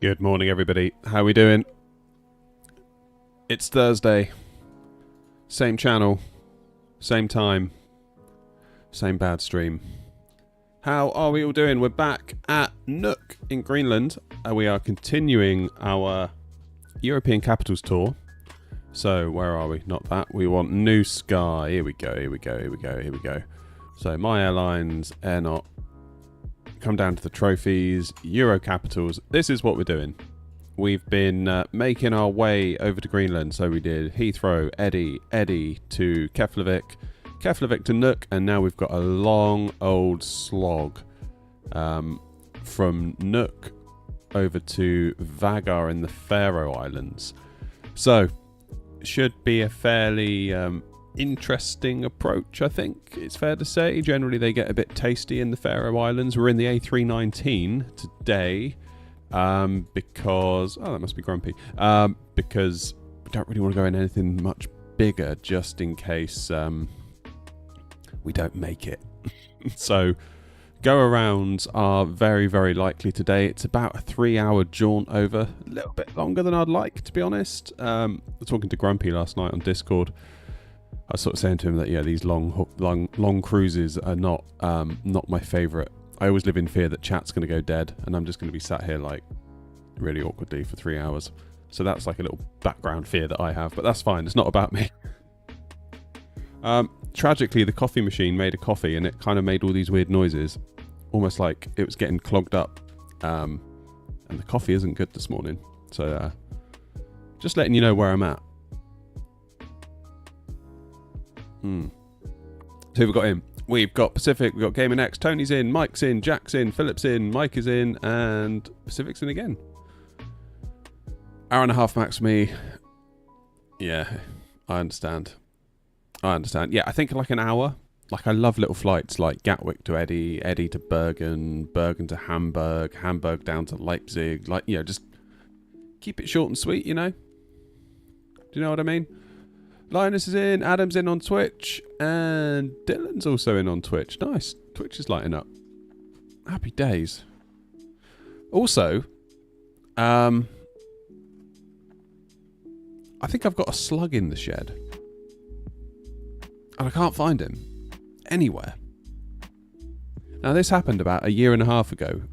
Good morning, everybody. How we doing? It's Thursday. Same channel, same time, same bad stream. How are we all doing? We're back at Nuuk in Greenland. We are continuing our European capitals tour. So, where are we? Not that. We want New Sky. Here we go, here we go, here we go, here we go. So, My Airlines, AirNOTT. Come down to the trophies, Euro capitals. This is what we're doing. We've been making our way over to Greenland. So we did Heathrow, Eddy to Keflavik, Keflavik to Nuuk, and now we've got a long old slog from Nuuk over to Vagar in the Faroe Islands. So should be a fairly interesting approach, I think it's fair to say. Generally they get a bit tasty in the Faroe Islands. We're in the A319 today because that must be grumpy, because we don't really want to go in anything much bigger just in case we don't make it. So go arounds are very, very likely today. It's about a 3-hour jaunt over, a little bit longer than I'd like, to be honest. I was talking to Grumpy last night on Discord. I was sort of saying to him that these long cruises are not my favourite. I always live in fear that chat's going to go dead, and I'm just going to be sat here like really awkwardly for 3 hours. So that's like a little background fear that I have, but that's fine. It's not about me. Tragically, the coffee machine made a coffee, and it kind of made all these weird noises, almost like it was getting clogged up. And the coffee isn't good this morning, so just letting you know where I'm at. So who have we got in? We've got Pacific, we've got Gamer Next, Tony's in, Mike's in, Jack's in, Philip's in, Mike is in, and Pacific's in again. Hour and a half max for me. Yeah, I understand. Yeah, I think like an hour. Like I love little flights like Gatwick to Eddy, Eddy to Bergen, Bergen to Hamburg, Hamburg down to Leipzig. Like, just keep it short and sweet, Do you know what I mean? Linus is in, Adam's in on Twitch, and Dylan's also in on Twitch. Nice. Twitch is lighting up. Happy days. Also, I think I've got a slug in the shed. And I can't find him anywhere. Now, this happened about 1.5 years ago.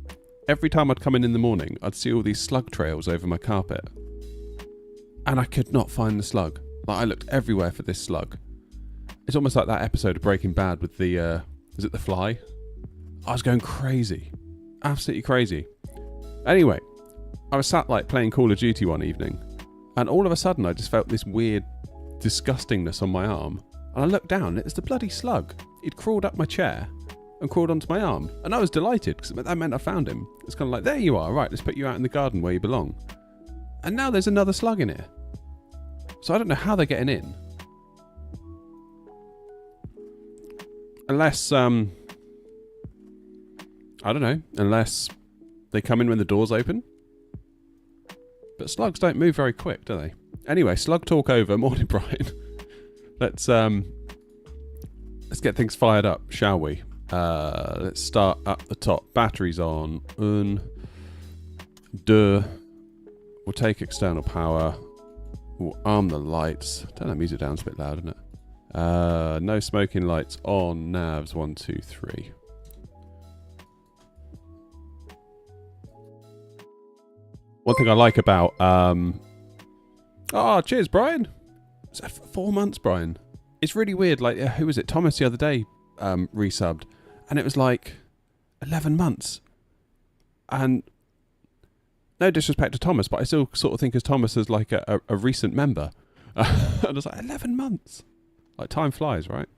Every time I'd come in the morning, I'd see all these slug trails over my carpet. And I could not find the slug. Like, I looked everywhere for this slug. It's almost like that episode of Breaking Bad with the, is it The Fly? I was going crazy. Absolutely crazy. Anyway, I was sat, playing Call of Duty one evening, and all of a sudden I just felt this weird disgustingness on my arm, and I looked down, and it's the bloody slug. He'd crawled up my chair and crawled onto my arm, and I was delighted, because that meant I found him. It's kind of like, there you are, right, let's put you out in the garden where you belong. And now there's another slug in here. So I don't know how they're getting in. Unless, I don't know, unless they come in when the doors open. But slugs don't move very quick, do they? Anyway, slug talk over. Morning, Brian. Let's get things fired up, shall we? Let's start up the top. Batteries on. We'll take external power. We'll arm the lights. Turn that music down, it's a bit loud, isn't it? No smoking lights on. Navs 1, 2, 3. One thing I like about cheers, Brian. Is that 4 months, Brian? It's really weird. Like, who was it? Thomas the other day resubbed, and it was like 11 months. And no disrespect to Thomas, but I still sort of think of Thomas as like a recent member. And I was like, 11 months. Like, time flies, right?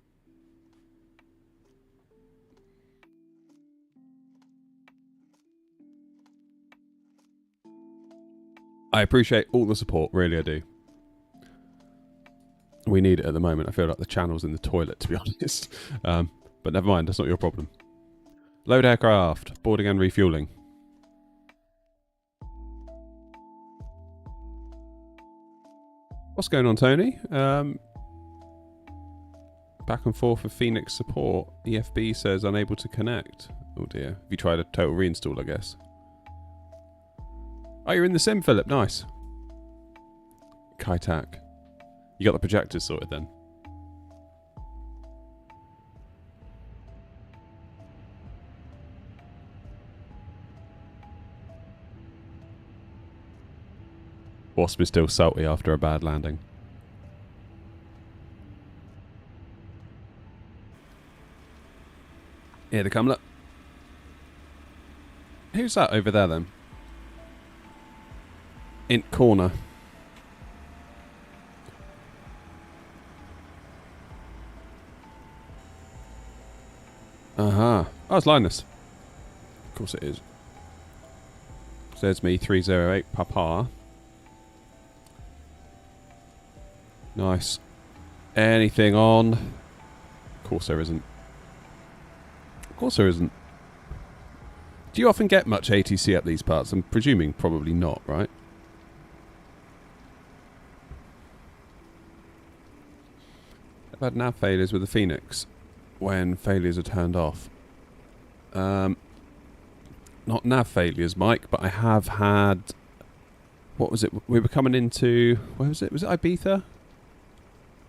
I appreciate all the support, really I do. We need it at the moment. I feel like the channel's in the toilet, to be honest. But never mind, that's not your problem. Load aircraft, boarding and refueling. What's going on, Tony? Back and forth for Phoenix support. EFB says unable to connect. Oh dear. Have you tried a total reinstall, I guess? Oh, you're in the sim, Philip. Nice. Kaitak. You got the projectors sorted then? Wasp is still salty after a bad landing. Here they come, look. Who's that over there then? In corner. Uh-huh. Oh, it's Linus. Of course it is. So there's me, 308 Papa. Nice. Anything on? Of course there isn't. Of course there isn't. Do you often get much ATC up these parts? I'm presuming probably not, right? I've had nav failures with the Phoenix when failures are turned off. Not nav failures, Mike, but I have had... What was it? We were coming into... Where was it? Was it Ibiza?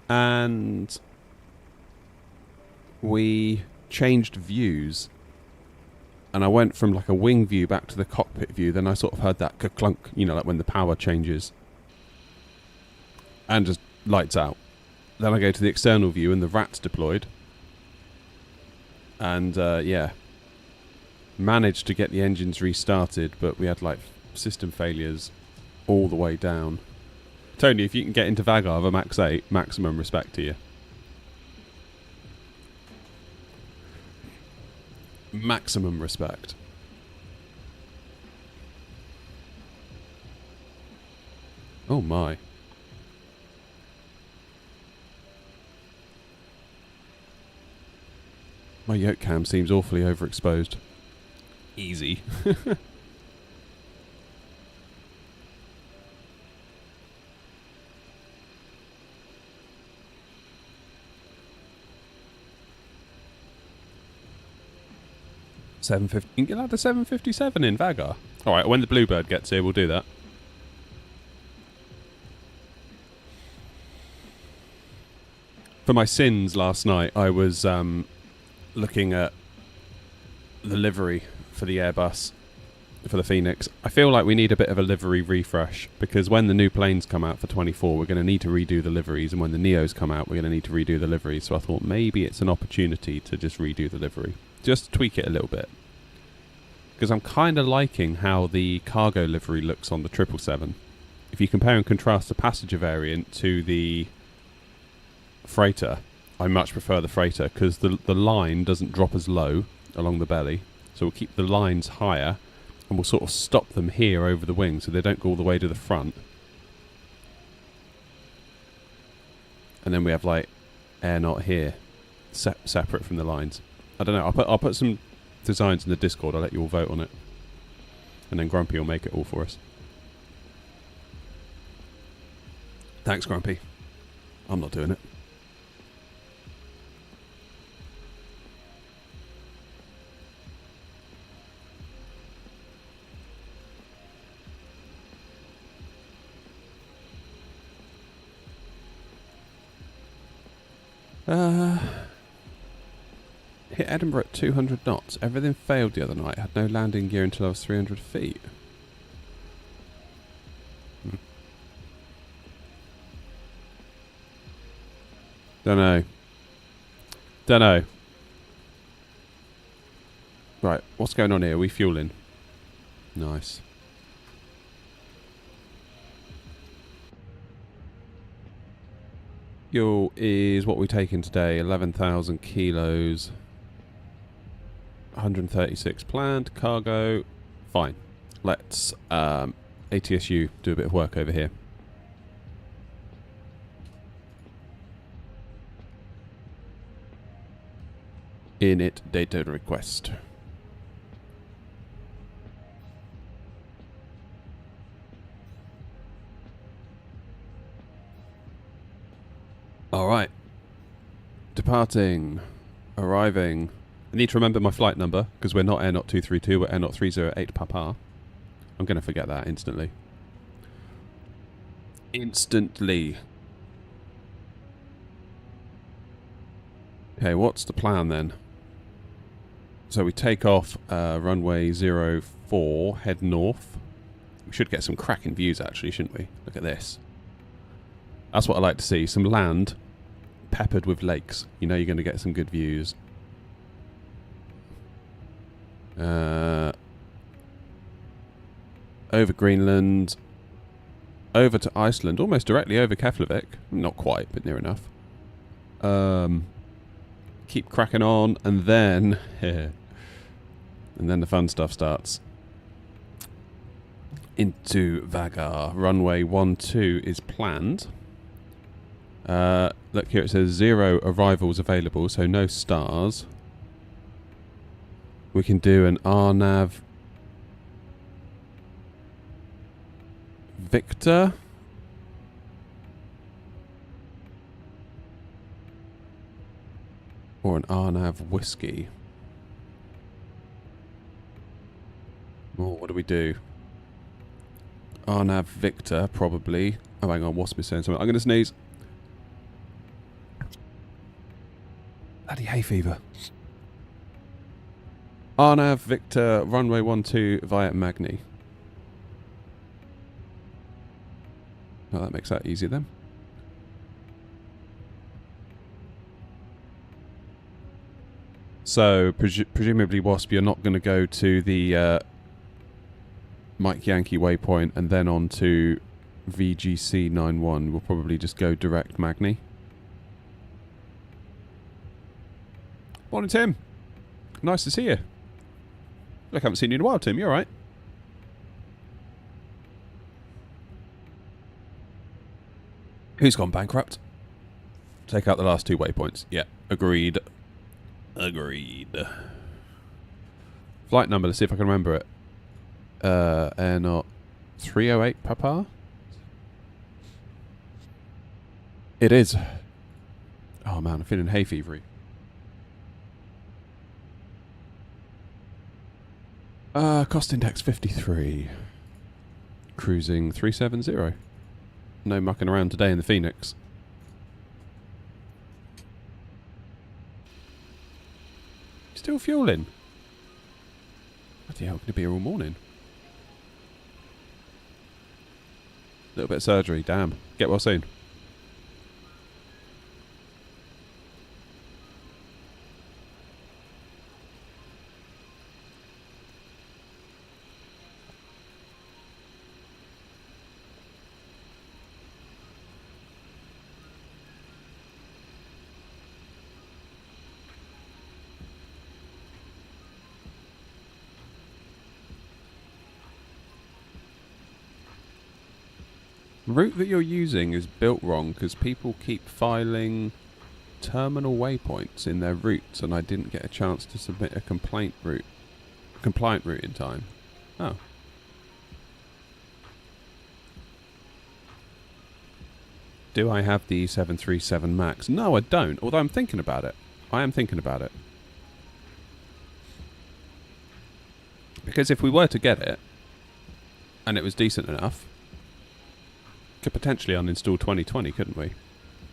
And we changed views. And I went from like a wing view back to the cockpit view. Then I sort of heard that clunk, you know, like when the power changes. And just lights out. Then I go to the external view and the rat's deployed. And yeah, managed to get the engines restarted, but we had like system failures all the way down. Tony, if you can get into Vagar with a max 8, maximum respect to you. Maximum respect. Oh my. My yoke cam seems awfully overexposed. Easy. $750. You can add a 757 in Vagar. Alright, when the Bluebird gets here, we'll do that. For my sins last night, I was looking at the livery for the Airbus, for the Phoenix. I feel like we need a bit of a livery refresh, because when the new planes come out for 24, we're going to need to redo the liveries, and when the Neos come out, we're going to need to redo the liveries. So I thought maybe it's an opportunity to just redo the livery. Just tweak it a little bit. Because I'm kind of liking how the cargo livery looks on the 777. If you compare and contrast the passenger variant to the freighter, I much prefer the freighter, because the line doesn't drop as low along the belly. So we'll keep the lines higher, and we'll sort of stop them here over the wing so they don't go all the way to the front. And then we have like AirNOTT here, separate from the lines. I don't know. I'll put some designs in the Discord. I'll let you all vote on it, and then Grumpy will make it all for us. Thanks, Grumpy. I'm not doing it. Hit Edinburgh at 200 knots. Everything failed the other night. Had no landing gear until I was 300 feet. Don't know. Right, what's going on here? Are we fueling? Nice. Fuel is what we're taking today. 11,000 kilos. 136 planned. Cargo. Fine. Let's ATSU do a bit of work over here. Init data request. Alright. Departing. Arriving. I need to remember my flight number, because we're not AirNOTT 232, we're AirNOTT 308 Papa. I'm going to forget that instantly. Instantly. Okay, what's the plan then? So we take off runway 04, head north. We should get some cracking views actually, shouldn't we? Look at this. That's what I like to see. Some land peppered with lakes. You know you're going to get some good views. Over Greenland. Over to Iceland. Almost directly over Keflavik. Not quite, but near enough. Keep cracking on, and then... and then the fun stuff starts. Into Vagar. Runway 12 is planned. Look here, it says 0 arrivals available, so no stars. We can do an RNAV Victor. Or an RNAV Whiskey. Oh, what do we do? RNAV Victor, probably. Oh, hang on, Wasp is saying something. I'm going to sneeze. Bloody hay fever. RNAV Victor, runway 12 via Magni. Oh, that makes that easy then. So, presumably, Wasp, you're not going to go to the Mike Yankee waypoint and then on to VGC 91. We'll probably just go direct Magni. Morning, Tim. Nice to see you. Look, I haven't seen you in a while, Tim. You alright? Who's gone bankrupt? Take out the last 2 waypoints. Yeah, agreed. Agreed. Flight number, let's see if I can remember it. AirNOTT 308, Papa? It is. Oh man, I'm feeling hay fevery. Cost index 53. Cruising 370. No mucking around today in the Phoenix. Still fueling. Bloody hell, going to be here all morning. A little bit of surgery, damn. Get well soon. The route that you're using is built wrong because people keep filing terminal waypoints in their routes, and I didn't get a chance to submit a compliant route in time. Oh. Do I have the 737 MAX? No, I don't, although I'm thinking about it. I am thinking about it. Because if we were to get it, and it was decent enough, could potentially uninstall 2020, couldn't we?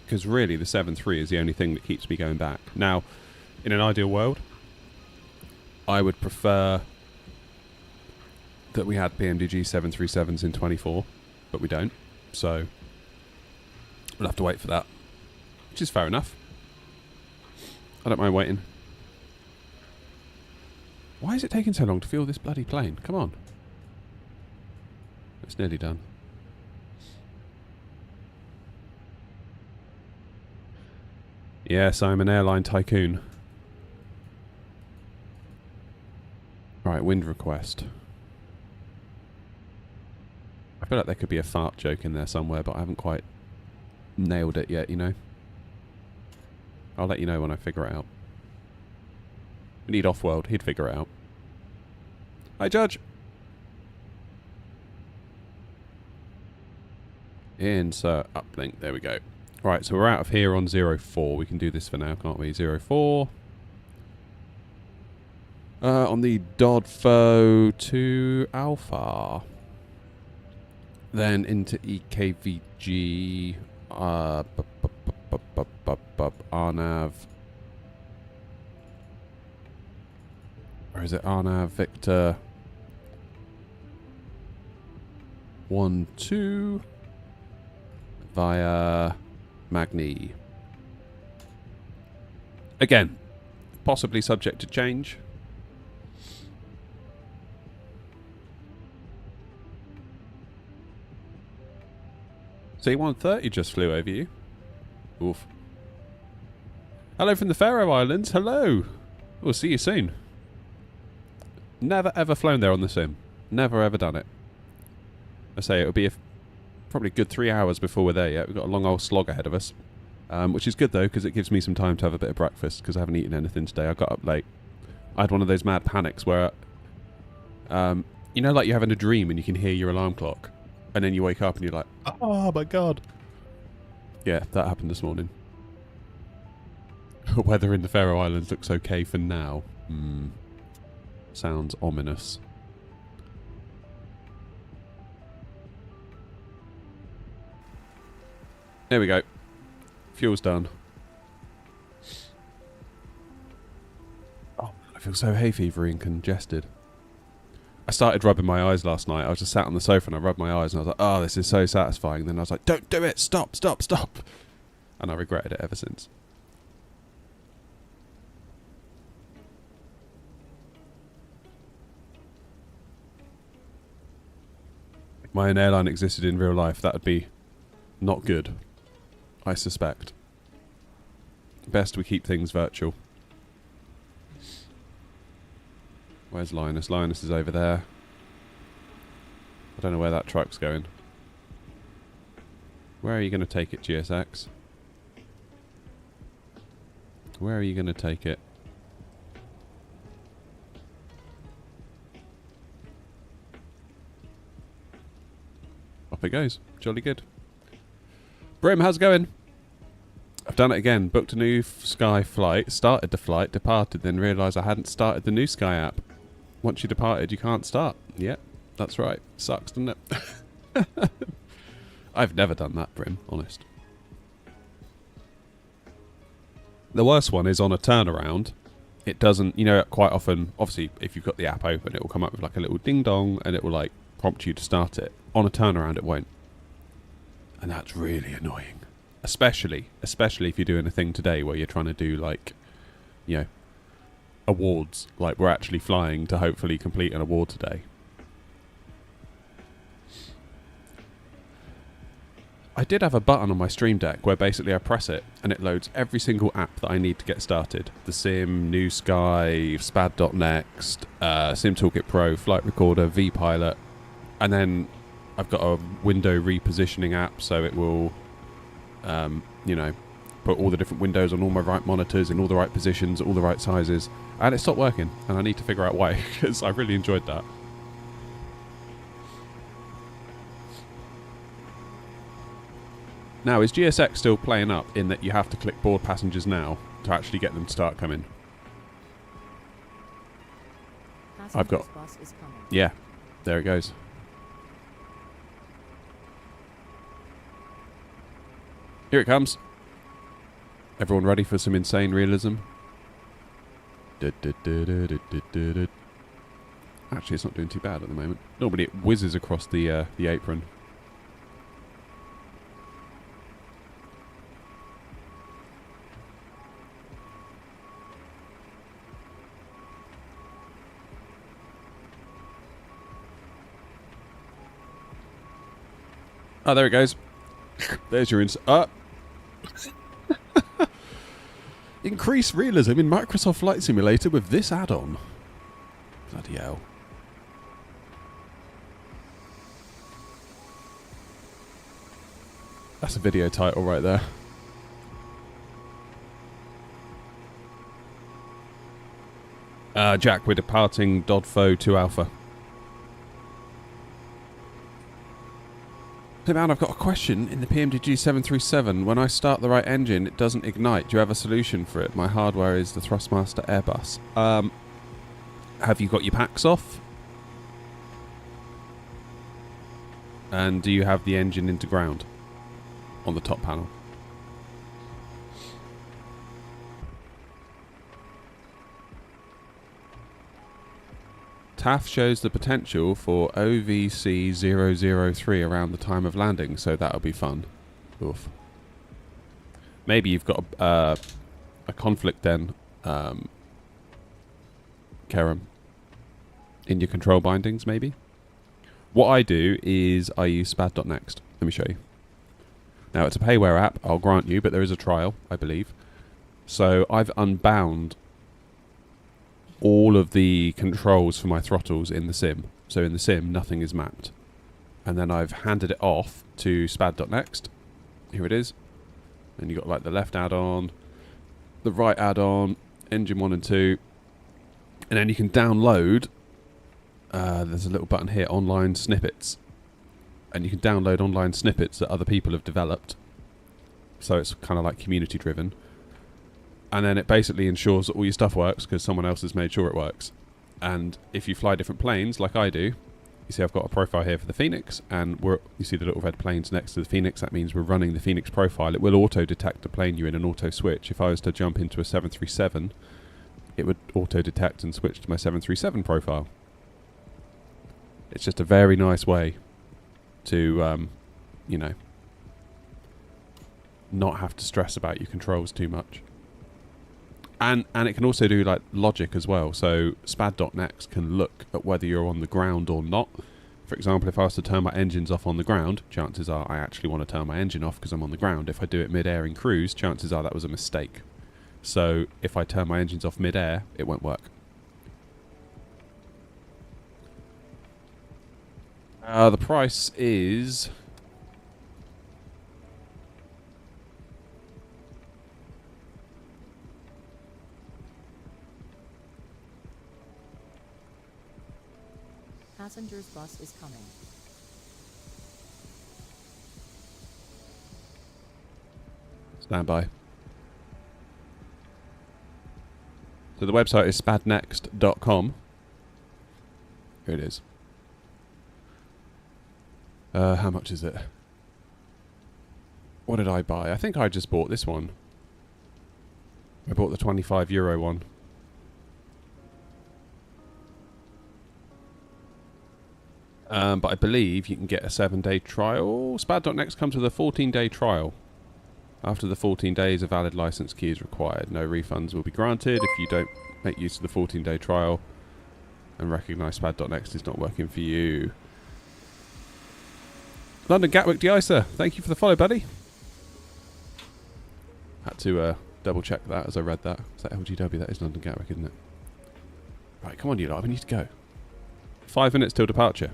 Because really the 7.3 is the only thing that keeps me going back. Now, in an ideal world, I would prefer that we had PMDG 737s in 24, but we don't. So, we'll have to wait for that. Which is fair enough. I don't mind waiting. Why is it taking so long to fuel this bloody plane? Come on. It's nearly done. Yes, I'm an airline tycoon. Right, wind request. I feel like there could be a fart joke in there somewhere, but I haven't quite nailed it yet, you know? I'll let you know when I figure it out. We need Off-World, he'd figure it out. Hi, Judge! Insert uplink, there we go. Right, so we're out of here on 04. We can do this for now, can't we? 04. On the Dodfo to Alpha. Then into EKVG. Arnav. Or is it Arnav Victor? 1, 2. Via Magni. Again, possibly subject to change. C-130 just flew over you. Oof. Hello from the Faroe Islands. Hello. We'll see you soon. Never ever flown there on the sim. Never ever done it. I say it'll be probably a good 3 hours before we're there yet. We've got a long old slog ahead of us. Which is good though, because it gives me some time to have a bit of breakfast, because I haven't eaten anything today. I got up late. I had one of those mad panics where, you know, like you're having a dream and you can hear your alarm clock, and then you wake up and you're like, oh my god. Yeah, that happened this morning. Weather in the Faroe Islands looks okay for now. Sounds ominous. There we go. Fuel's done. Oh, I feel so hay fevery and congested. I started rubbing my eyes last night. I was just sat on the sofa and I rubbed my eyes and I was like, oh, this is so satisfying. And then I was like, don't do it. Stop, stop, stop. And I regretted it ever since. If my own airline existed in real life, that would be not good, I suspect. Best we keep things virtual. Where's Linus? Linus is over there. I don't know where that truck's going. Where are you going to take it, GSX? Where are you going to take it? Off it goes. Jolly good. Brim, how's it going? I've done it again. Booked a new Sky flight, started the flight, departed, then realised I hadn't started the new Sky app. Once you departed, you can't start. Yep, that's right. Sucks, doesn't it? I've never done that, Brim, honest. The worst one is on a turnaround. It doesn't, you know, quite often, obviously, if you've got the app open, it will come up with like a little ding-dong and it will like prompt you to start it. On a turnaround, it won't. And that's really annoying. Especially if you're doing a thing today where you're trying to do like, you know, awards. Like we're actually flying to hopefully complete an award today. I did have a button on my Stream Deck where basically I press it and it loads every single app that I need to get started. The Sim, New Sky, Spad.next, Sim Toolkit Pro, Flight Recorder, vPilot, and then I've got a window repositioning app, so it will, you know, put all the different windows on all my right monitors in all the right positions, all the right sizes, and it stopped working, and I need to figure out why, because I really enjoyed that. Now, is GSX still playing up in that you have to click board passengers now to actually get them to start coming? I've got... Yeah, there it goes. Here it comes. Everyone ready for some insane realism? Actually, it's not doing too bad at the moment. Normally it whizzes across the apron. Oh, there it goes. There's your Increase realism in Microsoft Flight Simulator with this add-on. Bloody hell. That's a video title right there. Jack, we're departing Dodfo to Alpha. Hey man, I've got a question. In the PMDG 737, when I start the right engine, it doesn't ignite. Do you have a solution for it? My hardware is the Thrustmaster Airbus. Have you got your packs off? And do you have the engine into ground on the top panel? TAF shows the potential for OVC 003 around the time of landing, so that'll be fun. Oof. Maybe you've got a conflict then, Kerem, in your control bindings, maybe? What I do is I use spad.next. Let me show you. Now, it's a payware app, I'll grant you, but there is a trial, I believe. So I've unbound all of the controls for my throttles in the sim. So in the sim, nothing is mapped. And then I've handed it off to spad.next. Here it is. And you've got like the left add-on, the right add-on, engine 1 and 2. And then you can download, there's a little button here, online snippets. And you can download online snippets that other people have developed. So it's kind of like community driven. And then it basically ensures that all your stuff works because someone else has made sure it works. And if you fly different planes, like I do, you see I've got a profile here for the Phoenix, and you see the little red planes next to the Phoenix. That means we're running the Phoenix profile. It will auto-detect the plane you're in and auto-switch. If I was to jump into a 737, it would auto-detect and switch to my 737 profile. It's just a very nice way to, you know, not have to stress about your controls too much. And it can also do like logic as well. So spad.next can look at whether you're on the ground or not. For example, if I was to turn my engines off on the ground, chances are I actually want to turn my engine off because I'm on the ground. If I do it mid-air in cruise, chances are that was a mistake. So if I turn my engines off mid-air, it won't work. The price is... Passengers bus is coming. Stand by. So the website is spadnext.com. Here it is. How much is it? What did I buy? I think I just bought this one. I bought the €25 one. But I believe you can get a 7-day trial. Spad.next comes with a 14-day trial. After the 14 days, a valid license key is required. No refunds will be granted if you don't make use of the 14-day trial and recognise Spad.next is not working for you. London Gatwick de-icer, thank you for the follow, buddy. Had to double check that as I read that. Is that LGW? That is London Gatwick, isn't it? Right, come on, you lot. We need to go. 5 minutes till departure,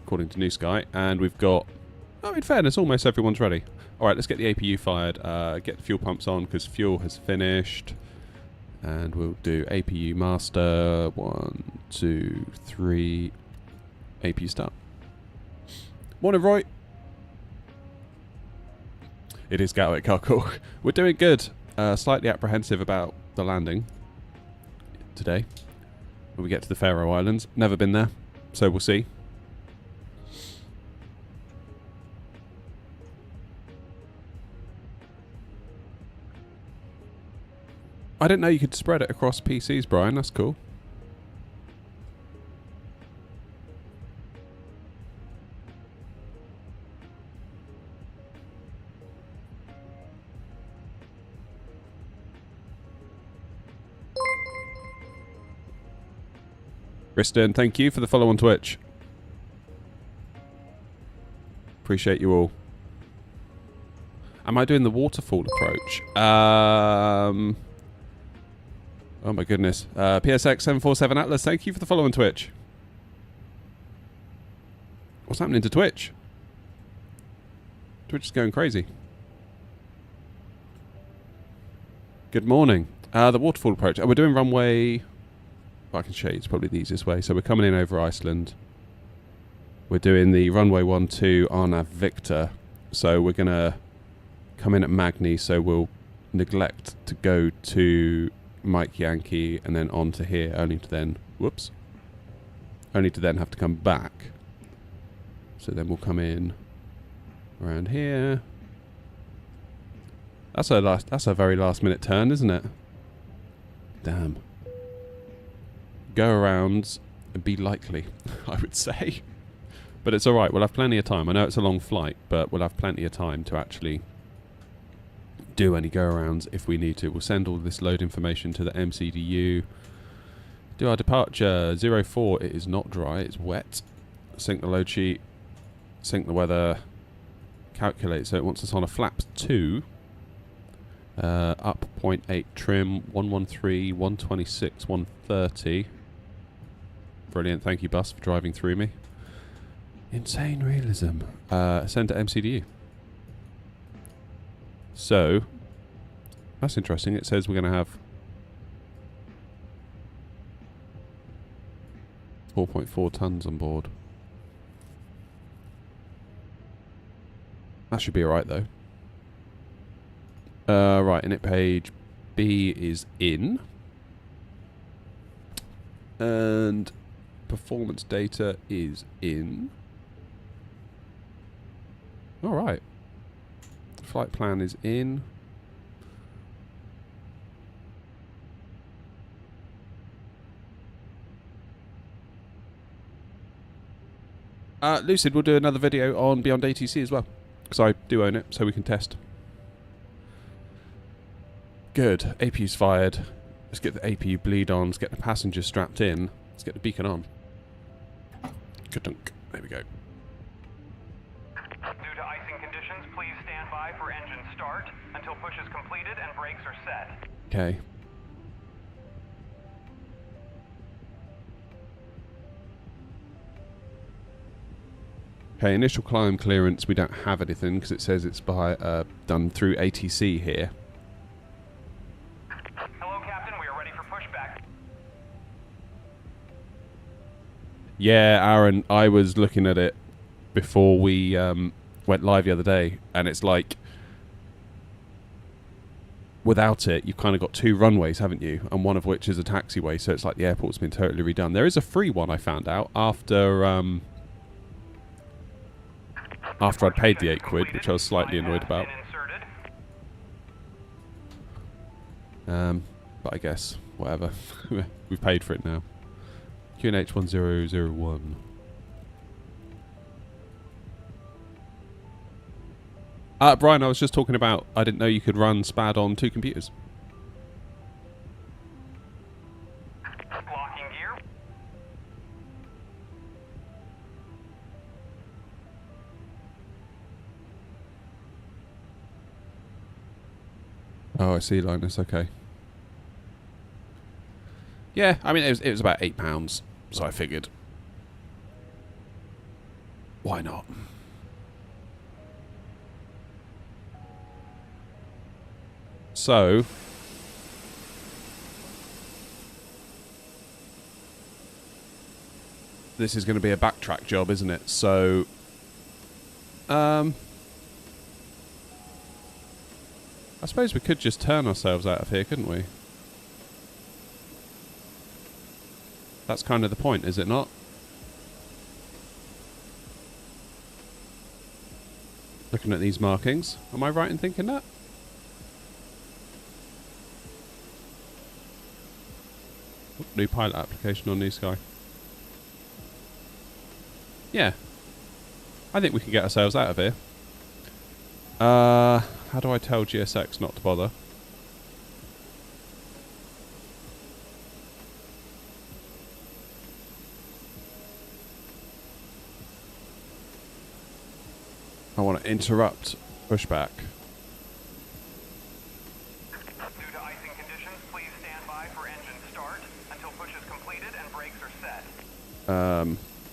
according to New Sky, and we've got, oh, in fairness, almost everyone's ready. Alright, let's get the APU fired, get the fuel pumps on, because fuel has finished, and we'll do APU master, 1, 2, 3, APU start. Morning, Roy. It is Gatwick, cool. We're doing good, slightly apprehensive about the landing today, when we get to the Faroe Islands. Never been there, so we'll see. I didn't know you could spread it across PCs, Brian. That's cool. Kristen, thank you for the follow on Twitch. Appreciate you all. Am I doing the waterfall approach? Oh my goodness. PSX747 Atlas, thank you for the follow on Twitch. What's happening to Twitch? Twitch is going crazy. Good morning. The waterfall approach. We're doing runway... I can show you, it's probably the easiest way. So we're coming in over Iceland. We're doing the runway 12 RNAV Victor. So we're going to come in at Magni, so we'll neglect to go to Mike Yankee, and then on to here, only to then, whoops, only to then have to come back. So then we'll come in around here. That's a very last minute turn, isn't it? Damn. Go around and be likely, I would say. But it's alright, we'll have plenty of time. I know it's a long flight, but we'll have plenty of time to actually do any go-arounds if we need to. We'll send all this load information to the MCDU. Do our departure. 04, it is not dry, it's wet. Sync the load sheet. Sync the weather. Calculate, so it wants us on a flaps 2. Up 0.8 trim, 113, 126, 130. Brilliant, thank you bus for driving through me. Insane realism. Send to MCDU. So, that's interesting. It says we're going to have 4.4 tons on board. That should be alright though. Right, init page B is in. And performance data is in. Alright. Flight plan is in. Lucid will do another video on Beyond ATC as well, because I do own it, so we can test. Good. APU's fired. Let's get the APU bleed on. Let's get the passengers strapped in. Let's get the beacon on. Ka-dunk. There we go. Due to icing conditions, please stand by for engine start until push is completed and brakes are set. Okay. Okay, initial climb clearance, we don't have anything because it says it's by done through ATC here. Hello, Captain. We are ready for pushback. Yeah, Aaron, I was looking at it before we went live the other day, and it's like, without it, you've kind of got 2 runways, haven't you? And one of which is a taxiway, so it's like the airport's been totally redone. There is a free one I found out after I'd paid the £8, which I was slightly annoyed about. But I guess, whatever. We've paid for it now. QNH 1001. Brian, I was just talking about, I didn't know you could run SPAD on 2 computers. Locking gear. Oh, I see, Linus. Okay. Yeah, I mean, it was about £8, so I figured, why not? So, this is going to be a backtrack job, isn't it? So, I suppose we could just turn ourselves out of here, couldn't we? That's kind of the point, is it not? Looking at these markings. Am I right in thinking that? New pilot application on New Sky. Yeah. I think we can get ourselves out of here. How do I tell GSX not to bother? I want to interrupt pushback. Due to icing conditions, please stand by for engine start until push is completed and brakes are set.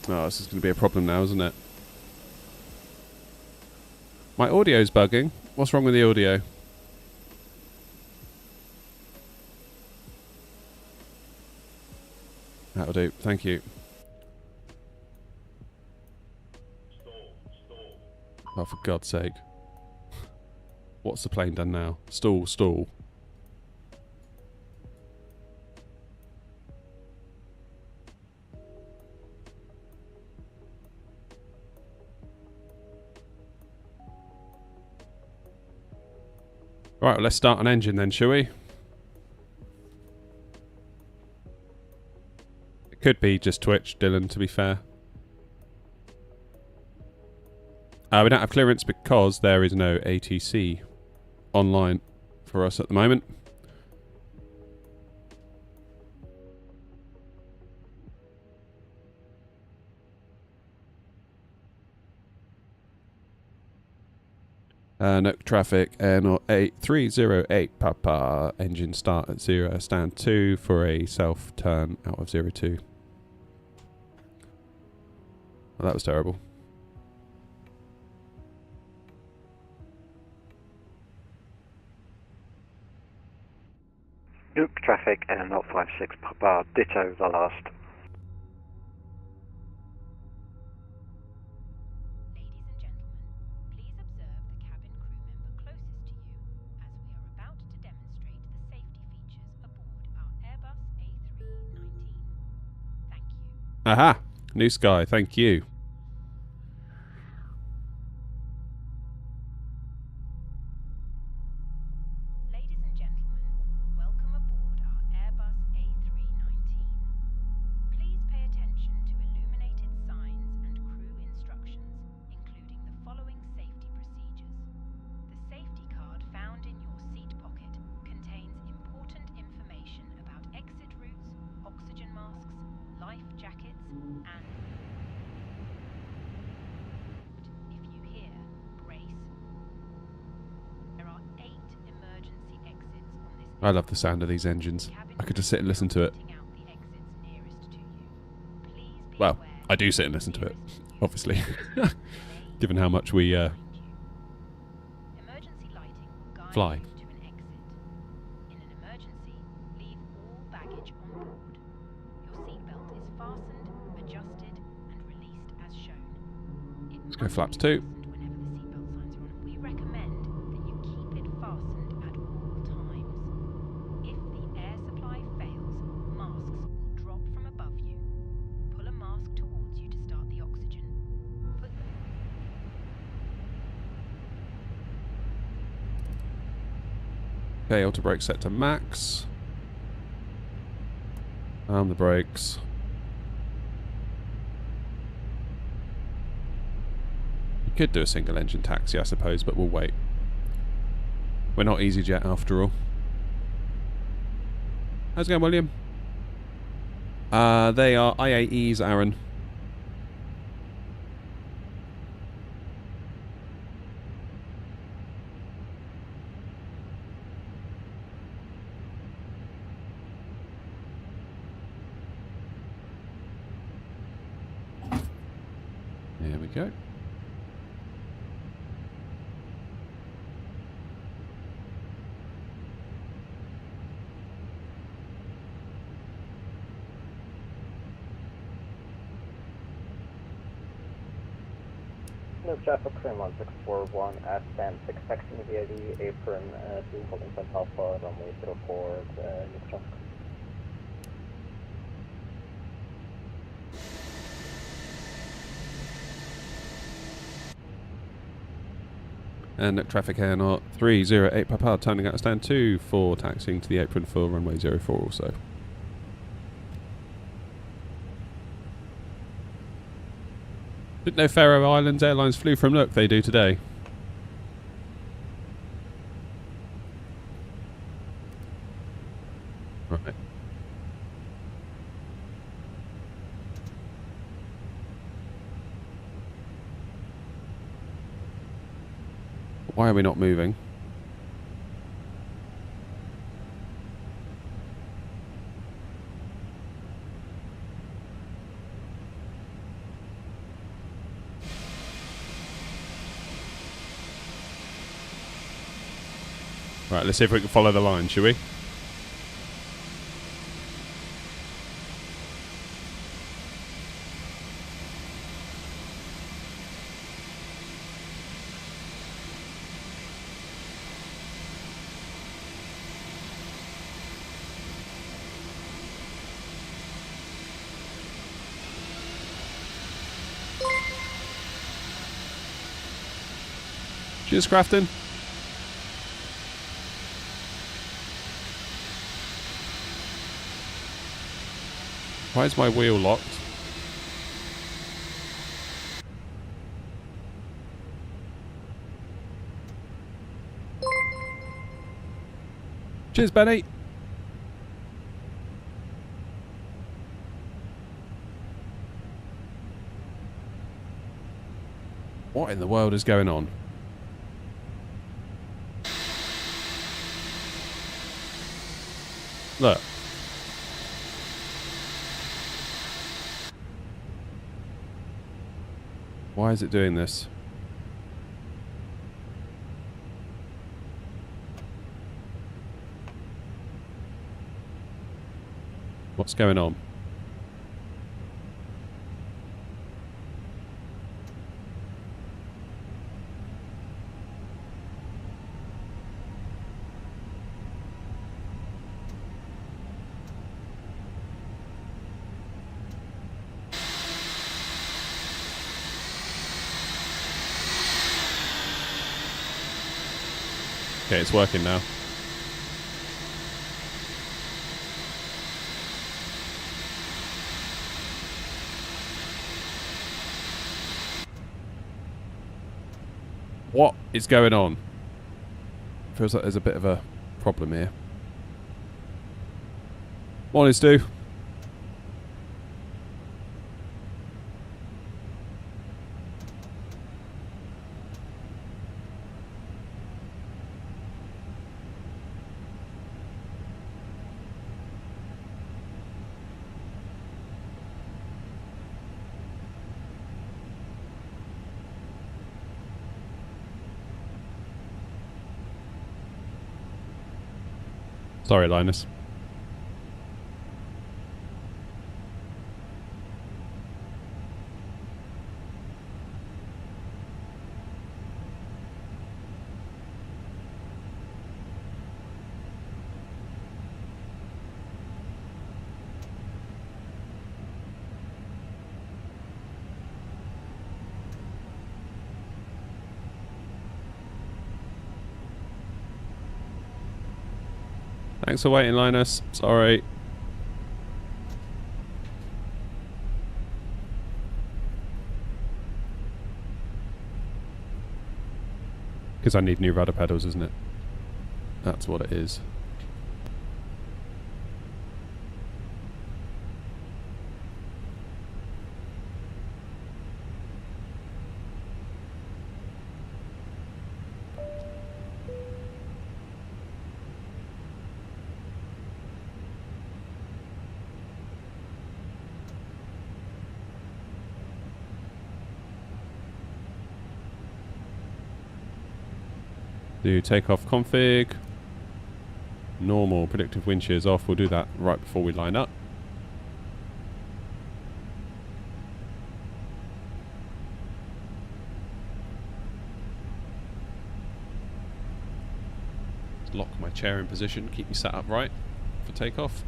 Oh, this is going to be a problem now, isn't it? My audio's bugging. What's wrong with the audio? That'll do. Thank you. Oh, for God's sake. What's the plane done now? Stall, stall. Right, well, let's start an engine then, shall we? It could be just Twitch, Dylan, to be fair. We don't have clearance because there is no ATC online for us at the moment. No traffic, AirNOTT 8308 Papa. Engine start at 0, stand 2 for a self turn out of 02. Well, that was terrible. Nuke traffic AirNOTT 56 Papa. Ditto the last. Aha! New sky, thank you. Ladies and gentlemen, welcome aboard our Airbus A319. Please pay attention to illuminated signs and crew instructions, including the following safety procedures. The safety card found in your seat pocket contains important information about exit routes, oxygen masks, life jackets, and if you hear, brace. There are 8 emergency exits on this. I love the sound of these engines. I could just sit and listen to it. Well, I do sit and listen to it, obviously, given how much we fly. In an emergency, leave all baggage on board. Your seatbelt is fastened, adjusted, and released as shown. Let's go flaps 2. Whenever the seatbelt signs are on, we recommend that you keep it fastened at all times. If the air supply fails, masks will drop from above you. Pull a mask towards you to start the oxygen. Put Okay, auto brake set to max. Arm the brakes. You could do a single engine taxi, I suppose, but we'll wait. We're not EasyJet after all. How's it going, William? They are IAEs, Aaron. There we go. Nuke traffic crew 1641 at stand 6 taxiing via the apron to holding Sun Alpha, runway 04, nuke traffic. And traffic AirNOTT 308 Papa, turning out of stand 2 for taxiing to the apron for runway 04 also. Didn't know Faroe Islands Airlines flew from Nook, they do today. Right. Why are we not moving? Right, let's see if we can follow the line, shall we? Cheers, Crafton. Why is my wheel locked? Cheers, Benny. What in the world is going on? Look. Why is it doing this? What's going on? Okay, it's working now. What is going on? Feels like there's a bit of a problem here. Morning, Stu. Sorry, Linus. Thanks for waiting, Linus. Sorry. Because I need new rudder pedals, isn't it? That's what it is. Do takeoff config. Normal predictive wind shear is off. We'll do that right before we line up. Lock my chair in position, keep me sat upright for takeoff.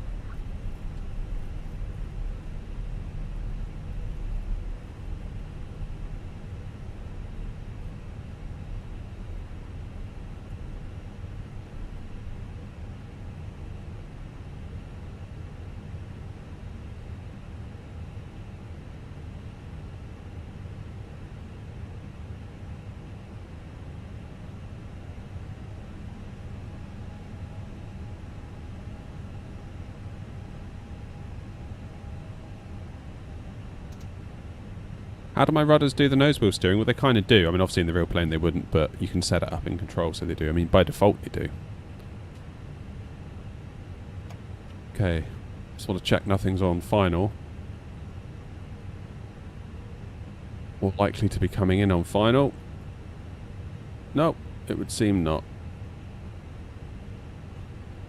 How do my rudders do the nose wheel steering? Well, they kind of do. I mean, obviously in the real plane they wouldn't, but you can set it up in control, so they do. I mean, by default they do. Okay. Just want to check nothing's on final. Or likely to be coming in on final. Nope, it would seem not.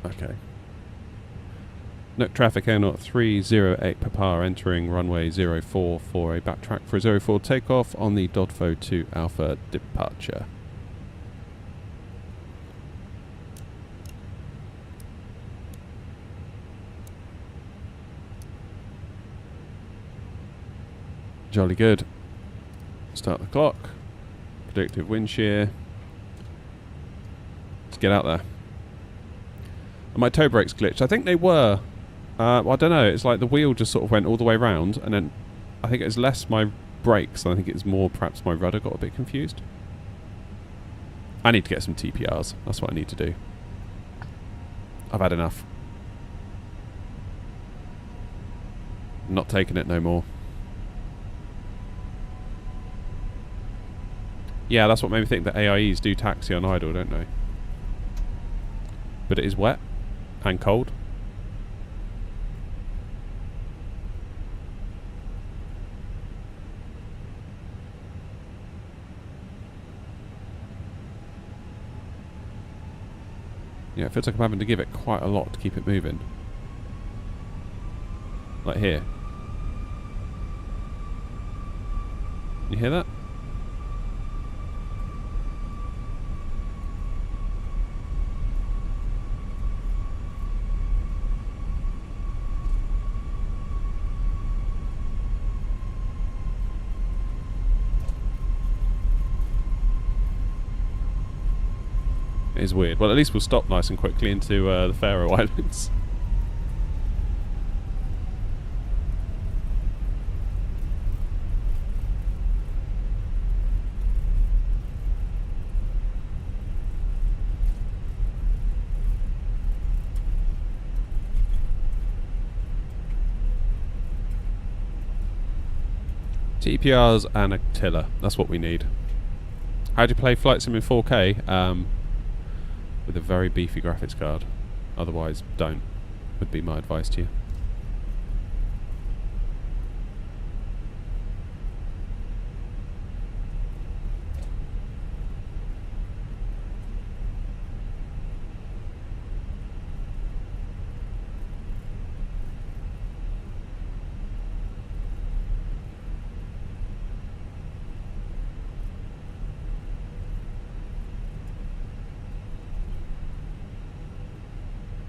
Okay. Note traffic AirNOTT 308 Papa entering runway 04 for a backtrack for a 04 takeoff on the Dodfo 2 Alpha departure. Jolly good. Start the clock. Predictive wind shear. Let's get out there. And my toe brakes glitched. I think they were Well, I don't know. It's like the wheel just sort of went all the way round, and then I think it was less my brakes, and I think it was more perhaps my rudder got a bit confused. I need to get some TPRs. That's what I need to do. I've had enough. I'm not taking it no more. Yeah, that's what made me think that AIEs do taxi on idle, don't they? But it is wet and cold. Yeah, it feels like I'm having to give it quite a lot to keep it moving. Like here. You hear that? It is weird. Well, at least we'll stop nice and quickly into the Faroe Islands. TPRs and a tiller. That's what we need. How do you play Flight Sim in 4K? With a very beefy graphics card. Otherwise, don't. Would be my advice to you.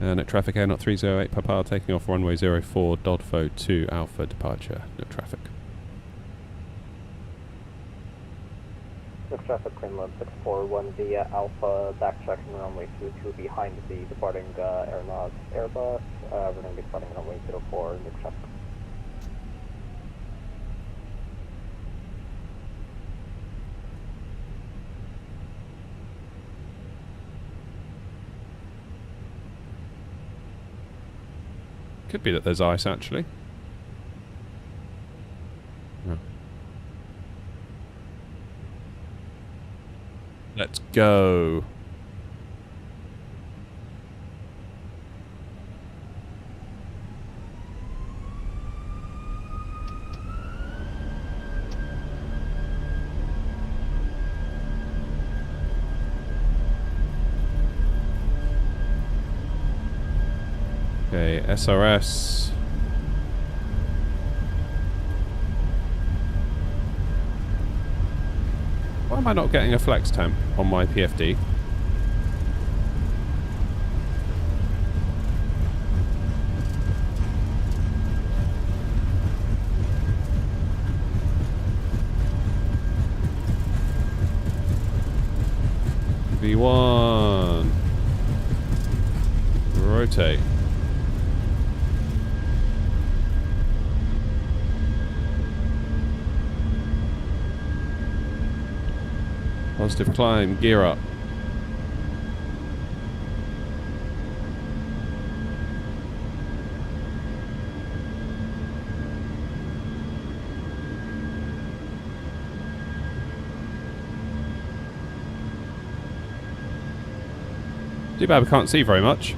Net traffic AirNOTT 308 Papa taking off runway 04 Dodfo 2 Alpha departure. No traffic. No traffic, Greenland 641 via Alpha, backtracking runway 22 behind the departing AirNOTT Airbus. We're going to be departing runway 04, no traffic. Could be that there's ice, actually. No. Let's go. Okay, SRS. Why am I not getting a flex temp on my PFD? V1. Rotate. Positive climb, gear up. Too bad we can't see very much.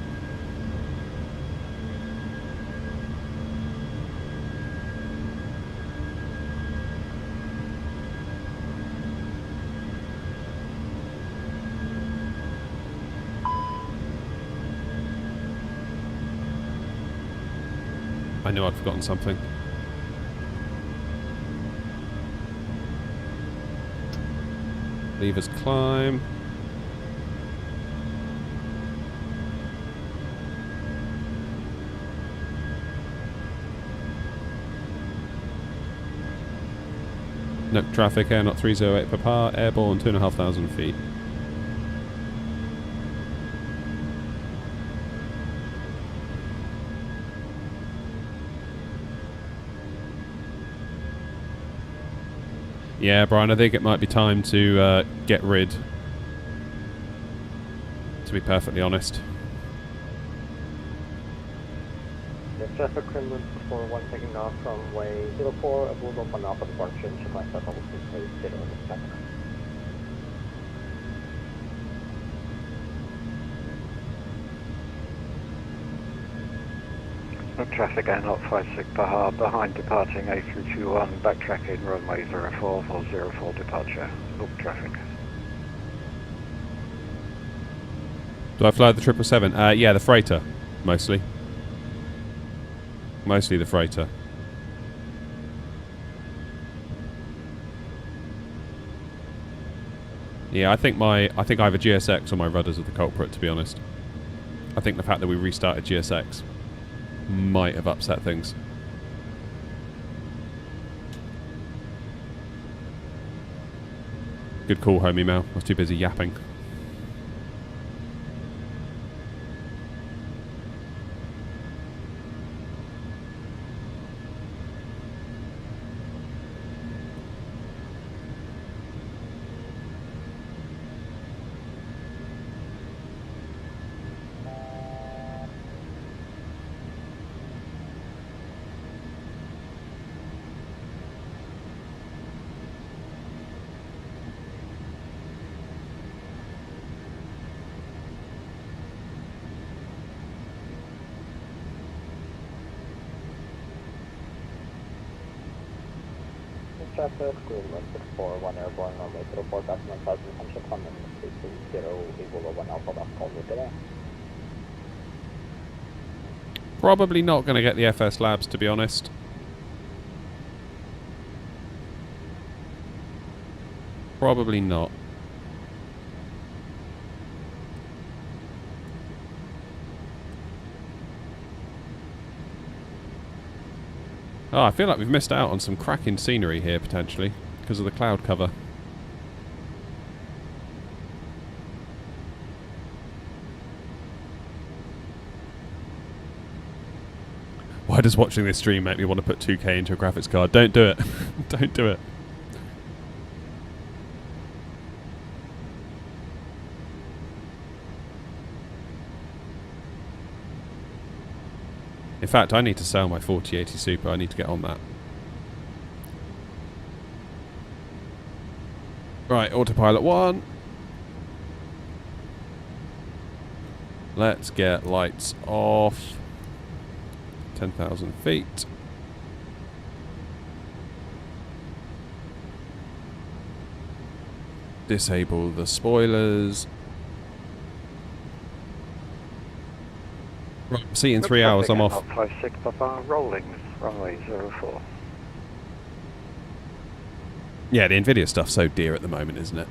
I knew I'd forgotten something. Levers climb. No traffic, AirNOTT 308 Papa, airborne 2,500 feet. Yeah, Brian, I think it might be time to get rid. To be perfectly honest. The traffic Greenland 641 taking off from runway 04, a blue open off of the departure and should myself level 2 0 in the second. Traffic AirNOTT 56 Vagar behind departing A321, backtracking runway 04 for 04 departure. Look traffic. Do I fly the 777? Yeah, the freighter, mostly. Mostly the freighter. Yeah, I think I have a GSX on my rudders of the culprit, to be honest. I think the fact that we restarted GSX might have upset things. Good call, homie Mel. I was too busy yapping. Traffic Greenland 641 airborne runway 04 back 1000 attention from and 0 equal 1 alpha left call you today. Probably not going to get the FS Labs, to be honest. Probably not. Oh, I feel like we've missed out on some cracking scenery here, potentially, because of the cloud cover. Why does watching this stream make me want to put 2K into a graphics card? Don't do it. Don't do it. In fact, I need to sell my 4080 Super. I need to get on that. Right, autopilot 1. Let's get lights off. 10,000 feet. Disable the spoilers. Right, see you in 3 hours, I'm off. 56 Vagar rolling runway 04. Yeah, the Nvidia stuff's so dear at the moment, isn't it?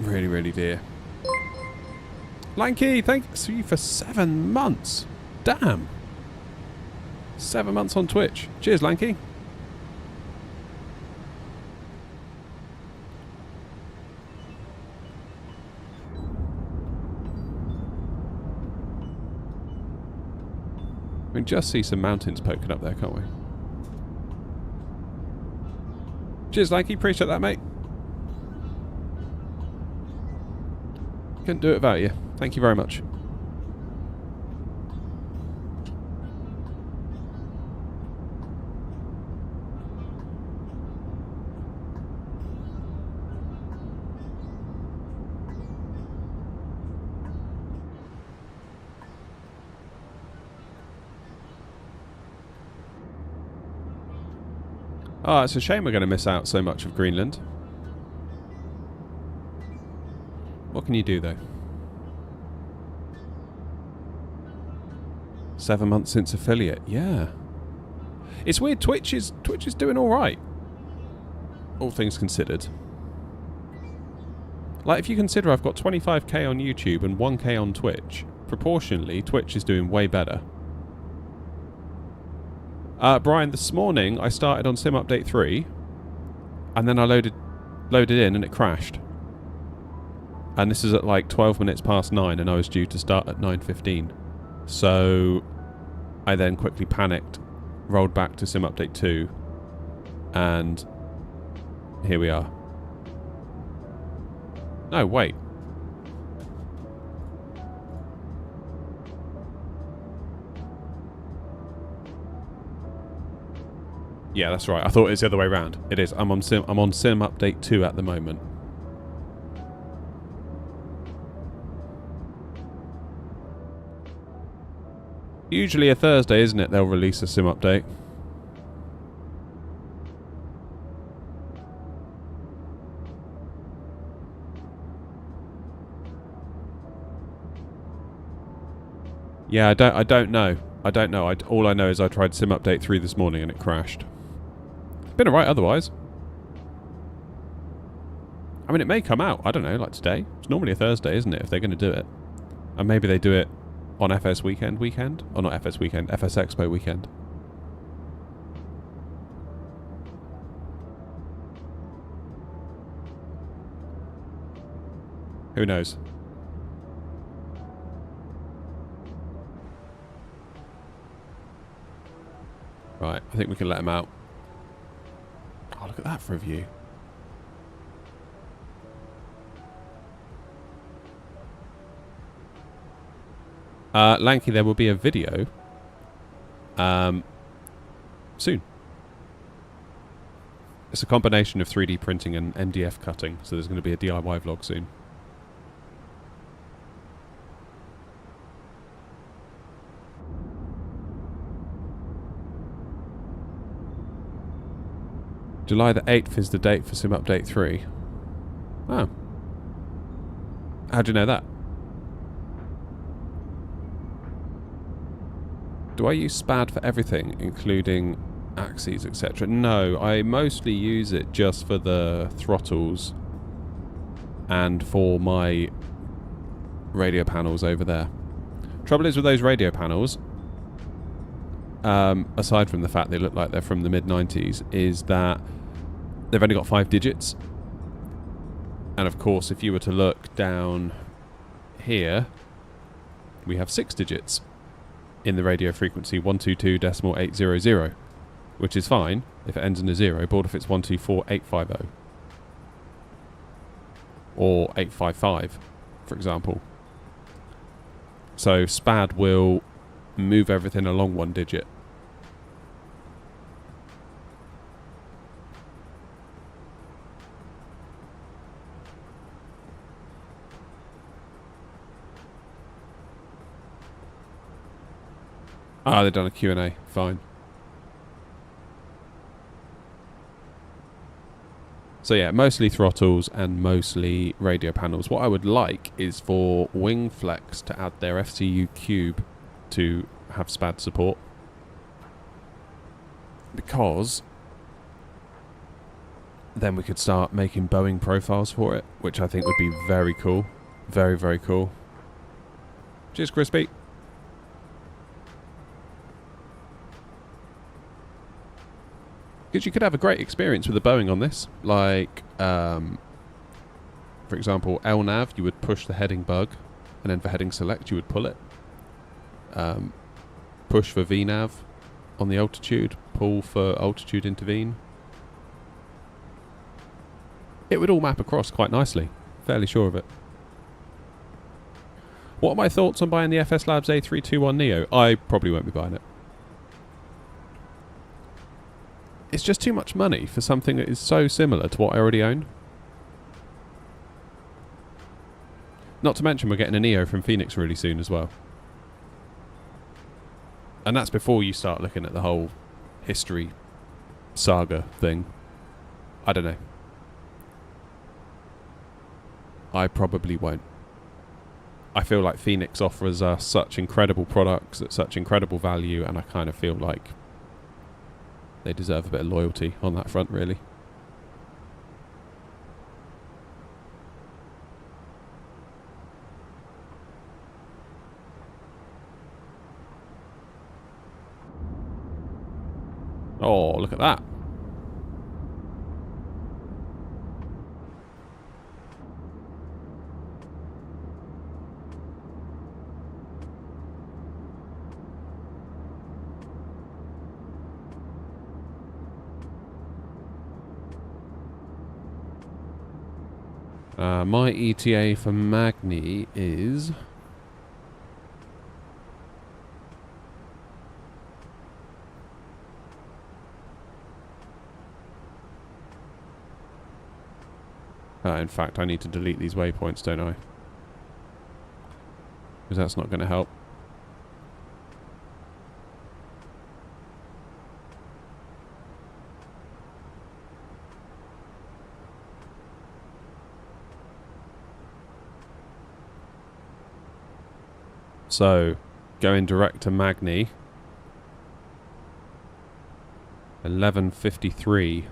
Really, really dear. Lanky, thanks you for 7 months. Damn. 7 months on Twitch. Cheers, Lanky. We can just see some mountains poking up there, can't we? Cheers, Lanky. Appreciate that, mate. Couldn't do it without you. Thank you very much. Oh, it's a shame we're going to miss out so much of Greenland. What can you do, though? 7 months since affiliate, yeah. It's weird, Twitch is doing alright. All things considered. Like, if you consider I've got 25k on YouTube and 1k on Twitch, proportionally, Twitch is doing way better. Brian, this morning I started on Sim Update 3, and then I loaded in and it crashed. And this is at like 12 minutes past 9, and I was due to start at 9:15. So I then quickly panicked, rolled back to Sim Update 2, And here we are. No, wait. Yeah, that's right. I thought it was the other way around. It is. I'm on sim update 2 at the moment. Usually a Thursday, isn't it? They'll release a sim update. Yeah, I don't know. I don't know. All I know is I tried sim update 3 this morning and it crashed. It's been alright otherwise. I mean, it may come out. I don't know, like today. It's normally a Thursday, isn't it, if they're going to do it? And maybe they do it on FS weekend? Or not FS weekend, FS Expo weekend. Who knows? Right, I think we can let him out. Oh, look at that for a view. Lanky, there will be a video soon. It's a combination of 3D printing and MDF cutting, so there's going to be a DIY vlog soon. July the 8th is the date for Sim Update 3. Oh. How do you know that? Do I use SPAD for everything, including axes, etc.? No, I mostly use it just for the throttles and for my radio panels over there. Trouble is with those radio panels, aside from the fact they look like they're from the mid-90s, is that they've only got 5 digits. And of course, if you were to look down here, we have 6 digits in the radio frequency 122.800, which is fine if it ends in a 0, but what if it's 124.850? Or 855, for example. So SPAD will move everything along 1 digit. Ah, they've done a Q&A. Fine. So yeah, mostly throttles and mostly radio panels. What I would like is for Wingflex to add their FCU cube to have SPAD support. Because then we could start making Boeing profiles for it, which I think would be very cool. Very, very cool. Cheers, Crispy. Because you could have a great experience with the Boeing on this. Like, for example, LNAV, you would push the heading bug, and then for heading select, you would pull it. Push for VNAV on the altitude, pull for altitude intervene. It would all map across quite nicely. Fairly sure of it. What are my thoughts on buying the FS Labs A321neo? I probably won't be buying it. It's just too much money for something that is so similar to what I already own. Not to mention we're getting a Neo from Phoenix really soon as well. And that's before you start looking at the whole history saga thing. I don't know. I probably won't. I feel like Phoenix offers us such incredible products at such incredible value, and I kind of feel like they deserve a bit of loyalty on that front, really. Oh, look at that. My ETA for Magni is... in fact, I need to delete these waypoints, don't I? Because that's not going to help. So, going direct to Magni. 11:53.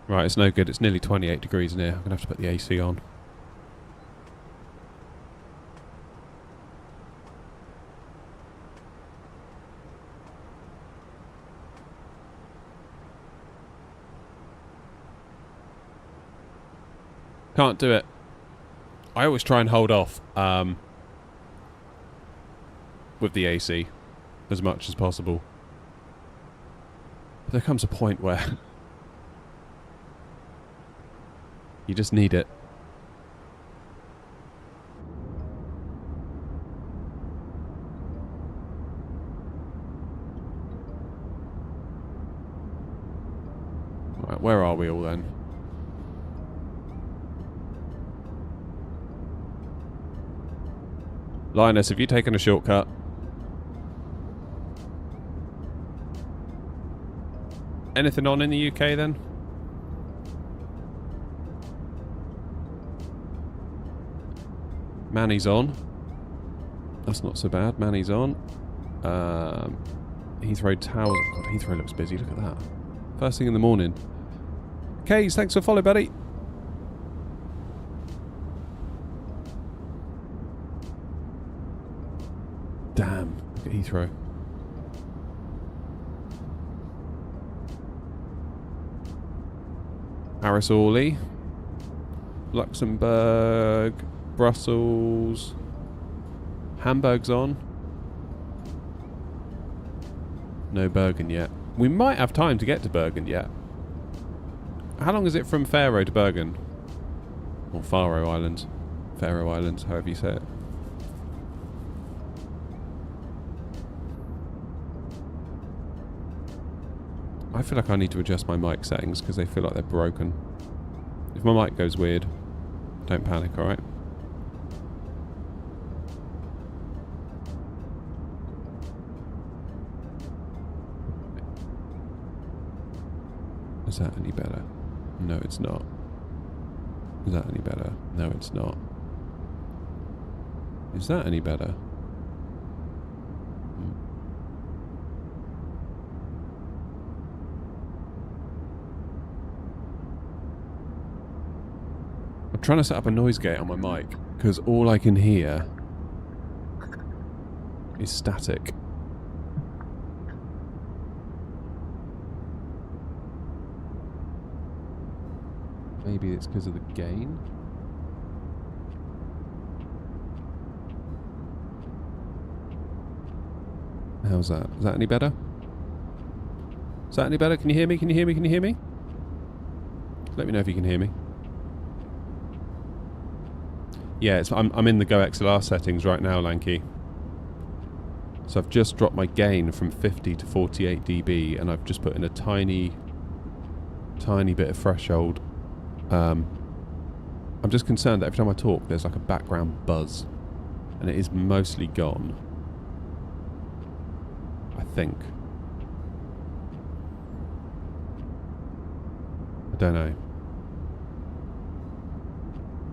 Right, it's no good. It's nearly 28 degrees in here. I'm going to have to put the AC on. Can't do it. I always try and hold off with the AC as much as possible. But there comes a point where you just need it. Right, where are we all then? Linus, have you taken a shortcut? Anything on in the UK then? Manny's on. That's not so bad. Manny's on. Heathrow Towers. God, Heathrow looks busy. Look at that. First thing in the morning. Kays, thanks for follow, buddy. Damn. Look at Heathrow. Harris Orley. Luxembourg. Brussels. Hamburg's on. No Bergen yet. We might have time to get to Bergen yet. How long is it from Faroe to Bergen? Or Faroe Islands. Faroe Islands, however you say it. I feel like I need to adjust my mic settings because they feel like they're broken. If my mic goes weird, don't panic, alright? Is that any better? No, it's not. Is that any better? No, it's not. Is that any better? I'm trying to set up a noise gate on my mic because all I can hear is static. Maybe it's because of the gain. How's that? Is that any better? Is that any better? Can you hear me? Can you hear me? Can you hear me? Let me know if you can hear me. Yeah, I'm in the Go XLR settings right now, Lanky. So I've just dropped my gain from 50 to 48 dB, and I've just put in a tiny bit of threshold. I'm just concerned that every time I talk, there's like a background buzz, and it is mostly gone. I think. I don't know.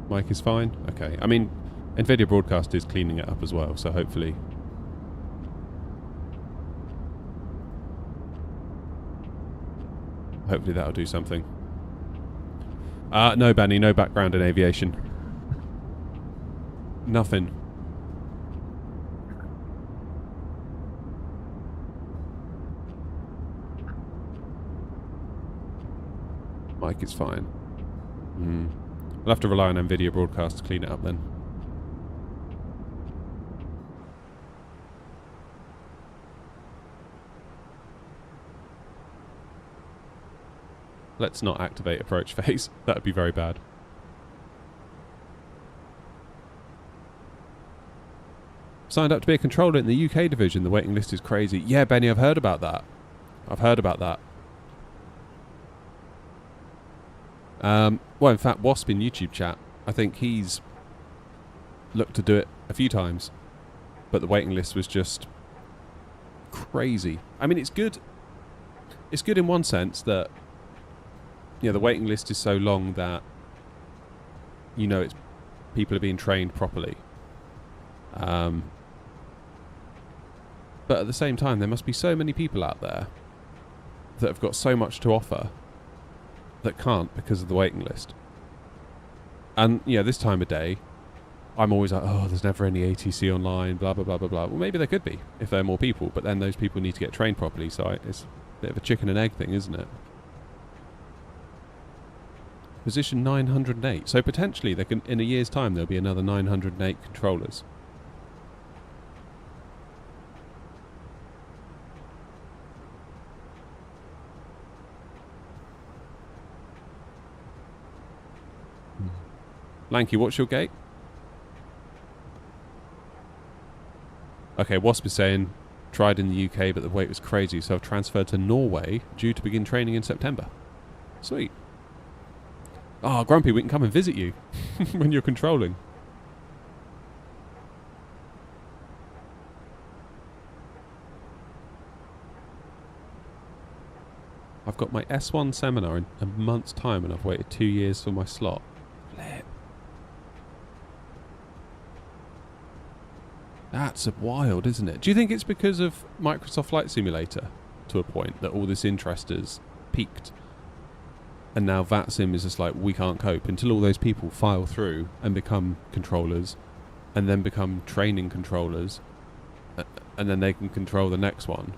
Mic is fine? Okay. I mean, NVIDIA Broadcast is cleaning it up as well, so hopefully... Hopefully that'll do something. No, Benny, no background in aviation. Nothing. Mic is fine. We'll have to rely on NVIDIA broadcast to clean it up then. Let's not activate approach phase. That would be very bad. Signed up to be a controller in the UK division. The waiting list is crazy. Yeah, Benny, I've heard about that. I've heard about that. Well, in fact, Wasp in YouTube chat, I think he's looked to do it a few times, but the waiting list was just crazy. I mean, it's good. It's good in one sense that, the waiting list is so long that, it's people are being trained properly. But at the same time, there must be so many people out there that have got so much to offer that can't because of the waiting list. And, this time of day, I'm always like, oh, there's never any ATC online, blah, blah, blah, blah, blah. Well, maybe there could be if there are more people, but then those people need to get trained properly, so it's a bit of a chicken and egg thing, isn't it? Position 908. So potentially, in a year's time, there'll be another 908 controllers. Lanky, what's your gate? Okay, Wasp is saying, tried in the UK, but the wait was crazy, so I've transferred to Norway, due to begin training in September. Sweet. Oh, Grumpy, we can come and visit you when you're controlling. I've got my S1 seminar in a month's time and I've waited 2 years for my slot. Flip. That's wild, isn't it? Do you think it's because of Microsoft Flight Simulator, to a point, that all this interest has peaked? And now VATSIM is just like, we can't cope until all those people file through and become controllers and then become training controllers and then they can control the next one.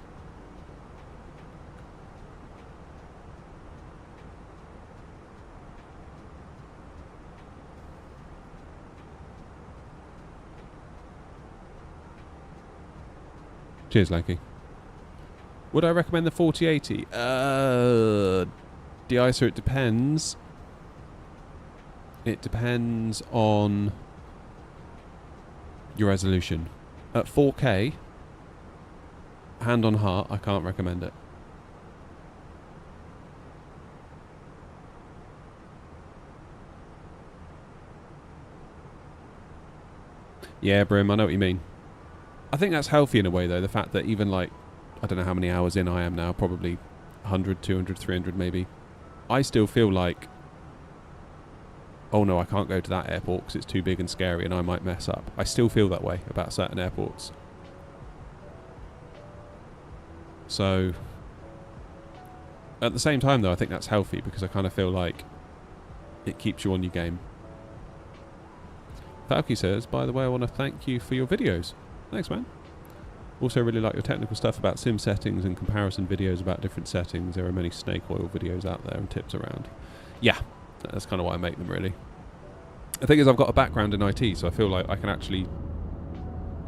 Cheers, Lanky. Would I recommend the 4080? De-icer, it depends. It depends on your resolution. At 4K, hand on heart, I can't recommend it. Yeah, Brim, I know what you mean. I think that's healthy in a way, though, the fact that even, like, I don't know how many hours in I am now, probably 100, 200, 300 maybe. I still feel like, oh no, I can't go to that airport because it's too big and scary and I might mess up. I still feel that way about certain airports. So, at the same time, though, I think that's healthy because I kind of feel like it keeps you on your game. Falky says, by the way, I want to thank you for your videos. Thanks, man. Also really like your technical stuff about sim settings and comparison videos about different settings. There are many snake oil videos out there and tips around. Yeah, that's kind of why I make them, really. The thing is, I've got a background in IT, so I feel like I can actually...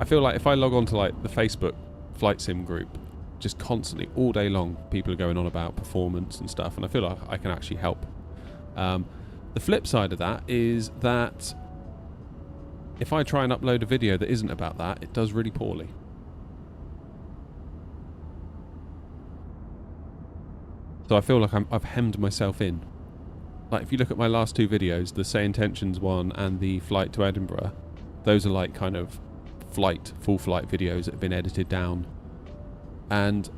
I feel like if I log on to, like, the Facebook flight sim group, just constantly, all day long, people are going on about performance and stuff, and I feel like I can actually help. The flip side of that is that if I try and upload a video that isn't about that, it does really poorly. So I feel like I've hemmed myself in. Like, if you look at my last two videos, the Say Intentions one and the flight to Edinburgh, those are like kind of full flight videos that have been edited down. And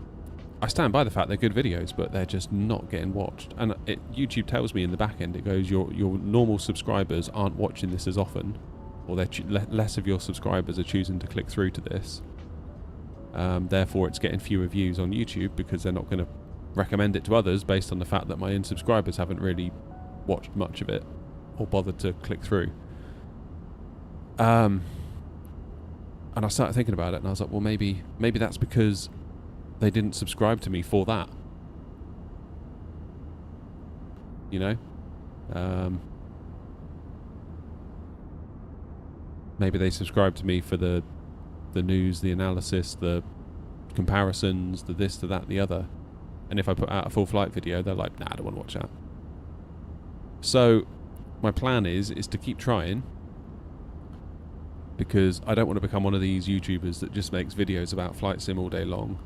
I stand by the fact they're good videos, but they're just not getting watched. And YouTube tells me in the back end, it goes, your normal subscribers aren't watching this as often, or less of your subscribers are choosing to click through to this. Therefore, it's getting fewer views on YouTube because they're not going to recommend it to others based on the fact that my own subscribers haven't really watched much of it or bothered to click through. And I started thinking about it and I was like, well, maybe that's because they didn't subscribe to me for that. you know. Maybe they subscribe to me for the news, the analysis, the comparisons, the this, the that, the other. And if I put out a full flight video, they're like, nah, I don't want to watch that. So my plan is to keep trying, because I don't want to become one of these YouTubers that just makes videos about flight sim all day long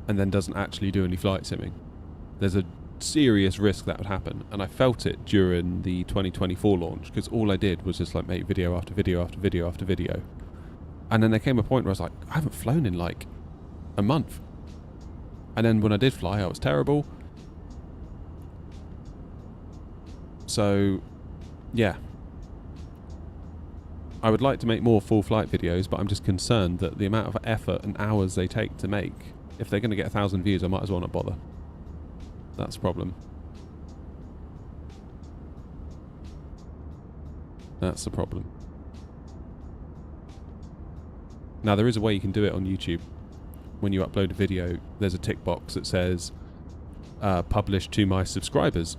and then doesn't actually do any flight simming. There's a serious risk that would happen, and I felt it during the 2024 launch, because all I did was just like make video after video after video after video. And then there came a point where I was like, I haven't flown in like a month. And then when I did fly, I was terrible. So, yeah. I would like to make more full flight videos, but I'm just concerned that the amount of effort and hours they take to make, if they're going to get 1,000 views, I might as well not bother. That's the problem. That's the problem. Now, there is a way you can do it on YouTube. When you upload a video, there's a tick box that says publish to my subscribers.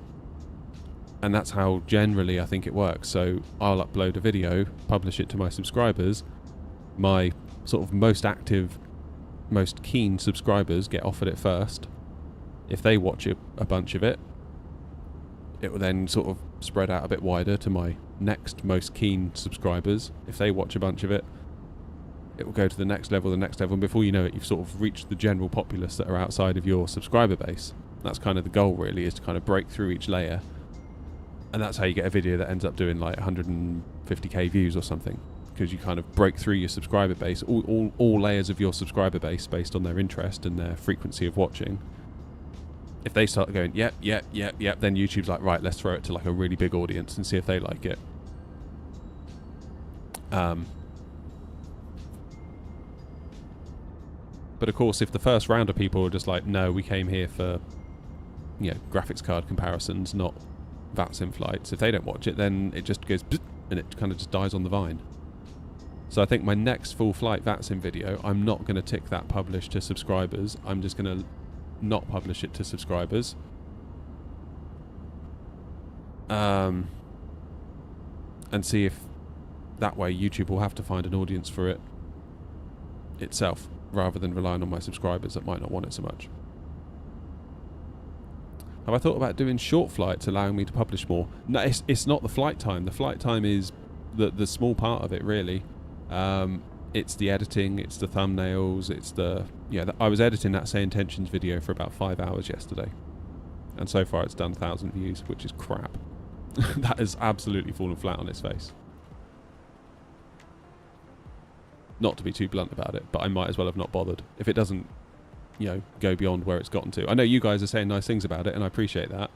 And that's how generally I think it works. So I'll upload a video, publish it to my subscribers. My sort of most active, most keen subscribers get offered it first. If they watch a bunch of it, it will then sort of spread out a bit wider to my next most keen subscribers. If they watch a bunch of it, it will go to the next level, and before you know it, you've sort of reached the general populace that are outside of your subscriber base. That's kind of the goal, really, is to kind of break through each layer. And that's how you get a video that ends up doing like 150k views or something, because you kind of break through your subscriber base, all layers of your subscriber base based on their interest and their frequency of watching. If they start going, yep, then YouTube's like, right, let's throw it to like a really big audience and see if they like it. But of course, if the first round of people are just like, no, we came here for, you know, graphics card comparisons, not VATSIM flights, if they don't watch it, then it just goes and it kind of just dies on the vine. So I think my next full flight VATSIM video, I'm not going to tick that publish to subscribers. I'm just going to not publish it to subscribers. And see if that way YouTube will have to find an audience for it itself, rather than relying on my subscribers that might not want it so much. Have I thought about doing short flights, allowing me to publish more? No, it's not the flight time. The flight time is the small part of it, really. It's the editing, it's the thumbnails, it's the... Yeah, I was editing that Say Intentions video for about 5 hours yesterday. And so far it's done 1,000 views, which is crap. That has absolutely fallen flat on its face. Not to be too blunt about it, but I might as well have not bothered. If it doesn't, you know, go beyond where it's gotten to. I know you guys are saying nice things about it, and I appreciate that.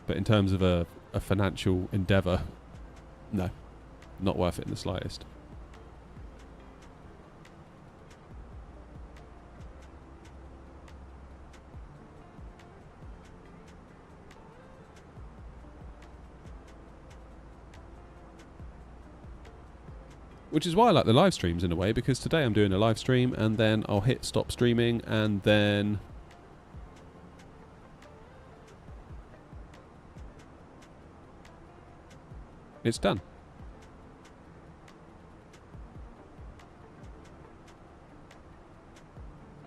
But in terms of a financial endeavour, no. Not worth it in the slightest. Which is why I like the live streams in a way, because today I'm doing a live stream and then I'll hit stop streaming and then it's done.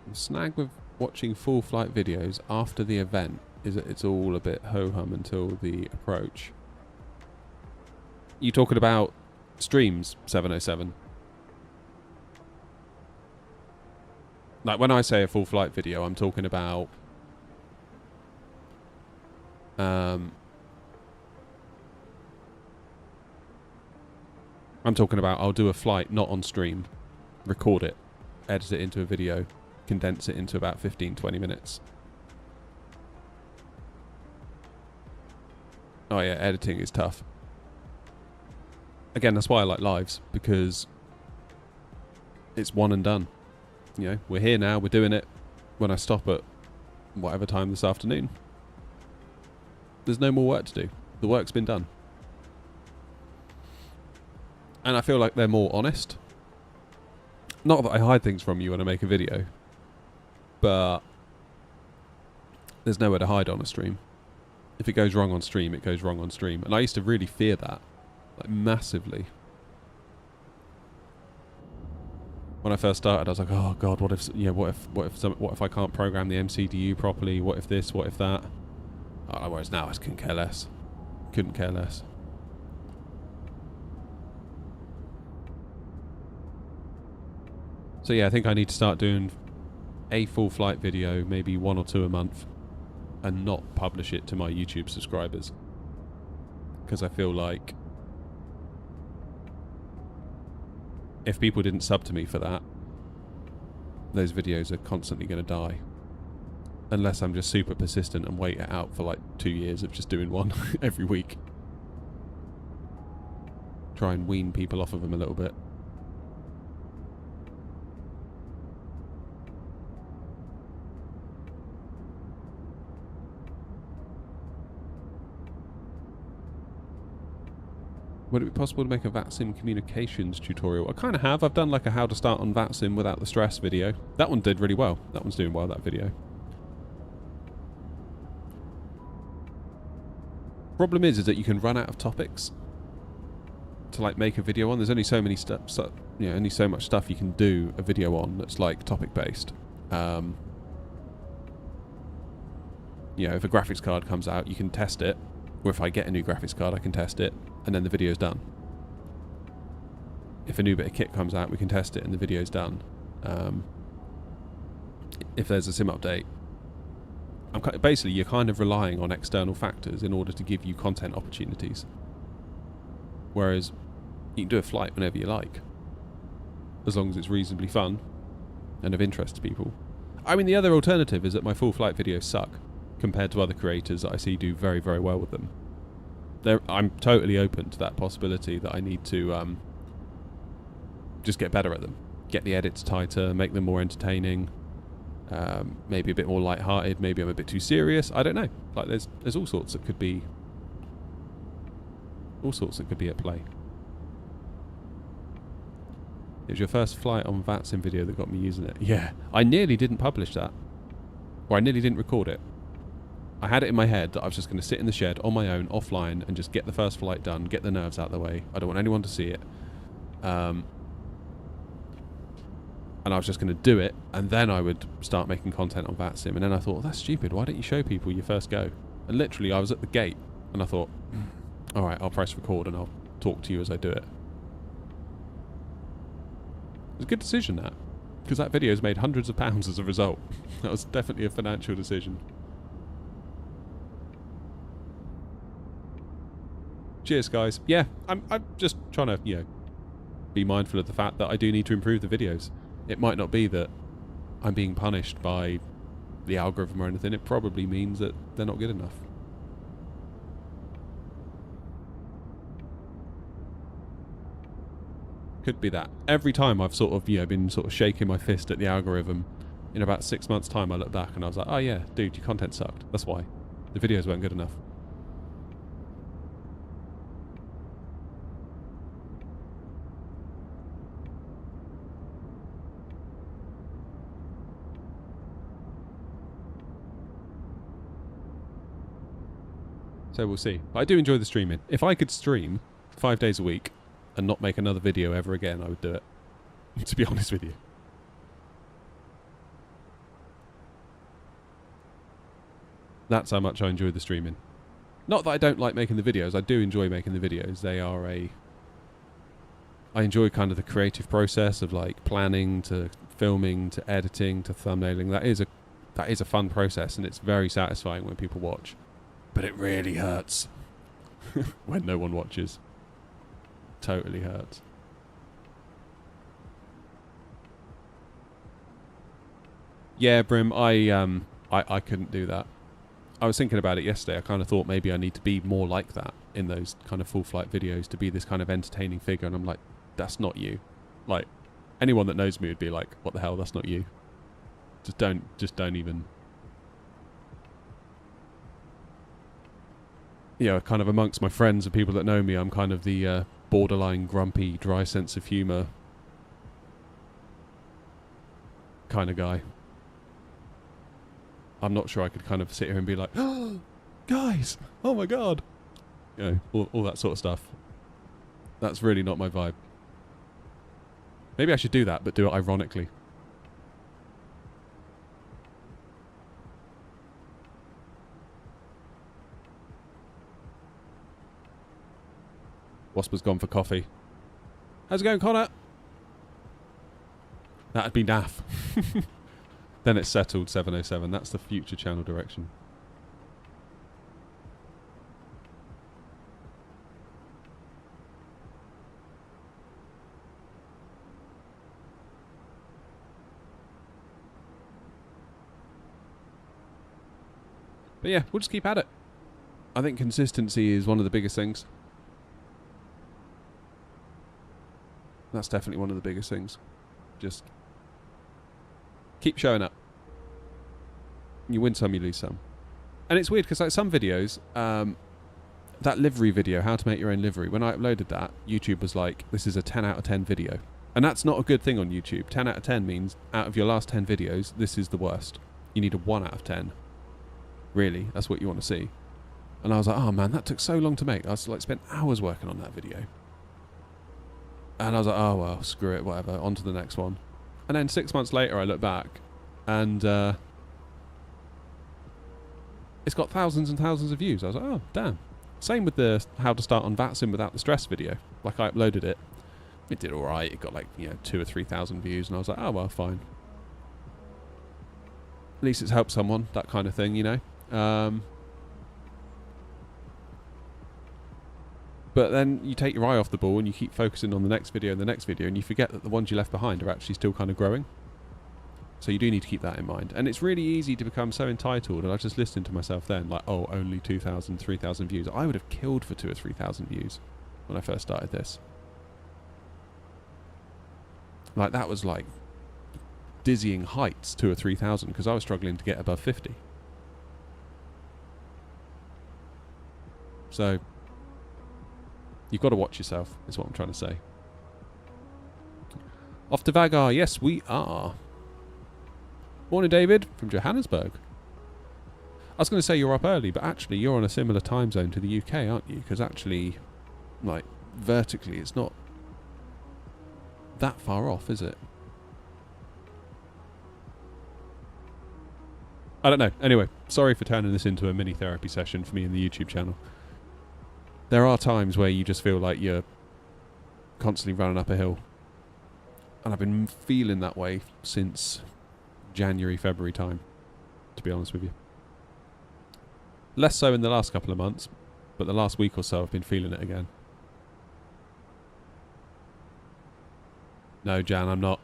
The snag with watching full flight videos after the event is that it's all a bit ho-hum until the approach. You talking about streams, 707? Like when I say a full flight video, I'm talking about I'll do a flight not on stream, record it, edit it into a video, condense it into about 15-20 minutes. Oh yeah, editing is tough. Again, that's why I like lives, because it's one and done. You know, we're here now, we're doing it. When I stop at whatever time this afternoon, there's no more work to do. The work's been done. And I feel like they're more honest. Not that I hide things from you when I make a video, but there's nowhere to hide on a stream. If it goes wrong on stream, it goes wrong on stream. And I used to really fear that, like massively. When I first started, I was like, "Oh God, what if what if I can't program the MCDU properly? What if this? What if that?" Whereas now I just couldn't care less. Couldn't care less. So yeah, I think I need to start doing a full flight video, maybe 1 or 2 a month, and not publish it to my YouTube subscribers. Because I feel like if people didn't sub to me for that, those videos are constantly going to die. Unless I'm just super persistent and wait it out for like 2 years of just doing one every week. Try and wean people off of them a little bit. Would it be possible to make a VATSIM communications tutorial? I kind of have. I've done like a how to start on VATSIM without the stress video. That one did really well. That one's doing well, that video. Problem is that you can run out of topics to like make a video on. There's only so many steps, only so much stuff you can do a video on that's like topic based. If a graphics card comes out, you can test it. Or if I get a new graphics card, I can test it, and then the video's done. If a new bit of kit comes out, we can test it, and the video's done. If there's a sim update, basically you're kind of relying on external factors in order to give you content opportunities. Whereas you can do a flight whenever you like, as long as it's reasonably fun and of interest to people. I mean, the other alternative is that my full flight videos suck compared to other creators that I see do very, very well with them. I'm totally open to that possibility that I need to just get better at them. Get the edits tighter, make them more entertaining, maybe a bit more light-hearted, maybe I'm a bit too serious, I don't know. Like there's all sorts that could be at play. It was your first flight on VATSIM video that got me using it. Yeah, I nearly didn't publish that. Or I nearly didn't record it. I had it in my head that I was just going to sit in the shed on my own, offline, and just get the first flight done, get the nerves out of the way. I don't want anyone to see it. And I was just going to do it, and then I would start making content on VATSIM. And then I thought, that's stupid. Why don't you show people your first go? And literally, I was at the gate, and I thought, all right, I'll press record, and I'll talk to you as I do it. It was a good decision, that. Because that video's made hundreds of pounds as a result. That was definitely a financial decision. Cheers, guys. Yeah, I'm just trying to, be mindful of the fact that I do need to improve the videos. It might not be that I'm being punished by the algorithm or anything. It probably means that they're not good enough. Could be that. Every time I've sort of, been sort of shaking my fist at the algorithm, in about 6 months' time I look back and I was like, oh yeah, dude, your content sucked. That's why. The videos weren't good enough. So we'll see. But I do enjoy the streaming. If I could stream 5 days a week and not make another video ever again, I would do it. To be honest with you. That's how much I enjoy the streaming. Not that I don't like making the videos. I do enjoy making the videos. They are I enjoy kind of the creative process of like planning to filming to editing to thumbnailing. That is a fun process, and it's very satisfying when people watch. But it really hurts when no one watches. Totally hurts. Yeah, Brim, I couldn't do that. I was thinking about it yesterday. I kind of thought maybe I need to be more like that in those kind of full flight videos, to be this kind of entertaining figure, and I'm like, that's not you. Like, anyone that knows me would be like, what the hell, that's not you. Just don't even. Kind of amongst my friends and people that know me, I'm kind of the borderline grumpy, dry sense of humour kind of guy. I'm not sure I could kind of sit here and be like, oh, guys, oh my god. You know, all that sort of stuff. That's really not my vibe. Maybe I should do that, but do it ironically. Wasper's gone for coffee. How's it going, Connor? That'd be naff. Then it's settled, 707. That's the future channel direction. But yeah, we'll just keep at it. I think consistency is one of the biggest things. That's definitely one of the biggest things. Just keep showing up. You win some, you lose some. And it's weird because like some videos, that livery video, how to make your own livery, when I uploaded that, YouTube was like, this is a 10 out of 10 video. And that's not a good thing on YouTube. 10 out of 10 means out of your last 10 videos, this is the worst. You need a 1 out of 10. Really, that's what you want to see. And I was like, oh man, that took so long to make. I was like, spent hours working on that video. And I was like, oh well, screw it, whatever, on to the next one. And then 6 months later I look back and it's got thousands and thousands of views. I was like, oh damn. Same with the how to start on VATSIM without the stress video. Like I uploaded it. It did alright, it got like, you know, 2,000 or 3,000 views and I was like, oh well, fine. At least it's helped someone, that kind of thing, you know. But then you take your eye off the ball and you keep focusing on the next video and the next video and you forget that the ones you left behind are actually still kind of growing. So you do need to keep that in mind. And it's really easy to become so entitled, and I just listened to myself then, like, oh, only 2,000, 3,000 views. I would have killed for 2,000 or 3,000 views when I first started this. Like, that was like dizzying heights, 2,000 or 3,000, because I was struggling to get above 50. So you've got to watch yourself, is what I'm trying to say. Off to Vagar. Yes, we are. Morning, David, from Johannesburg. I was going to say you're up early, but actually you're on a similar time zone to the UK, aren't you? Because actually, like, vertically, it's not that far off, is it? I don't know. Anyway, sorry for turning this into a mini therapy session for me in the YouTube channel. There are times where you just feel like you're constantly running up a hill. And I've been feeling that way since January, February time, to be honest with you. Less so in the last couple of months, but the last week or so I've been feeling it again. No, Jan, I'm not.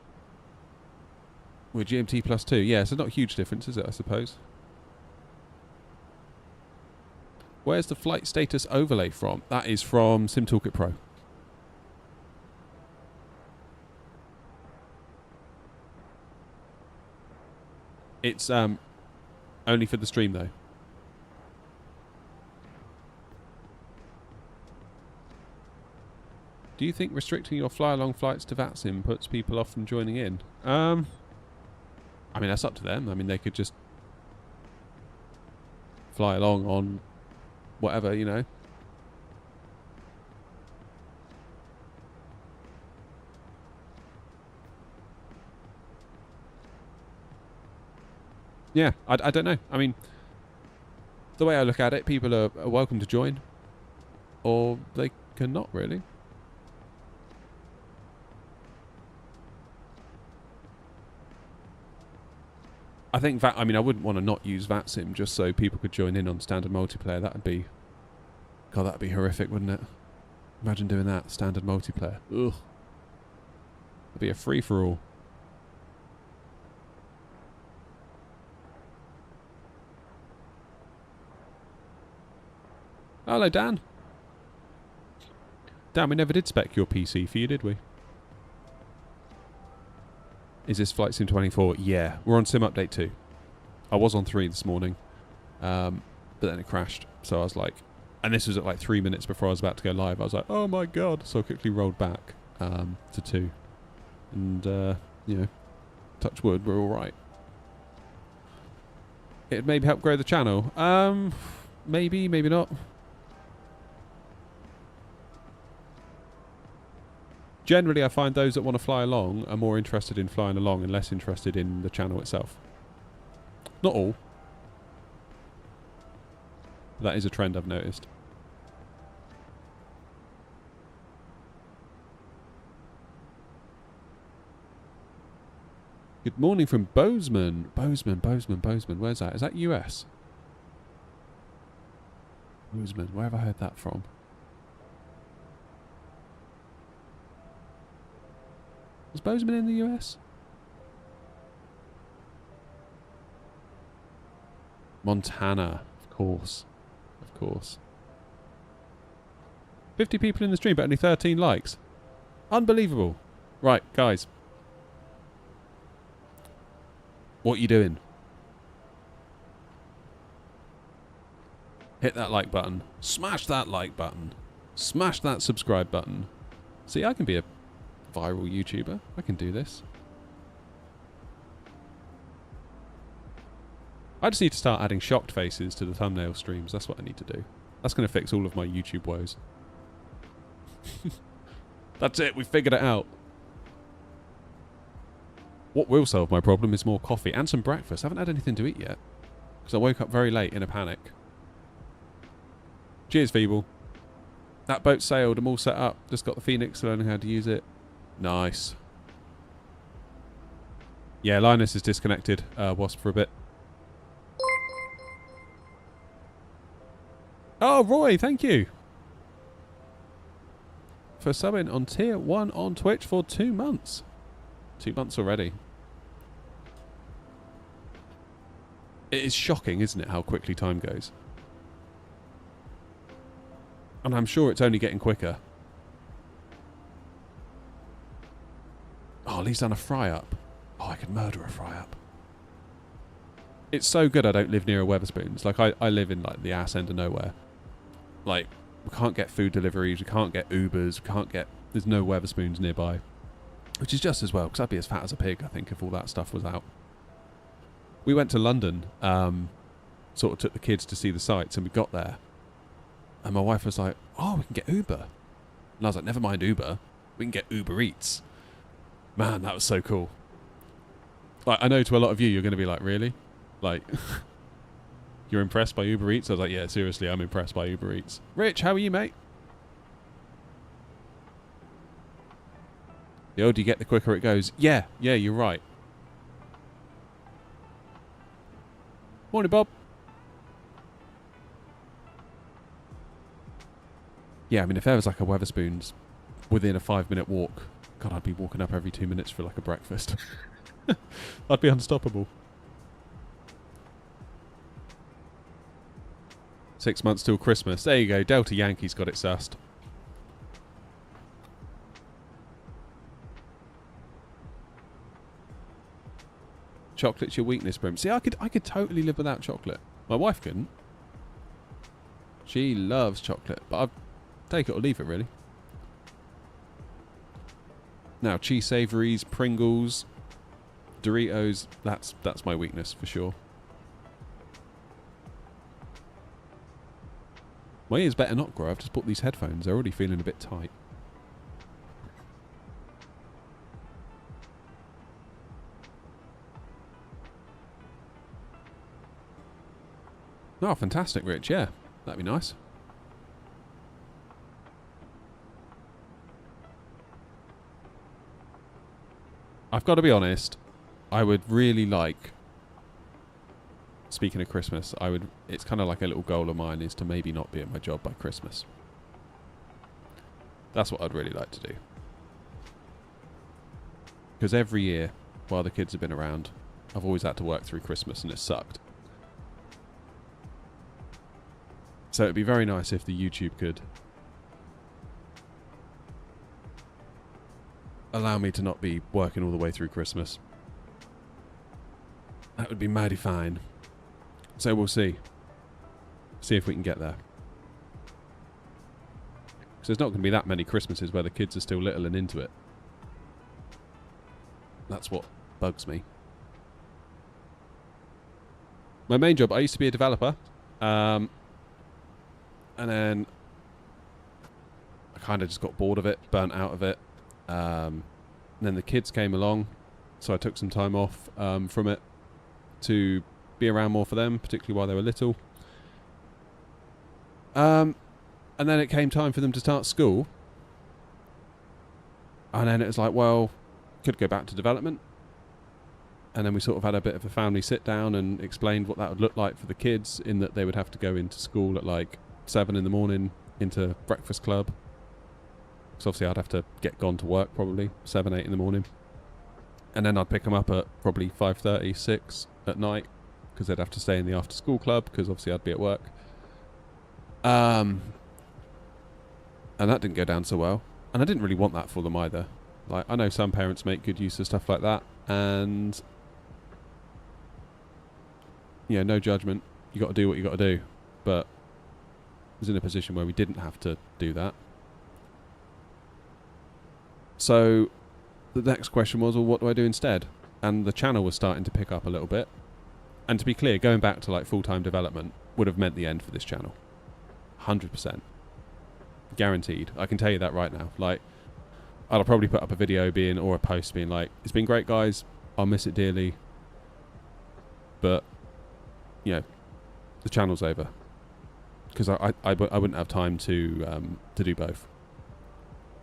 We're GMT +2. Yeah, so not a huge difference, is it, I suppose? Where's the flight status overlay from? That is from SimToolkit Pro. It's only for the stream though. Do you think restricting your fly-along flights to VATSIM puts people off from joining in? I mean, that's up to them. I mean, they could just fly along on whatever, you know. Yeah, I don't know. I mean, the way I look at it, people are welcome to join, or they cannot really. I think I mean, I wouldn't want to not use VATSIM just so people could join in on standard multiplayer. That would be, God, that'd be horrific, wouldn't it? Imagine doing that, standard multiplayer. Ugh. It'd be a free-for-all. Hello, Dan. Dan, we never did spec your PC for you, did we? Is this Flight Sim 24? Yeah, we're on Sim Update 2. I was on 3 this morning, but then it crashed. So I was like, and this was at like 3 minutes before I was about to go live. I was like, oh my god! So I quickly rolled back to 2, and you know, touch wood, we're all right. It'd maybe help grow the channel. Maybe, maybe not. Generally, I find those that want to fly along are more interested in flying along and less interested in the channel itself. Not all. That is a trend I've noticed. Good morning from Bozeman. Bozeman. Where's that? Is that US? Bozeman. Where have I heard that from? Is Bozeman in the US? Montana. Of course. Of course. 50 people in the stream, but only 13 likes. Unbelievable. Right, guys. What are you doing? Hit that like button. Smash that like button. Smash that subscribe button. See, I can be a viral YouTuber. I can do this. I just need to start adding shocked faces to the thumbnail streams. That's what I need to do. That's going to fix all of my YouTube woes. That's it. We figured it out. What will solve my problem is more coffee and some breakfast. I haven't had anything to eat yet because I woke up very late in a panic. Cheers, Feeble. That boat sailed. I'm all set up. Just got the Phoenix, learning how to use it. Nice. Yeah, Linus is disconnected. Wasp for a bit. Oh, Roy, thank you for subbing on Tier 1 on Twitch for 2 months. 2 months already. It is shocking, isn't it, how quickly time goes? And I'm sure it's only getting quicker. Oh, Lee's done a fry-up. Oh, I could murder a fry-up. It's so good I don't live near a Wetherspoons. Like, I live in, like, the ass end of nowhere. Like, we can't get food deliveries, we can't get Ubers, we can't get... There's no Wetherspoons nearby. Which is just as well, because I'd be as fat as a pig, I think, if all that stuff was out. We went to London, sort of took the kids to see the sights, and we got there. And my wife was like, oh, we can get Uber. And I was like, never mind Uber, we can get Uber Eats. Man, that was so cool. Like, I know to a lot of you, you're going to be like, really? Like, you're impressed by Uber Eats? I was like, yeah, seriously, I'm impressed by Uber Eats. Rich, how are you, mate? The older you get, the quicker it goes. Yeah, you're right. Morning, Bob. Yeah, I mean, if there was like a Wetherspoons within a 5-minute walk, God, I'd be walking up every 2 minutes for like a breakfast. I'd be unstoppable. 6 months till Christmas. There you go. Delta Yankee's got it sussed. Chocolate's your weakness, Brim. See, I could totally live without chocolate. My wife couldn't. She loves chocolate, but I'd take it or leave it, really. Now, cheese savouries, Pringles, Doritos, that's my weakness for sure. My ears better not grow. I've just bought these headphones. They're already feeling a bit tight. Oh, fantastic, Rich. Yeah, that'd be nice. I've got to be honest. I would really like... Speaking of Christmas, it's kind of like a little goal of mine is to maybe not be at my job by Christmas. That's what I'd really like to do. Because every year, while the kids have been around, I've always had to work through Christmas and it sucked. So it'd be very nice if the YouTube could allow me to not be working all the way through Christmas. That would be mighty fine. So we'll see. See if we can get there. Because there's not going to be that many Christmases where the kids are still little and into it. That's what bugs me. My main job, I used to be a developer. And then I kind of just got bored of it, burnt out of it. And then the kids came along, so I took some time off from it to be around more for them, particularly while they were little. And then it came time for them to start school. And then it was like, well, could go back to development. And then we sort of had a bit of a family sit down and explained what that would look like for the kids, in that they would have to go into school at like 7 in the morning into breakfast club. So obviously I'd have to get gone to work probably 7, 8 in the morning. And then I'd pick them up at probably 5:30, 6 at night, because they'd have to stay in the after school club, because obviously I'd be at work. And that didn't go down so well. And I didn't really want that for them either. Like, I know some parents make good use of stuff like that, and yeah, no judgment. You got to do what you got to do. But I was in a position where we didn't have to do that. So the next question was, well, what do I do instead? And the channel was starting to pick up a little bit. And to be clear, going back to like full-time development would have meant the end for this channel. 100%. Guaranteed. I can tell you that right now. Like, I'll probably put up a video or a post being like, it's been great, guys. I'll miss it dearly. But, you know, the channel's over. Because I wouldn't have time to do both.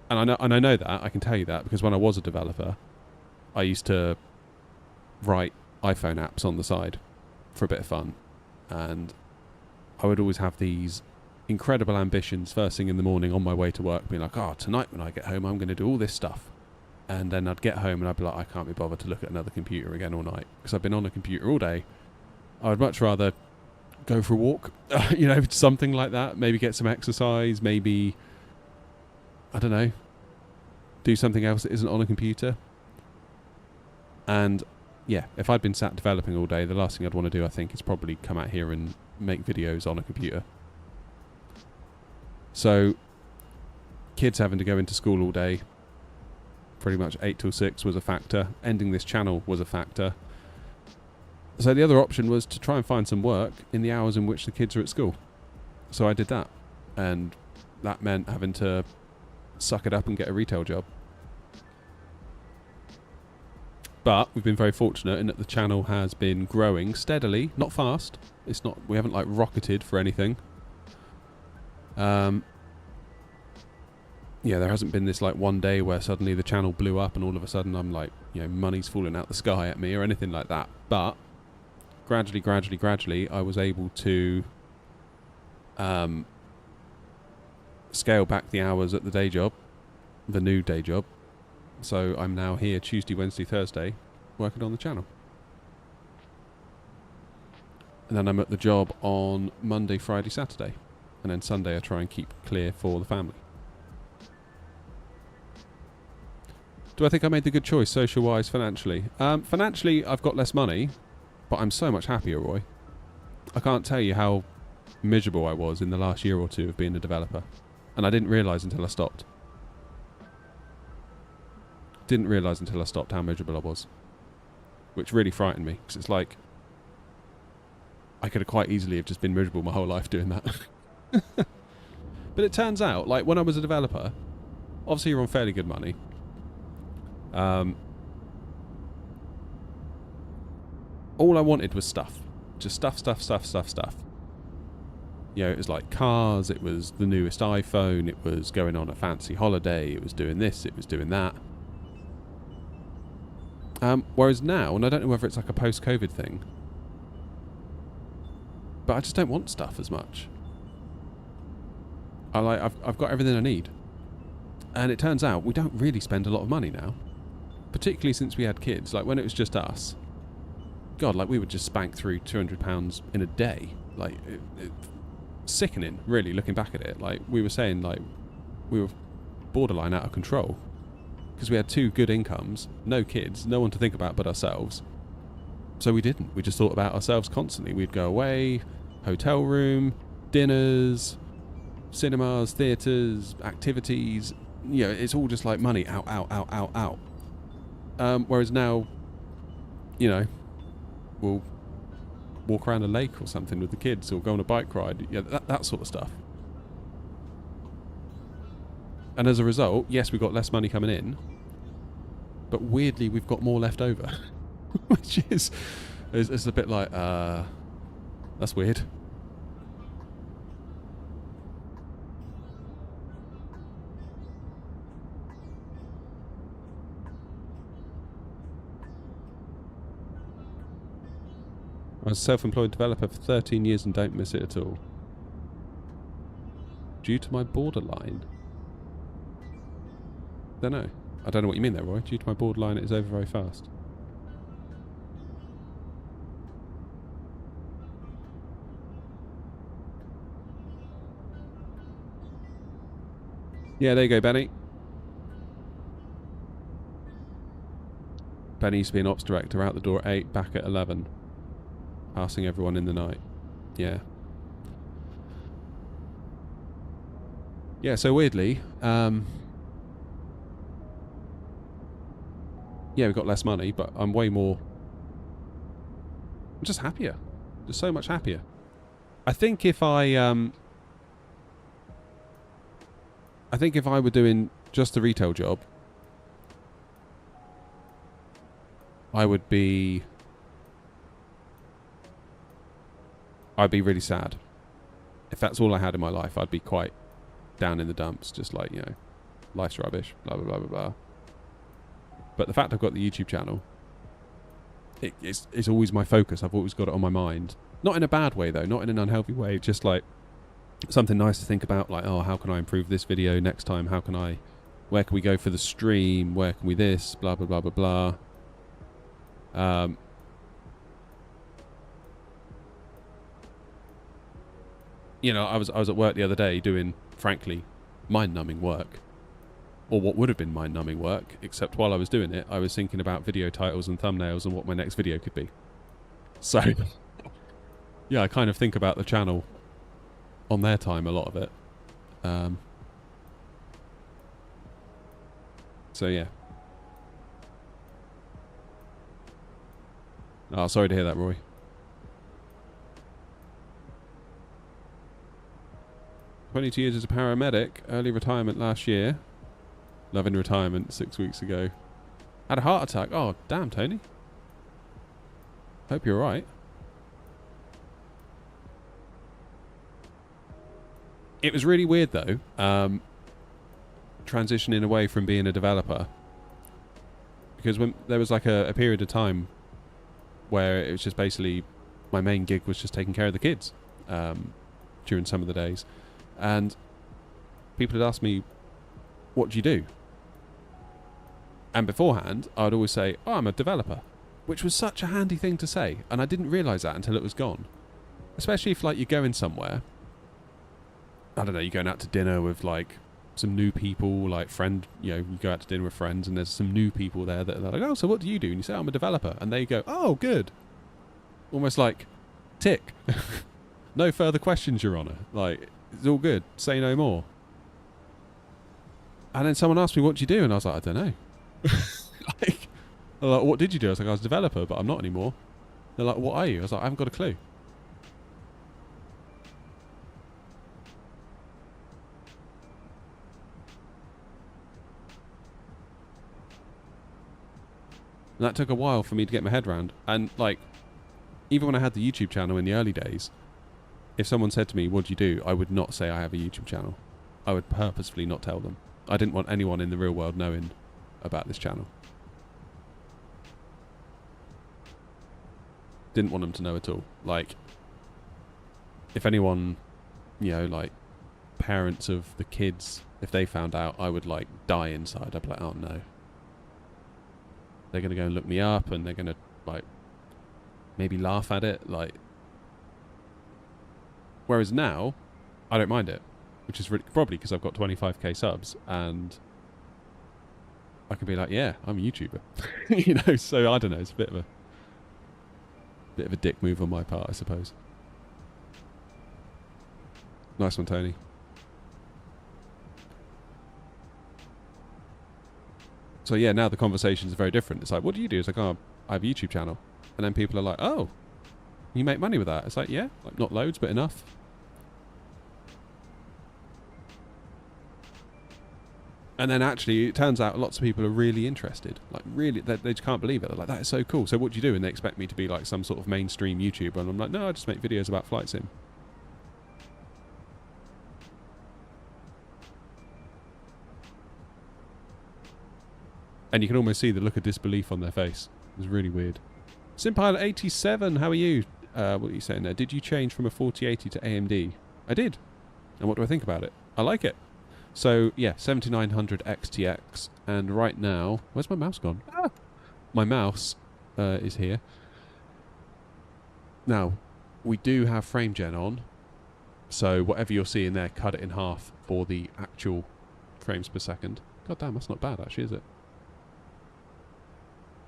And I know that. I can tell you that because when I was a developer, I used to write iPhone apps on the side for a bit of fun. And I would always have these incredible ambitions first thing in the morning on my way to work, being like, oh, tonight when I get home, I'm going to do all this stuff. And then I'd get home and I'd be like, I can't be bothered to look at another computer again all night because I've been on a computer all day. I would much rather go for a walk, you know, something like that. Maybe get some exercise, maybe, I don't know, do something else that isn't on a computer. And yeah, if I'd been sat developing all day, the last thing I'd want to do, I think, is probably come out here and make videos on a computer. So, kids having to go into school all day, pretty much 8 till 6 was a factor. Ending this channel was a factor. So the other option was to try and find some work in the hours in which the kids are at school. So I did that. And that meant having to suck it up and get a retail job. But we've been very fortunate in that the channel has been growing steadily, not fast. It's not, we haven't like rocketed for anything. Yeah, there hasn't been this like one day where suddenly the channel blew up and all of a sudden I'm like, you know, money's falling out the sky at me or anything like that. But gradually, I was able to scale back the hours at the day job, the new day job. So I'm now here Tuesday, Wednesday, Thursday, working on the channel. And then I'm at the job on Monday, Friday, Saturday. And then Sunday I try and keep clear for the family. Do I think I made the good choice social-wise, financially? Financially, I've got less money, but I'm so much happier, Roy. I can't tell you how miserable I was in the last year or two of being a developer. And I didn't realise until I stopped. Didn't realise until I stopped how miserable I was. Which really frightened me, because it's like, I could have quite easily have just been miserable my whole life doing that. But it turns out, like, when I was a developer, obviously you're on fairly good money. All I wanted was stuff. Just stuff. You know, it was like cars, it was the newest iPhone, it was going on a fancy holiday, it was doing this, it was doing that. Whereas now, and I don't know whether it's like a post-COVID thing, but I just don't want stuff as much. I've got everything I need. And it turns out we don't really spend a lot of money now. Particularly since we had kids. Like, when it was just us, God, like, we would just spank through £200 in a day. Like, sickening, really, looking back at it. Like, we were saying, like, we were borderline out of control. Because we had 2 good incomes, no kids, no one to think about but ourselves. So we didn't. We just thought about ourselves constantly. We'd go away, hotel room, dinners, cinemas, theatres, activities. You know, it's all just like money, out. Whereas now, you know, we'll walk around a lake or something with the kids or go on a bike ride. Yeah, that sort of stuff. And as a result, yes, we've got less money coming in, but weirdly we've got more left over. Which is it's a bit like, that's weird. I was a self-employed developer for 13 years and don't miss it at all. Due to my borderline? Don't know. I don't know what you mean there, Roy. Due to my borderline, it is over very fast. Yeah, there you go, Benny. Benny used to be an ops director, out the door at 8, back at 11. Passing everyone in the night. Yeah. Yeah, so weirdly, yeah, we've got less money, but I'm way more... I'm just happier. Just so much happier. I think if I think if I were doing just the retail job, I'd be really sad. If that's all I had in my life, I'd be quite down in the dumps, just like, you know, life's rubbish, blah, blah, blah, blah, blah. But the fact I've got the YouTube channel, it's always my focus. I've always got it on my mind. Not in a bad way, though. Not in an unhealthy way. Just like something nice to think about, like, oh, how can I improve this video next time? Where can we go for the stream? Where can we this? Blah, blah, blah, blah, blah. You know, I was at work the other day doing, frankly, mind-numbing work. Or what would have been mind-numbing work, except while I was doing it, I was thinking about video titles and thumbnails and what my next video could be. So, yeah, I kind of think about the channel on their time, a lot of it. So, yeah. Oh, sorry to hear that, Roy. 22 years as a paramedic, early retirement last year. Loving retirement 6 weeks ago. Had a heart attack. Oh, damn, Tony. Hope you're alright. It was really weird, though, transitioning away from being a developer. Because when there was like a period of time where it was just basically my main gig was just taking care of the kids during some of the days. And people had asked me, what do you do? And beforehand, I'd always say, oh, I'm a developer. Which was such a handy thing to say. And I didn't realise that until it was gone. Especially if, like, you're going somewhere. I don't know, you're going out to dinner with, like, some new people, like, you go out to dinner with friends and there's some new people there that are like, oh, so what do you do? And you say, oh, I'm a developer. And they go, oh, good. Almost like, tick. No further questions, Your Honour. Like, it's all good. Say no more. And then someone asked me, what do you do? And I was like, I don't know. Like, they're like, what did you do? I was like, I was a developer, but I'm not anymore. They're like, what are you? I was like, I haven't got a clue. And that took a while for me to get my head around. And, like, even when I had the YouTube channel in the early days, if someone said to me, what do you do? I would not say I have a YouTube channel. I would purposefully not tell them. I didn't want anyone in the real world knowing about this channel. Didn't want them to know at all. Like, if anyone, you know, like, parents of the kids, if they found out, I would, like, die inside. I'd be like, oh no. They're going to go and look me up and they're going to, like, maybe laugh at it. Like, whereas now, I don't mind it. Which is probably because I've got 25k subs and I can be like, yeah, I'm a YouTuber. You know, so I don't know, it's a bit of a dick move on my part, I suppose. Nice one, Tony. So yeah, now the conversations are very different. It's like, what do you do? It's like, oh, I have a YouTube channel. And then people are like, oh, you make money with that? It's like, yeah, like not loads, but enough. And then actually, it turns out lots of people are really interested. Like, really, they just can't believe it. They're like, that is so cool. So what do you do? And they expect me to be like some sort of mainstream YouTuber. And I'm like, no, I just make videos about flight sim. And you can almost see the look of disbelief on their face. It's really weird. Simpilot87, how are you? What are you saying there? Did you change from a 4080 to AMD? I did. And what do I think about it? I like it. So, yeah, 7900 XTX. And right now... Where's my mouse gone? Ah! My mouse is here. Now, we do have frame gen on. So whatever you're seeing there, cut it in half for the actual frames per second. God damn, that's not bad actually, is it?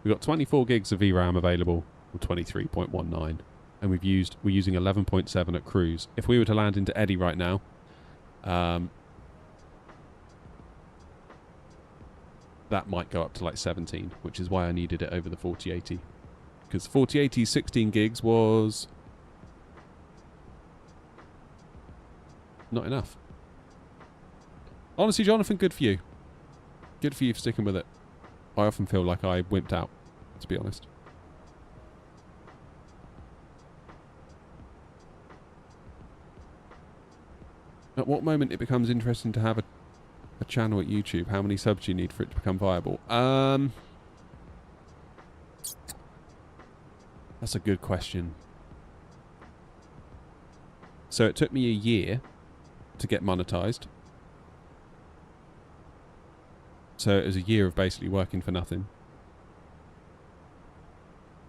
We've got 24 gigs of VRAM available, or 23.19. And we're using 11.7 at cruise. If we were to land into Eddie right now... that might go up to like 17, which is why I needed it over the 4080. Because 4080's 16 gigs was... not enough. Honestly, Jonathan, good for you. Good for you for sticking with it. I often feel like I wimped out, to be honest. At what moment it becomes interesting to have a channel at YouTube? How many subs do you need for it to become viable? That's a good question. So it took me a year to get monetized. So it was a year of basically working for nothing.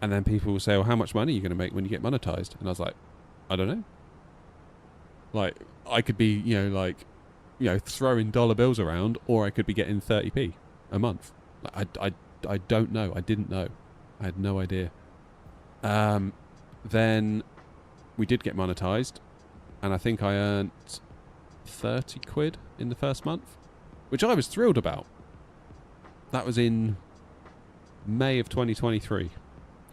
And then people will say, well, how much money are you going to make when you get monetized? And I was like, I don't know. Like, I could be, throwing dollar bills around, or I could be getting 30p a month. Like, I don't know. I didn't know. I had no idea. Then we did get monetized, and I think I earned 30 quid in the first month, which I was thrilled about. That was in May of 2023.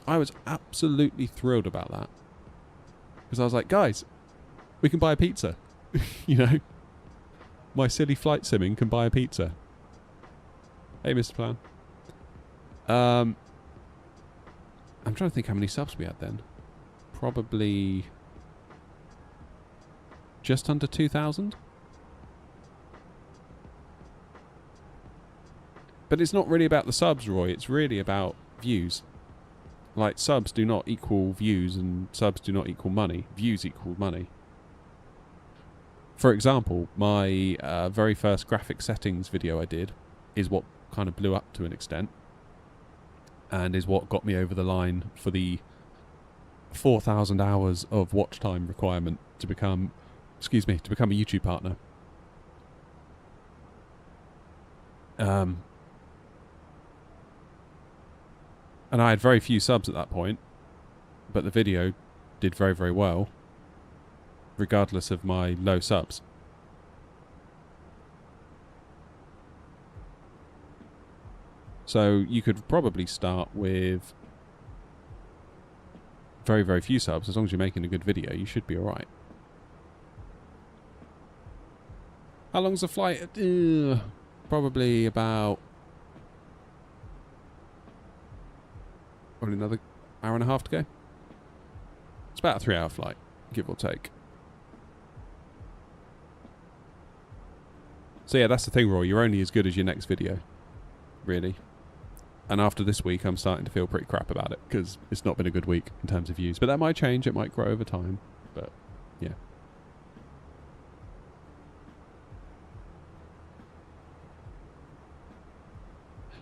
I was absolutely thrilled about that. Because I was like, guys, we can buy a pizza. You know? My silly flight simming can buy a pizza. Hey, Mr. Plan. I'm trying to think how many subs we had then. Probably just under 2,000. But it's not really about the subs, Roy. It's really about views. Like, subs do not equal views, and subs do not equal money. Views equal money. For example, my very first graphic settings video I did is what kind of blew up to an extent, and is what got me over the line for the 4,000 hours of watch time requirement to become, a YouTube partner. And I had very few subs at that point, but the video did very, very well, regardless of my low subs. So you could probably start with very, very few subs. As long as you're making a good video, you should be alright. How long's the flight? Probably about... probably another hour and a half to go. It's about a 3-hour flight, give or take. So yeah, that's the thing, Roy. You're only as good as your next video. Really. And after this week, I'm starting to feel pretty crap about it, because it's not been a good week in terms of views. But that might change. It might grow over time. But, yeah.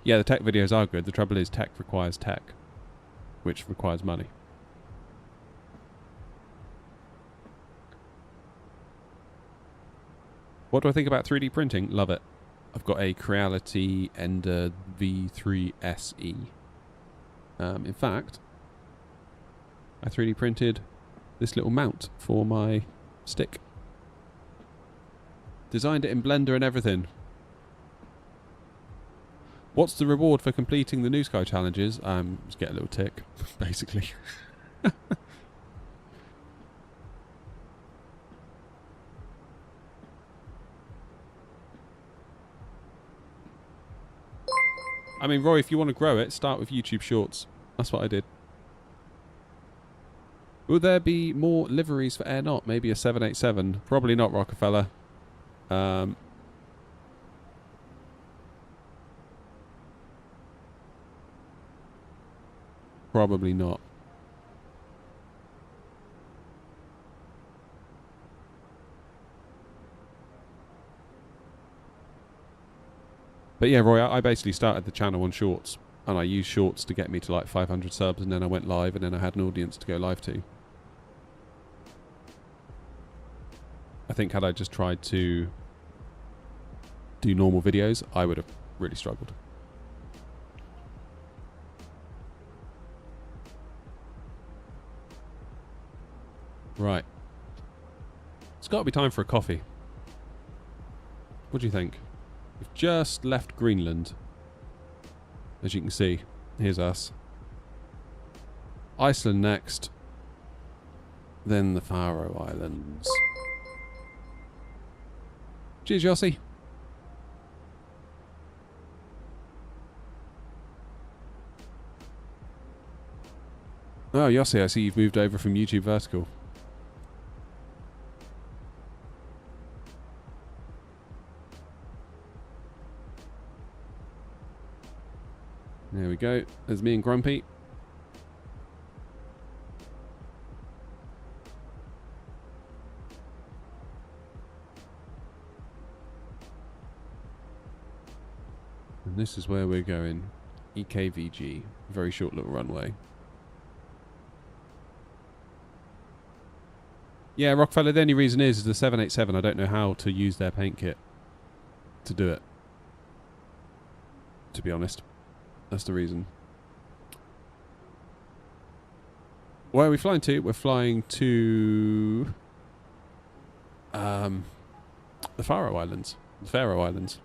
Yeah, the tech videos are good. The trouble is tech requires tech, which requires money. What do I think about 3D printing? Love it. I've got a Creality Ender V3 SE. In fact, I 3D printed this little mount for my stick. Designed it in Blender and everything. What's the reward for completing the New Sky challenges? Just get a little tick, basically. I mean, Roy, if you want to grow it, start with YouTube Shorts. That's what I did. Will there be more liveries for AirNOTT? Maybe a 787? Probably not, Rockefeller. Probably not. But yeah, Roy, I basically started the channel on Shorts. And I used Shorts to get me to like 500 subs, and then I went live, and then I had an audience to go live to. I think had I just tried to do normal videos, I would have really struggled. Right. It's got to be time for a coffee. What do you think? We've just left Greenland. As you can see, here's us. Iceland next. Then the Faroe Islands. Cheers, Yossi. Oh, Yossi, I see you've moved over from YouTube Vertical. There we go. There's me and Grumpy. And this is where we're going. EKVG. Very short little runway. Yeah, Rockefeller, the only reason is the 787, I don't know how to use their paint kit to do it. To be honest. That's the reason. Where are we flying to? We're flying to the Faroe Islands. The Faroe Islands.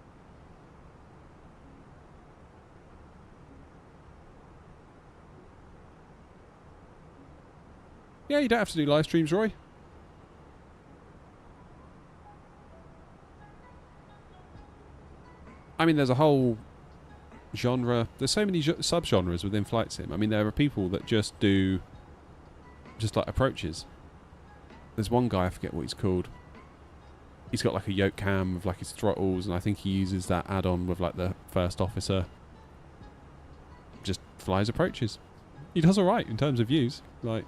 Yeah, you don't have to do live streams, Roy. I mean, there's a whole genre. There's so many sub-genres within flight sim. I mean, there are people that just do just like approaches. There's one guy, I forget what he's called. He's got like a yoke cam with like his throttles, and I think he uses that add-on with like the first officer. Just flies approaches. He does alright in terms of views. Like,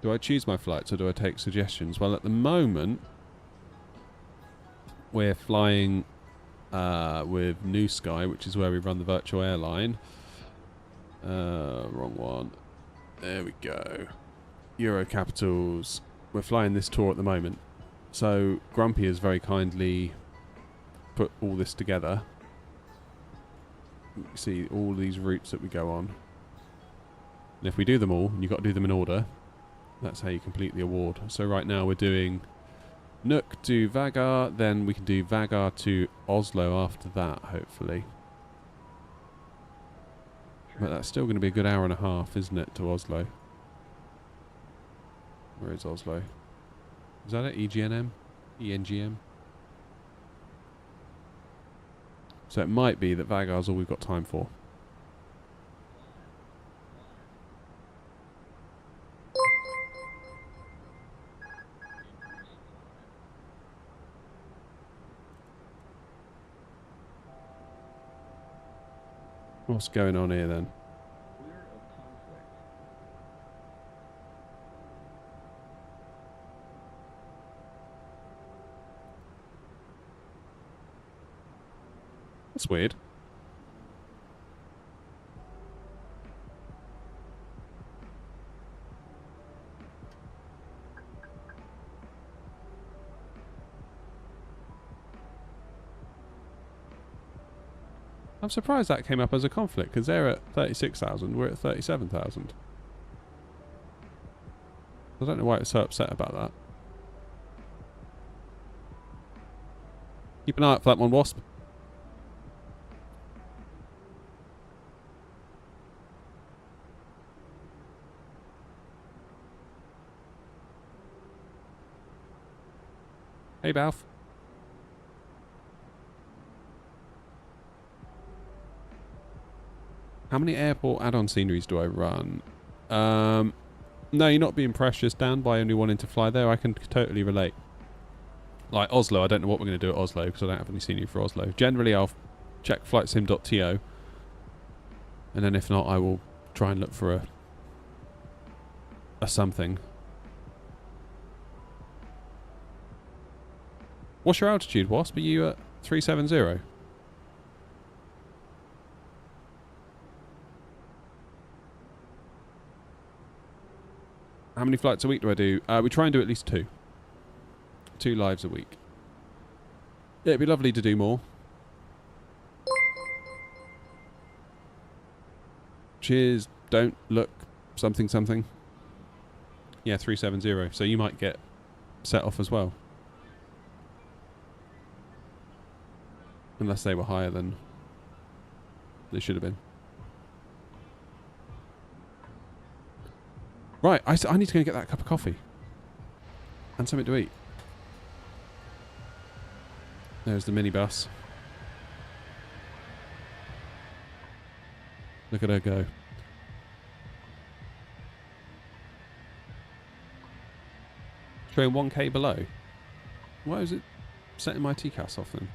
do I choose my flights or do I take suggestions? Well, at the moment, we're flying with New Sky, which is where we run the virtual airline. Wrong one. There we go. Euro Capitals. We're flying this tour at the moment. So Grumpy has very kindly put all this together. You see all these routes that we go on. And if we do them all, and you've got to do them in order, that's how you complete the award. So right now we're doing Nook to Vagar, then we can do Vagar to Oslo after that, hopefully. But that's still going to be a good hour and a half, isn't it, to Oslo? Where is Oslo? Is that it? EGNM? ENGM? So it might be that Vagar's all we've got time for. What's going on here then? That's weird. I'm surprised that came up as a conflict, because they're at 36,000, we're at 37,000. I don't know why it's so upset about that. Keep an eye out for that one, Wasp. Hey, Balf. How many airport add-on sceneries do I run? No, you're not being precious, Dan, by only wanting to fly there. I can totally relate. Like Oslo, I don't know what we're going to do at Oslo because I don't have any scenery for Oslo. Generally, I'll check flightsim.to, and then if not, I will try and look for a something. What's your altitude, Wasp? Are you at 370? How many flights a week do I do? We try and do at least 2. 2 lives a week. Yeah, it'd be lovely to do more. Cheers, don't look something something. Yeah, 370. So you might get set off as well. Unless they were higher than they should have been. Right, I need to go and get that cup of coffee. And something to eat. There's the minibus. Look at her go. Showing 1k below. Why is it setting my TCAS off then?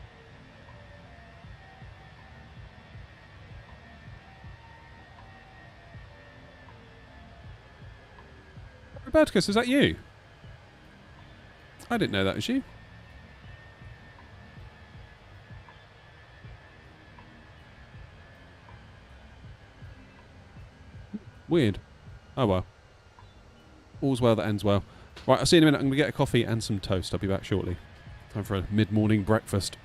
Roberticus, is that you? I didn't know that was you. Weird. Oh well. All's well that ends well. Right, I'll see you in a minute. I'm going to get a coffee and some toast. I'll be back shortly. Time for a mid-morning breakfast.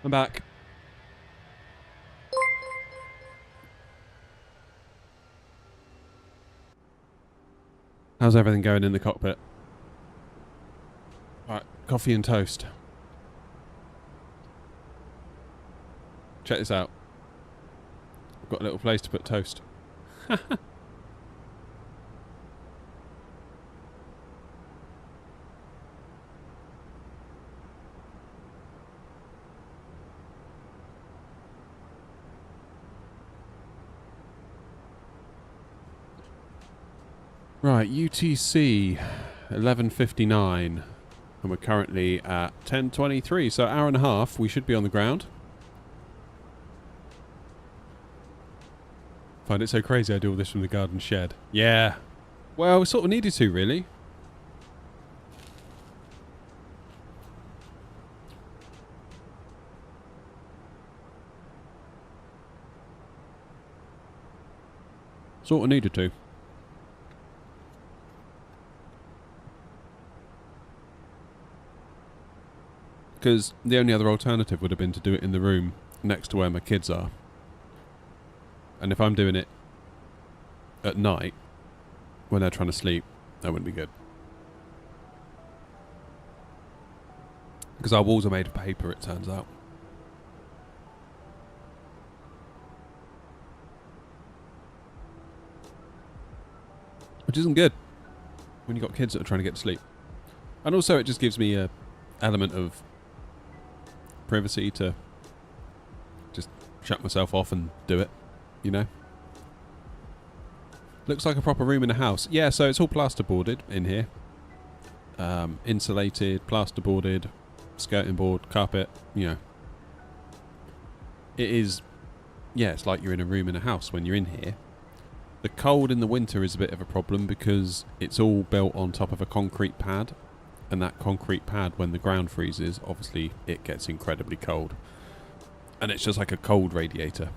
I'm back. How's everything going in the cockpit? Right, coffee and toast. Check this out. I've got a little place to put toast. Right, UTC 11:59, and we're currently at 10:23, so hour and a half. We should be on the ground. Find it so crazy I do all this from the garden shed. Yeah. Well, we sort of needed to, really. Sort of needed to. Because the only other alternative would have been to do it in the room next to where my kids are. And if I'm doing it at night, when they're trying to sleep, that wouldn't be good. Because our walls are made of paper, it turns out. Which isn't good when you've got kids that are trying to get to sleep. And also it just gives me a element of privacy to just shut myself off and do it, you know. Looks like a proper room in a house. Yeah, so it's all plasterboarded in here. Insulated, plasterboarded, skirting board, carpet, you know. It is, yeah, it's like you're in a room in a house when you're in here. The cold in the winter is a bit of a problem because it's all built on top of a concrete pad. And that concrete pad, when the ground freezes, obviously it gets incredibly cold. And it's just like a cold radiator.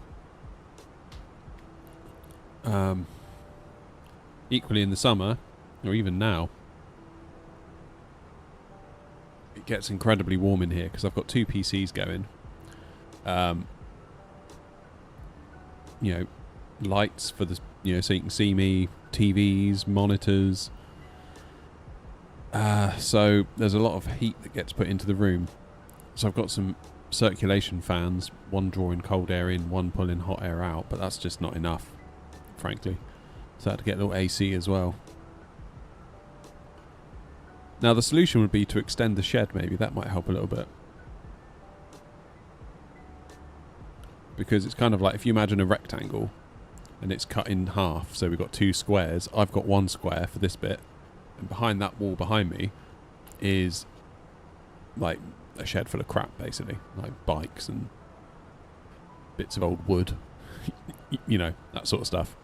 Equally in the summer, or even now, it gets incredibly warm in here because I've got two PCs going. You know, lights for the, you know, so you can see me, TVs, monitors. So there's a lot of heat that gets put into the room. So I've got some circulation fans, one drawing cold air in, one pulling hot air out, but that's just not enough, frankly. So I had to get a little AC as well. Now the solution would be to extend the shed, maybe. That might help a little bit. Because it's kind of like, if you imagine a rectangle and it's cut in half, so we've got two squares. I've got one square for this bit. And behind that wall behind me is like a shed full of crap, basically. Like bikes and bits of old wood. You know, that sort of stuff.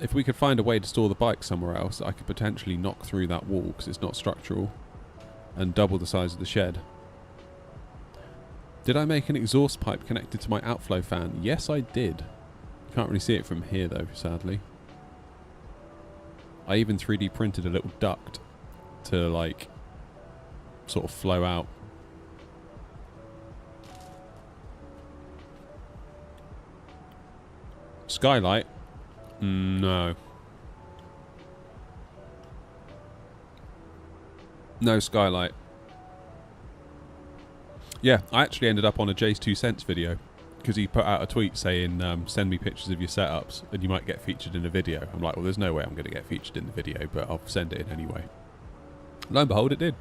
If we could find a way to store the bike somewhere else, I could potentially knock through that wall because it's not structural and double the size of the shed. Did I make an exhaust pipe connected to my outflow fan? Yes, I did. Can't really see it from here though, sadly. I even 3D printed a little duct to like sort of flow out. Skylight? No. No skylight. Yeah, I actually ended up on a Jay's 2 cents video because he put out a tweet saying, send me pictures of your setups and you might get featured in a video. I'm like, well, there's no way I'm going to get featured in the video, but I'll send it in anyway. Lo and behold, it did.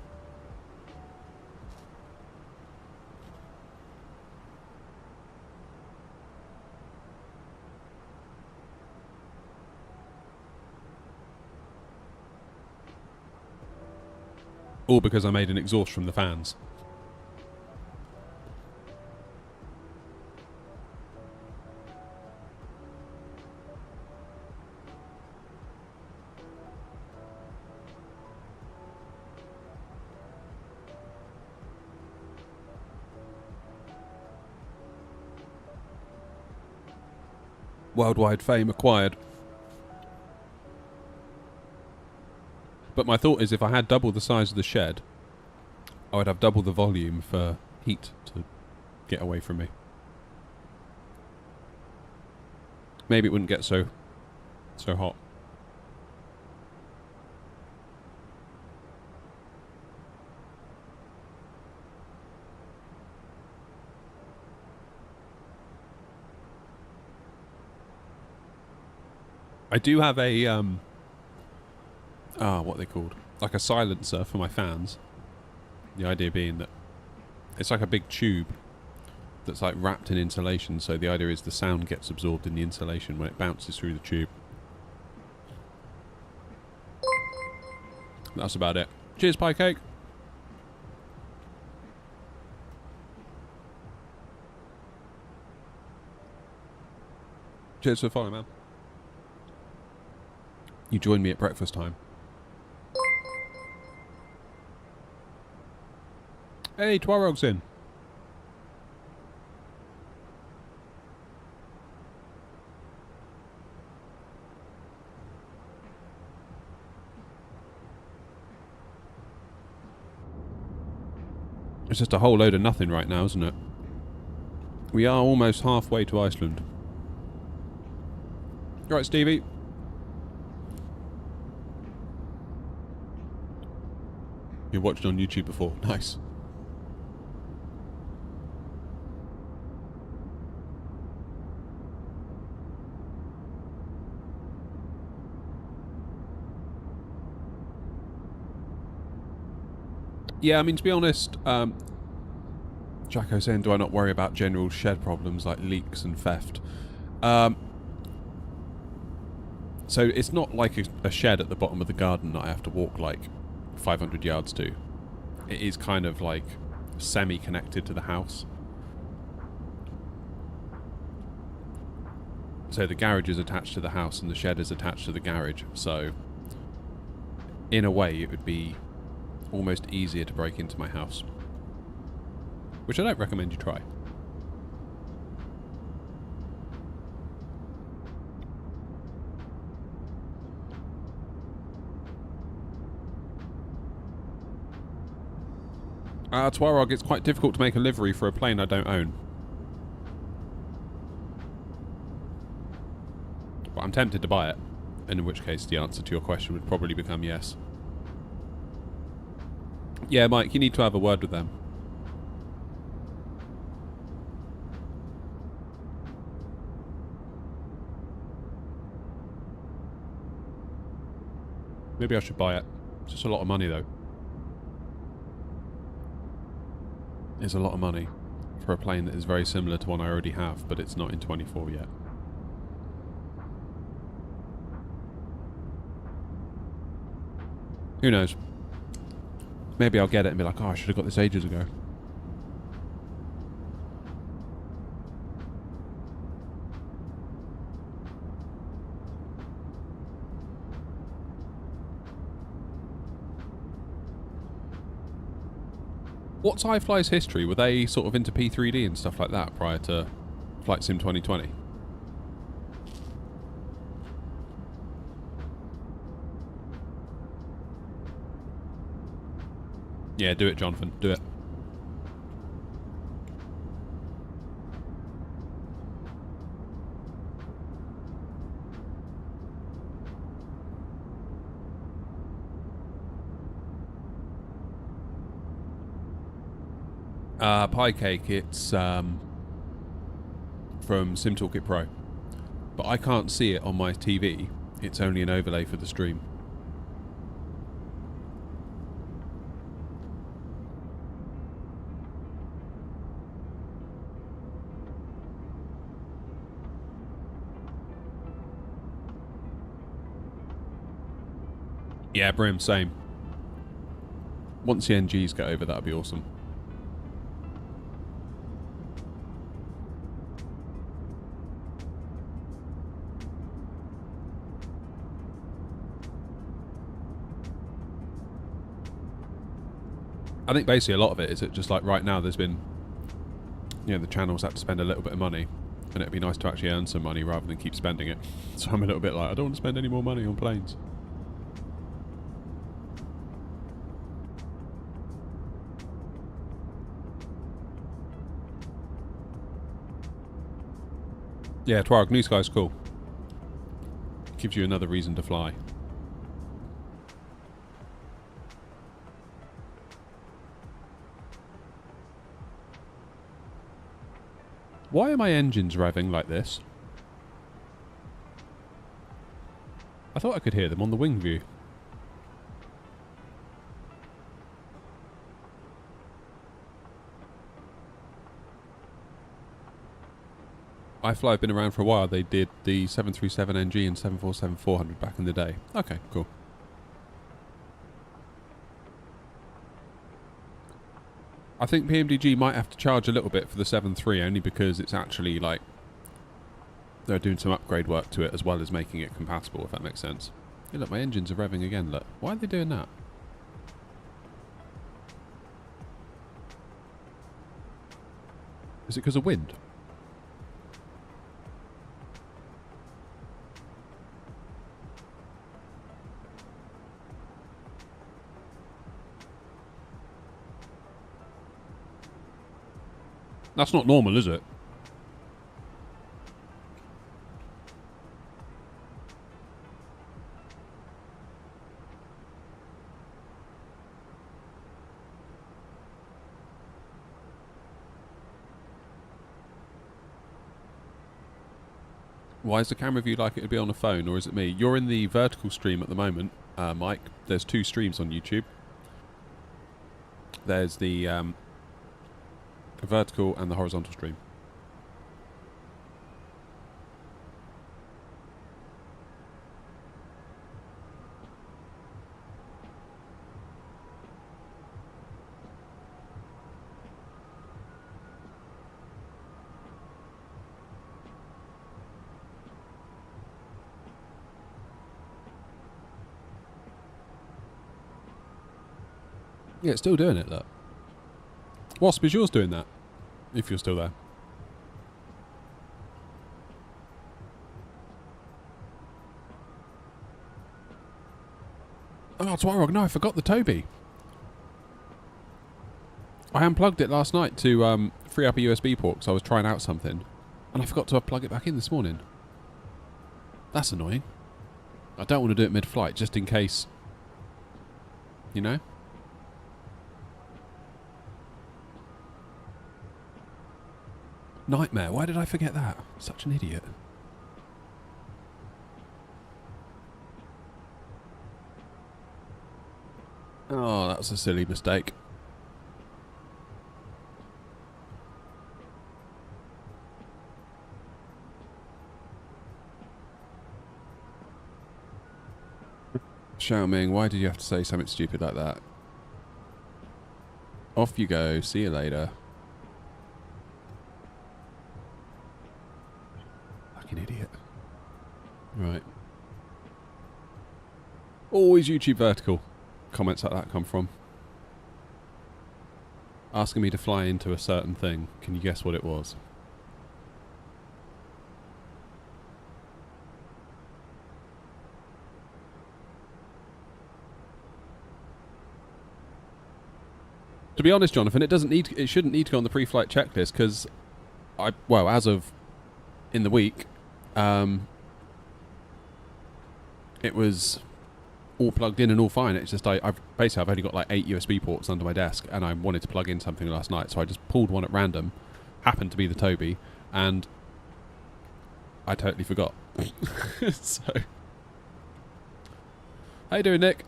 All because I made an exhaust from the fans. Worldwide fame acquired. But my thought is if I had double the size of the shed, I would have double the volume for heat to get away from me. Maybe it wouldn't get so hot. I do have a what are they called? Like a silencer for my fans. The idea being that it's like a big tube that's like wrapped in insulation, so the idea is the sound gets absorbed in the insulation when it bounces through the tube. That's about it. Cheers, pie cake. Cheers for the follow, man. You joined me at breakfast time. Hey, Twarog's in. It's just a whole load of nothing right now, isn't it? We are almost halfway to Iceland. Right, Stevie. You watched on YouTube before. Nice. Yeah, I mean, to be honest, Jacko saying, do I not worry about general shed problems like leaks and theft? So it's not like a shed at the bottom of the garden that I have to walk like 500 yards to. It is kind of like semi-connected to the house. So the garage is attached to the house and the shed is attached to the garage. So in a way it would be almost easier to break into my house. Which I don't recommend you try. Twarog, it's quite difficult to make a livery for a plane I don't own. But I'm tempted to buy it, and in which case the answer to your question would probably become yes. Yeah, Mike, you need to have a word with them. Maybe I should buy it. It's just a lot of money, though. It's a lot of money for a plane that is very similar to one I already have, but it's not in 24 yet. Who knows? Maybe I'll get it and be like, oh, I should have got this ages ago. What's iFly's history? Were they sort of into P3D and stuff like that prior to Flight Sim 2020? Yeah, do it, Jonathan. Do it. Pie Cake, it's from Sim Toolkit Pro. But I can't see it on my TV. It's only an overlay for the stream. Yeah, Brim, same. Once the NGs get over, that'd be awesome. I think basically a lot of it is just like right now there's been, you know, the channels have to spend a little bit of money, and it'd be nice to actually earn some money rather than keep spending it. So I'm a little bit like, I don't want to spend any more money on planes. Yeah, Twarg, New Sky's cool. Gives you another reason to fly. Why are my engines revving like this? I thought I could hear them on the wing view. iFly have been around for a while. They did the 737NG and 747-400 back in the day. Okay, cool. I think PMDG might have to charge a little bit for the 7.3 only because it's actually like they're doing some upgrade work to it as well as making it compatible, if that makes sense. Hey, look, my engines are revving again, look. Why are they doing that? Is it because of wind? That's not normal, is it? Why is the camera view like it would be on a phone, or is it me? You're in the vertical stream at the moment, Mike. There's 2 streams on YouTube. There's the vertical and the horizontal stream. Yeah, it's still doing it, look. Wasp, is yours doing that? If you're still there. Oh, Twarog, no, I forgot the Toby. I unplugged it last night to free up a USB port because I was trying out something. And I forgot to plug it back in this morning. That's annoying. I don't want to do it mid-flight just in case. You know? Nightmare. Why did I forget that? Such an idiot. Oh, that was a silly mistake. Xiaoming, why did you have to say something stupid like that? Off you go. See you later. Idiot. Right. Always YouTube vertical. Comments like that come from. Asking me to fly into a certain thing. Can you guess what it was? To be honest, Jonathan, it shouldn't need to go on the pre-flight checklist because as of in the week, it was all plugged in and all fine. It's just I've only got like 8 USB ports under my desk, and I wanted to plug in something last night, so I just pulled one at random. Happened to be the Toby, and I totally forgot. So, how you doing, Nick?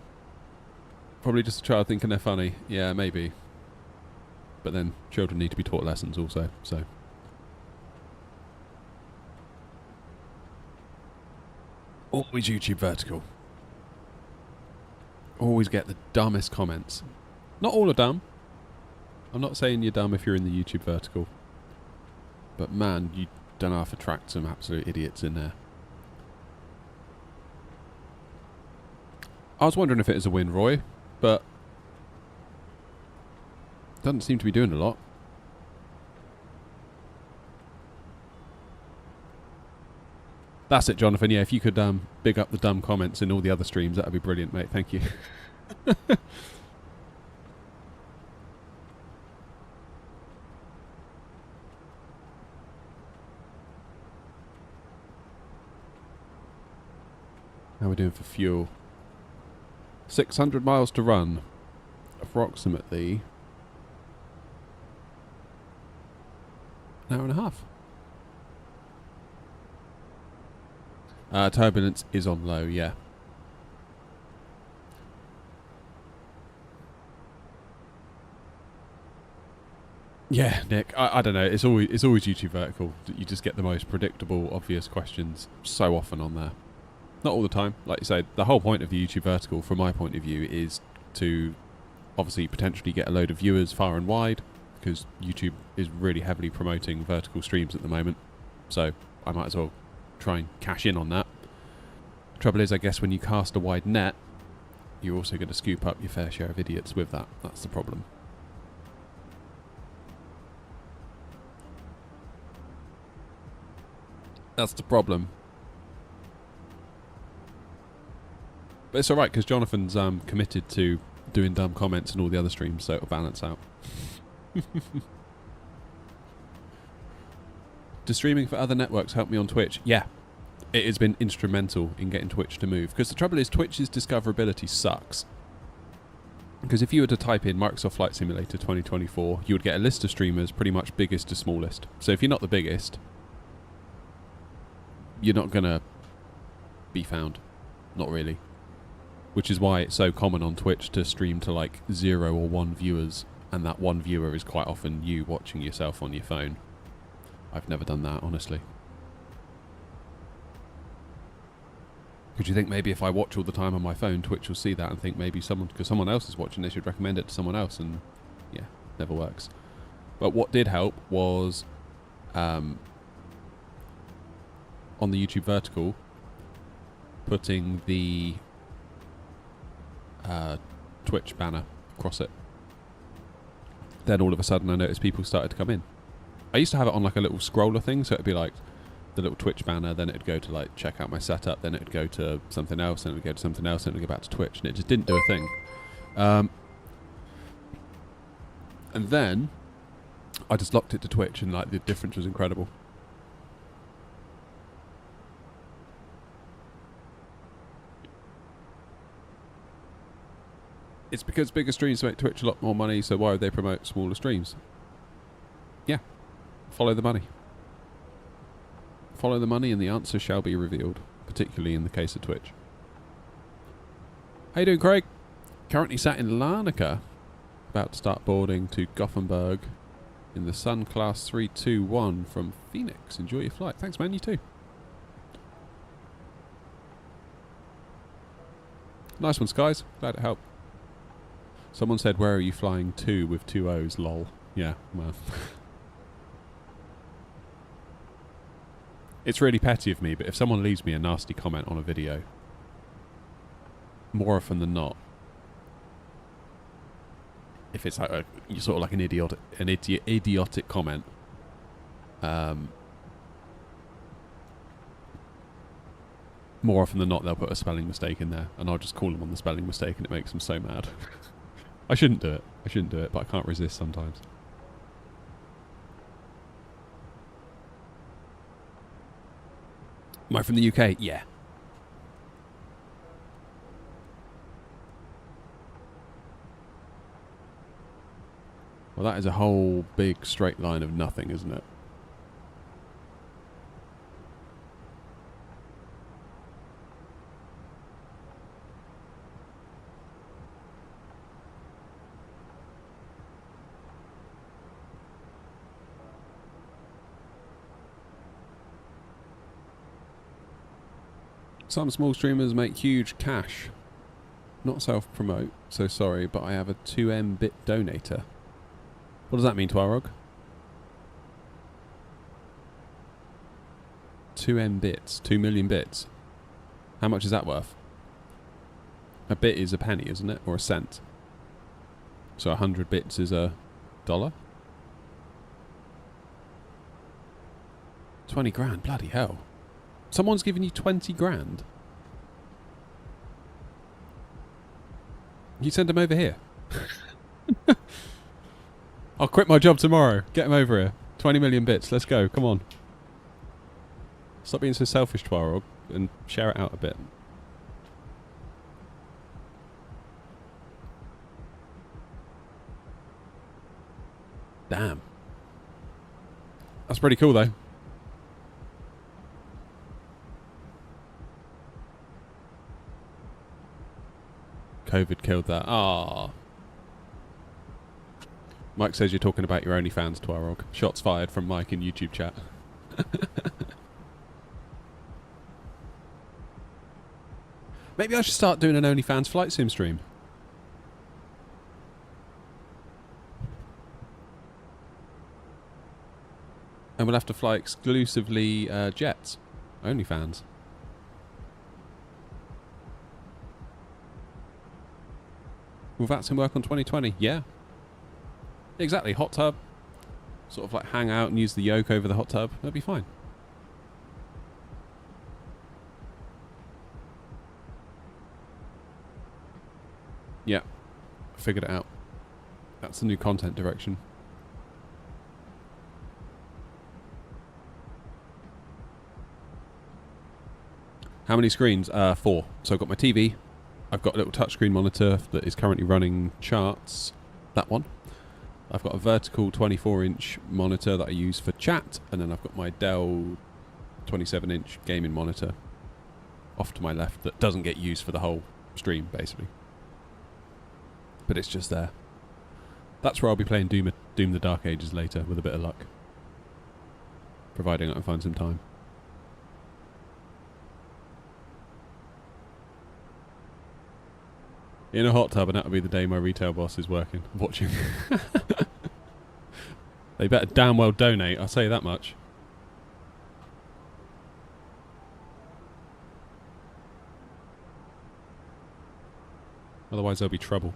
Probably just a child thinking they're funny. Yeah, maybe. But then children need to be taught lessons also. So. Always YouTube vertical. Always get the dumbest comments. Not all are dumb. I'm not saying you're dumb if you're in the YouTube vertical. But man, you don't have to attract some absolute idiots in there. I was wondering if it is a win, Roy, but doesn't seem to be doing a lot. That's it, Jonathan. Yeah, if you could big up the dumb comments in all the other streams, that would be brilliant, mate. Thank you. How are we doing for fuel? 600 miles to run. Approximately an hour and a half. Turbulence is on low, yeah. Yeah, Nick. I don't know. It's always YouTube vertical. You just get the most predictable, obvious questions so often on there. Not all the time. Like you say, the whole point of the YouTube vertical, from my point of view, is to obviously potentially get a load of viewers far and wide, because YouTube is really heavily promoting vertical streams at the moment. So I might as well try and cash in on that. Trouble is, I guess when you cast a wide net, you're also going to scoop up your fair share of idiots with that. That's the problem. That's the problem. But it's alright, because Jonathan's committed to doing dumb comments and all the other streams, so it'll balance out. Does streaming for other networks help me on Twitch? Yeah. It has been instrumental in getting Twitch to move. Because the trouble is, Twitch's discoverability sucks. Because if you were to type in Microsoft Flight Simulator 2024, you would get a list of streamers pretty much biggest to smallest. So if you're not the biggest, you're not going to be found. Not really. Which is why it's so common on Twitch to stream to like 0 or 1 viewers, and that 1 viewer is quite often you watching yourself on your phone. I've never done that, honestly. Could you think maybe if I watch all the time on my phone, Twitch will see that and think maybe because someone else is watching, they should recommend it to someone else, and yeah, never works. But what did help was on the YouTube vertical, putting the Twitch banner across it. Then all of a sudden I noticed people started to come in. I used to have it on like a little scroller thing, so it'd be like the little Twitch banner, then it'd go to like check out my setup, then it'd go to something else, then it'd go to something else, then it'd go back to Twitch, and it just didn't do a thing. And then I just locked it to Twitch, and like the difference was incredible. It's because bigger streams make Twitch a lot more money, so why would they promote smaller streams? Yeah. Follow the money. Follow the money and the answer shall be revealed, particularly in the case of Twitch. How you doing, Craig? Currently sat in Larnaca, about to start boarding to Gothenburg in the Sun Class 321 from Phoenix. Enjoy your flight. Thanks, man. You too. Nice one, Skies. Glad it helped. Someone said, where are you flying to with 2 O's, lol. Yeah, well. It's really petty of me, but if someone leaves me a nasty comment on a video, more often than not, if it's like sort of like an idiotic comment, more often than not they'll put a spelling mistake in there, and I'll just call them on the spelling mistake, and it makes them so mad. I shouldn't do it, but I can't resist sometimes. Am I from the UK? Yeah. Well, that is a whole big straight line of nothing, isn't it? Some small streamers make huge cash. Not self-promote, so sorry, but I have a 2M bit donator. What does that mean, Twarog? 2M bits, 2 million bits. How much is that worth? A bit is a penny, isn't it? Or a cent. So 100 bits is a $1? 20 grand, bloody hell. Someone's giving you 20 grand. You send them over here. I'll quit my job tomorrow. Get him over here. 20 million bits. Let's go. Come on. Stop being so selfish, Twarog, and share it out a bit. Damn. That's pretty cool, though. COVID killed that. Ah. Mike says you're talking about your OnlyFans, Twarog. Shots fired from Mike in YouTube chat. Maybe I should start doing an OnlyFans flight sim stream. And we'll have to fly exclusively jets. OnlyFans. Will Vatsim work on 2020? Yeah. Exactly. Hot tub. Sort of like hang out and use the yoke over the hot tub. That'd be fine. Yeah. Figured it out. That's the new content direction. How many screens? 4. So I've got my TV. I've got a little touchscreen monitor that is currently running charts. That one. I've got a vertical 24-inch monitor that I use for chat. And then I've got my Dell 27-inch gaming monitor off to my left that doesn't get used for the whole stream, basically. But it's just there. That's where I'll be playing Doom the Dark Ages later, with a bit of luck. Providing I can find some time. In a hot tub, and that'll be the day my retail boss is watching. They better damn well donate, I'll say that much. Otherwise there'll be trouble.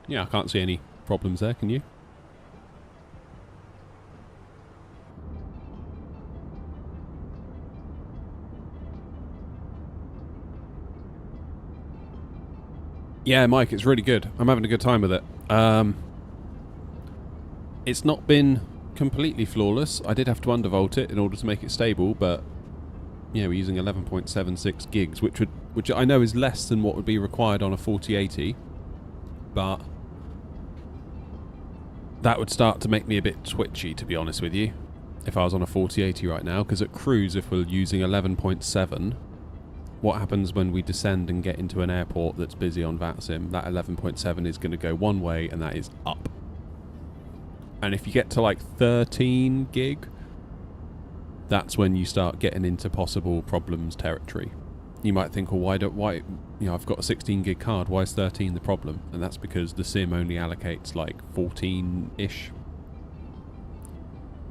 Yeah, I can't see any problems there, can you? Yeah, Mike, it's really good. I'm having a good time with it. It's not been completely flawless. I did have to undervolt it in order to make it stable, but yeah, we're using 11.76 gigs, which I know is less than what would be required on a 4080, but that would start to make me a bit twitchy, to be honest with you, if I was on a 4080 right now, because at cruise, if we're using 11.7, what happens when we descend and get into an airport that's busy on VATSIM? That 11.7 is going to go one way, and that is up. And if you get to like 13 gig, that's when you start getting into possible problems territory. You might think, well, why, I've got a 16 gig card, why is 13 the problem? And that's because the SIM only allocates like 14-ish.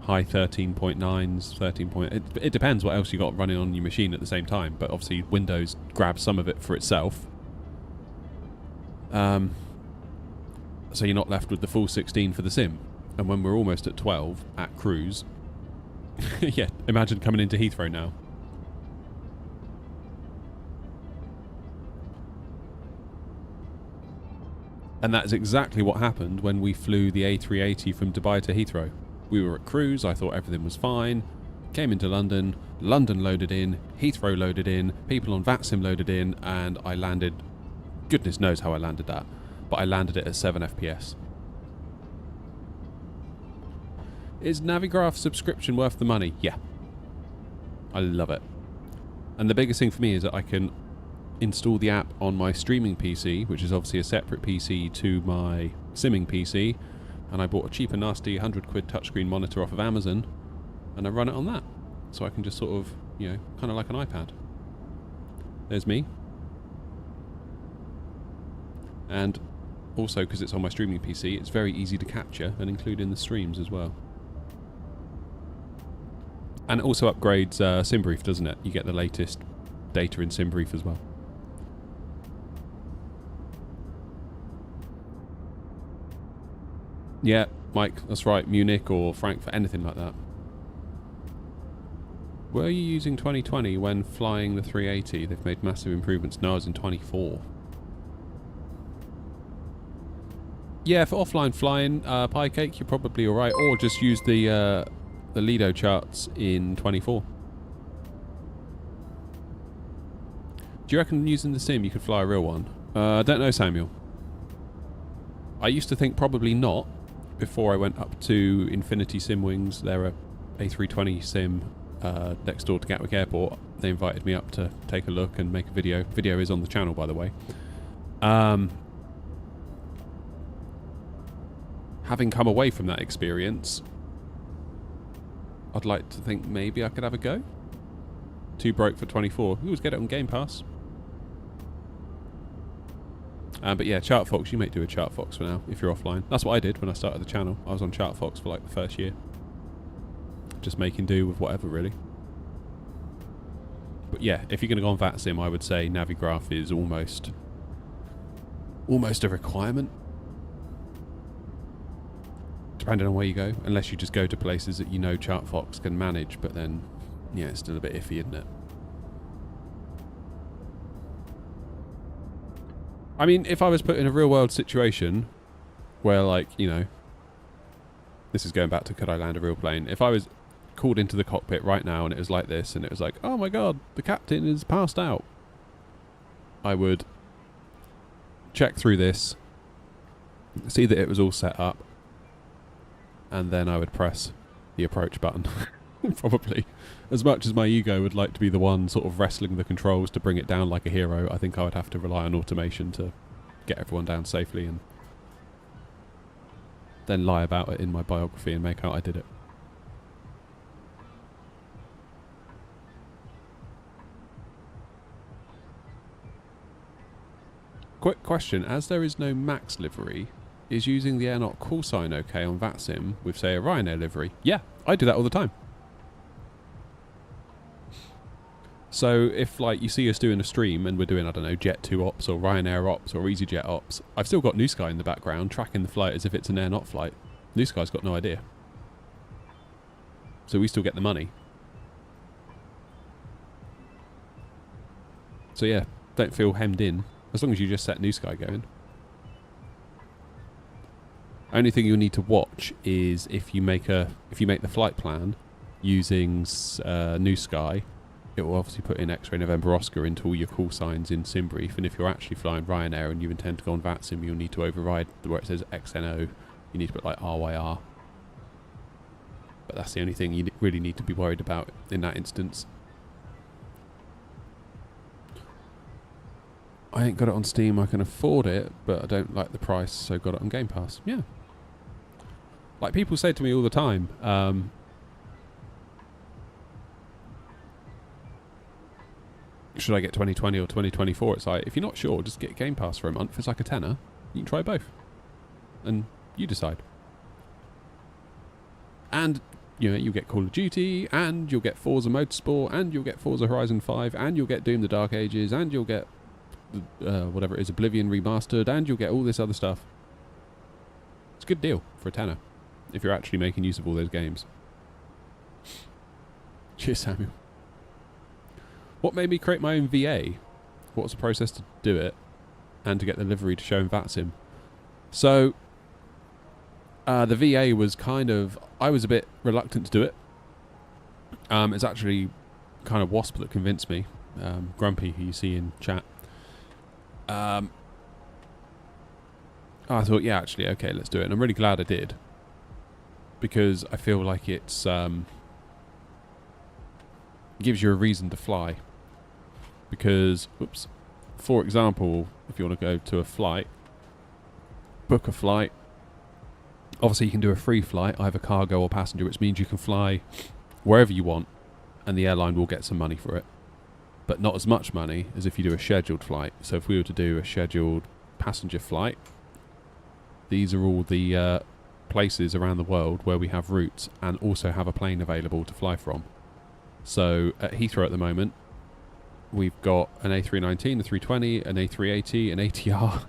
High 13.9s, 13. It depends what else you got running on your machine at the same time, but obviously Windows grabs some of it for itself. So you're not left with the full 16 for the SIM. And when we're almost at 12 at cruise, yeah, imagine coming into Heathrow now. And that's exactly what happened when we flew the A380 from Dubai to Heathrow. We were at cruise, I thought everything was fine, came into London, London loaded in, Heathrow loaded in, people on VATSIM loaded in, and I landed, goodness knows how I landed that, but I landed it at 7 FPS. Is Navigraph subscription worth the money? Yeah. I love it. And the biggest thing for me is that I can install the app on my streaming PC, which is obviously a separate PC to my simming PC, and I bought a cheap and nasty 100 quid touchscreen monitor off of Amazon, and I run it on that. So I can just sort of, kind of like an iPad. There's me. And also, because it's on my streaming PC, it's very easy to capture and include in the streams as well. And it also upgrades SimBrief, doesn't it? You get the latest data in SimBrief as well. Yeah, Mike, that's right. Munich or Frankfurt, anything like that. Were you using 2020 when flying the 380? They've made massive improvements. No, I was in 24. Yeah, for offline flying, Piecake, you're probably alright. Or just use the Lido charts in 24. Do you reckon using the sim you could fly a real one? I don't know, Samuel. I used to think probably not before I went up to Infinity Sim Wings. They're a A320 sim next door to Gatwick Airport. They invited me up to take a look and make a video. Video is on the channel, by the way. Having come away from that experience, I'd like to think maybe I could have a go. Too broke for 24. We always get it on Game Pass. But yeah, ChartFox, you may do a ChartFox for now if you're offline. That's what I did when I started the channel. I was on ChartFox for like the first year. Just making do with whatever, really. But yeah, if you're going to go on VATSIM, I would say Navigraph is almost a requirement. Depending on where you go. Unless you just go to places that you know ChartFox can manage, but then, yeah, it's still a bit iffy, isn't it? I mean, if I was put in a real-world situation where, like, you know, this is going back to could I land a real plane? If I was called into the cockpit right now and it was like this and it was like, oh my god, the captain is passed out, I would check through this, see that it was all set up, and then I would press the approach button. Probably. As much as my ego would like to be the one sort of wrestling the controls to bring it down like a hero, I think I would have to rely on automation to get everyone down safely and then lie about it in my biography and make out I did it. Quick question, as there is no MAX livery, is using the AirNOTT call sign okay on VATSIM with, say, a Ryanair livery? Yeah, I do that all the time. So if, like, you see us doing a stream and we're doing, I don't know, Jet2 ops or Ryanair ops or EasyJet ops, I've still got New Sky in the background tracking the flight as if it's an AirNOTT flight. New Sky's got no idea. So we still get the money. So yeah, don't feel hemmed in, as long as you just set New Sky going. Only thing you'll need to watch is if you make the flight plan using New Sky, it will obviously put in X-Ray November Oscar into all your call signs in SimBrief, and if you're actually flying Ryanair and you intend to go on VATSIM, you'll need to override where it says XNO. You need to put like RYR. But that's the only thing you really need to be worried about in that instance. I ain't got it on Steam, I can afford it, but I don't like the price, so got it on Game Pass. Yeah. Like, people say to me all the time, should I get 2020 or 2024? It's like, if you're not sure, just get Game Pass for a month. It's like a tenner. You can try both. And you decide. And, you know, you'll get Call of Duty, and you'll get Forza Motorsport, and you'll get Forza Horizon 5, and you'll get Doom the Dark Ages, and you'll get whatever it is, Oblivion Remastered, and you'll get all this other stuff. It's a good deal for a tenner, if you're actually making use of all those games. Cheers, Samuel. What made me create my own VA? What was the process to do it? And to get the livery to show in VATSIM? So, the VA was kind of... I was a bit reluctant to do it. It's actually kind of Wasp that convinced me. Grumpy, who you see in chat. I thought, yeah, actually, okay, let's do it. And I'm really glad I did. Because I feel like it's... gives you a reason to fly. Because, oops, for example, if you want to go to a flight, book a flight, obviously you can do a free flight, either cargo or passenger, which means you can fly wherever you want and the airline will get some money for it, but not as much money as if you do a scheduled flight. So if we were to do a scheduled passenger flight, these are all the places around the world where we have routes and also have a plane available to fly from. So at Heathrow at the moment, we've got an A319, a 320, an A380, an ATR,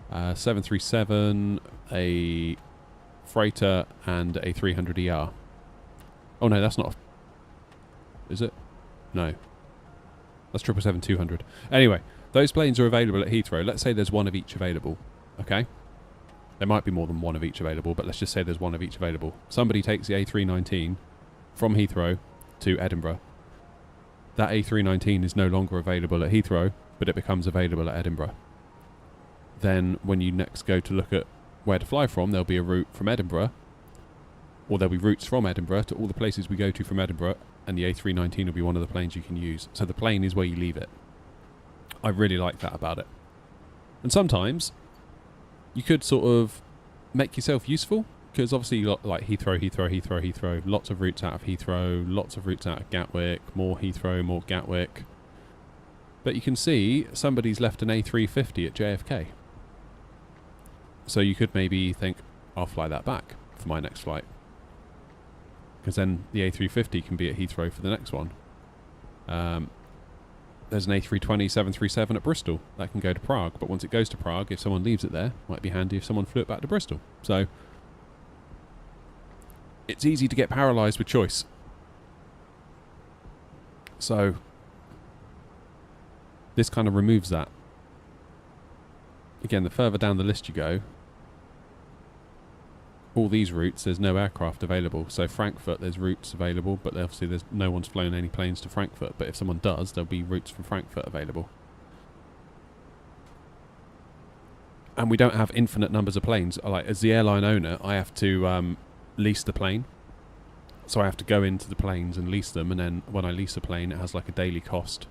737, a freighter, and a 300ER. Oh no, that's not... Is it? No. That's 777-200. Anyway, those planes are available at Heathrow. Let's say there's one of each available. Okay? There might be more than one of each available, but let's just say there's one of each available. Somebody takes the A319 from Heathrow to Edinburgh. That A319 is no longer available at Heathrow but it becomes available at Edinburgh. Then when you next go to look at where to fly from, there'll be a route from Edinburgh, or there'll be routes from Edinburgh to all the places we go to from Edinburgh, and the A319 will be one of the planes you can use. So the plane is where you leave it. I really like that about it. And sometimes you could sort of make yourself useful, because obviously you got like Heathrow, lots of routes out of Heathrow, lots of routes out of Gatwick, more Heathrow, more Gatwick. But you can see somebody's left an A350 at JFK. So you could maybe think, I'll fly that back for my next flight. Because then the A350 can be at Heathrow for the next one. There's an A320 737 at Bristol that can go to Prague, but once it goes to Prague, if someone leaves it there, it might be handy if someone flew it back to Bristol. So it's easy to get paralysed with choice. So this kind of removes that. Again, the further down the list you go, all these routes, there's no aircraft available. So Frankfurt, there's routes available, but obviously there's no one's flown any planes to Frankfurt. But if someone does, there'll be routes from Frankfurt available. And we don't have infinite numbers of planes. Like, as the airline owner, I have to lease the plane. So I have to go into the planes and lease them, and then when I lease a plane, it has like a daily cost.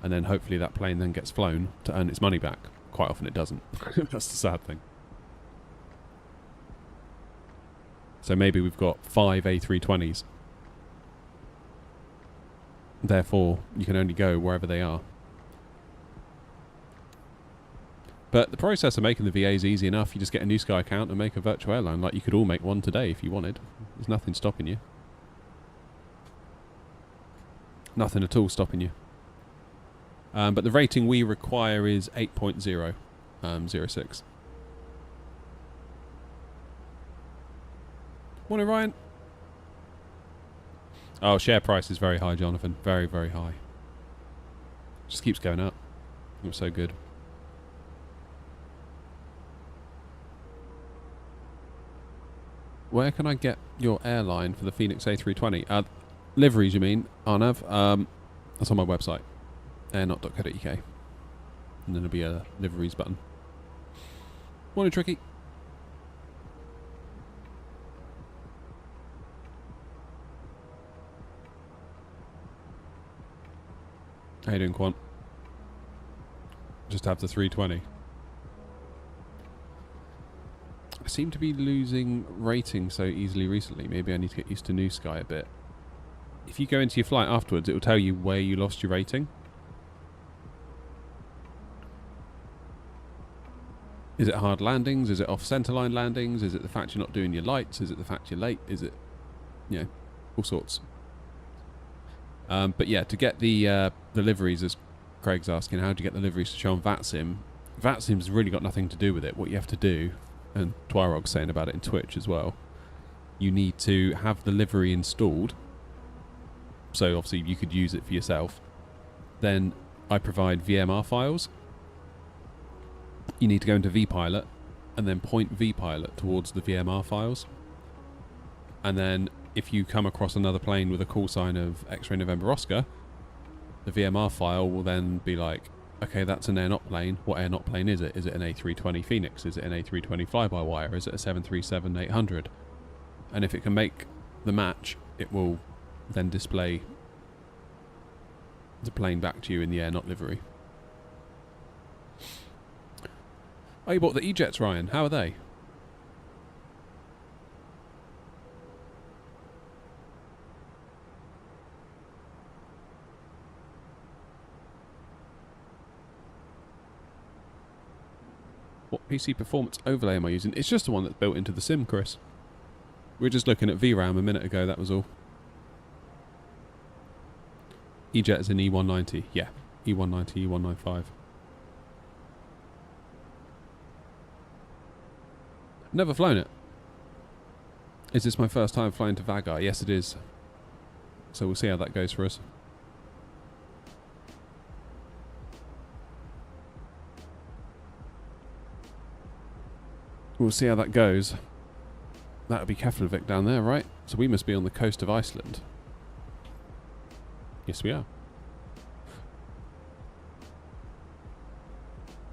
And then hopefully that plane then gets flown to earn its money back. Quite often it doesn't. That's the sad thing. So maybe we've got 5 A320s. Therefore, you can only go wherever they are. But the process of making the VA is easy enough. You just get a New Sky account and make a virtual airline. Like, you could all make one today if you wanted. There's nothing stopping you. Nothing at all stopping you. But the rating we require is 8.006. Morning, Ryan. Oh, share price is very high, Jonathan. Very, very high. Just keeps going up. It's so good. Where can I get your airline for the Phoenix A320? Liveries, you mean, Arnav? That's on my website. AirNOTT.co.uk. And then there'll be a liveries button. Morning, Tricky. How you doing, Quant? Just have the 320. I seem to be losing rating so easily recently. Maybe I need to get used to New Sky a bit. If you go into your flight afterwards, it will tell you where you lost your rating. Is it hard landings? Is it off centerline landings? Is it the fact you're not doing your lights? Is it the fact you're late? Is it, you know, all sorts. But yeah, to get the liveries, as Craig's asking, how do you get the liveries to show on VATSIM? VATSIM's really got nothing to do with it. What you have to do, and Twirog's saying about it in Twitch as well, you need to have the livery installed. So obviously you could use it for yourself. Then I provide VMR files. You need to go into vPilot and then point vPilot towards the VMR files. And then if you come across another plane with a call sign of X-Ray November Oscar, the VMR file will then be like, okay, that's an AirNOTT plane. What AirNOTT plane is it? Is it an A320 Phoenix? Is it an A320 fly-by-wire? Is it a 737-800? And if it can make the match, it will then display the plane back to you in the AirNOTT livery. Oh, you bought the E-Jets, Ryan. How are they? What PC performance overlay am I using? It's just the one that's built into the sim, Chris. We were just looking at VRAM a minute ago, that was all. E-Jet is an E190. Yeah, E190, E195. Never flown it. Is this my first time flying to Vagar? Yes, it is. So we'll see how that goes for us. We'll see how that goes. That would be Keflavik down there, right? So we must be on the coast of Iceland. Yes, we are.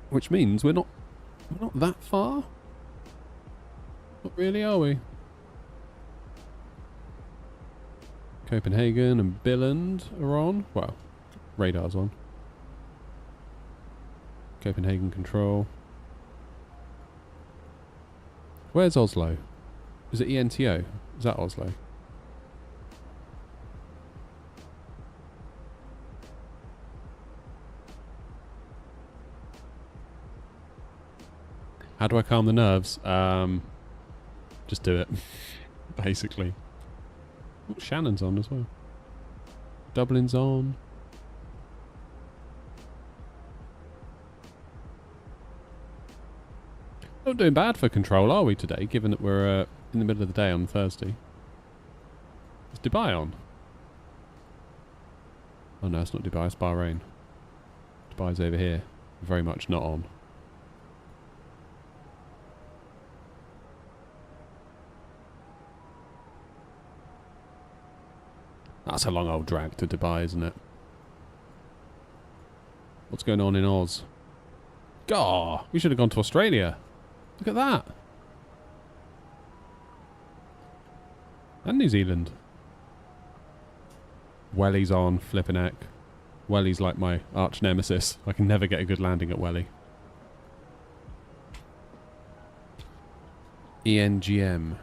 Which means we're not that far. Not really, are we? Copenhagen and Billund are on. Well, radar's on. Copenhagen control. Where's Oslo? Is it ENTO? Is that Oslo? How do I calm the nerves? Just do it. Basically. Oh, Shannon's on as well. Dublin's on. Not doing bad for control, are we, today, given that we're in the middle of the day on Thursday? Is Dubai on? Oh no, it's not Dubai, it's Bahrain. Dubai's over here. Very much not on. That's a long old drag to Dubai, isn't it? What's going on in Oz? Gah! We should have gone to Australia. Look at that. And New Zealand. Welly's on, flippin' heck. Welly's like my arch nemesis. I can never get a good landing at Welly. ENGM.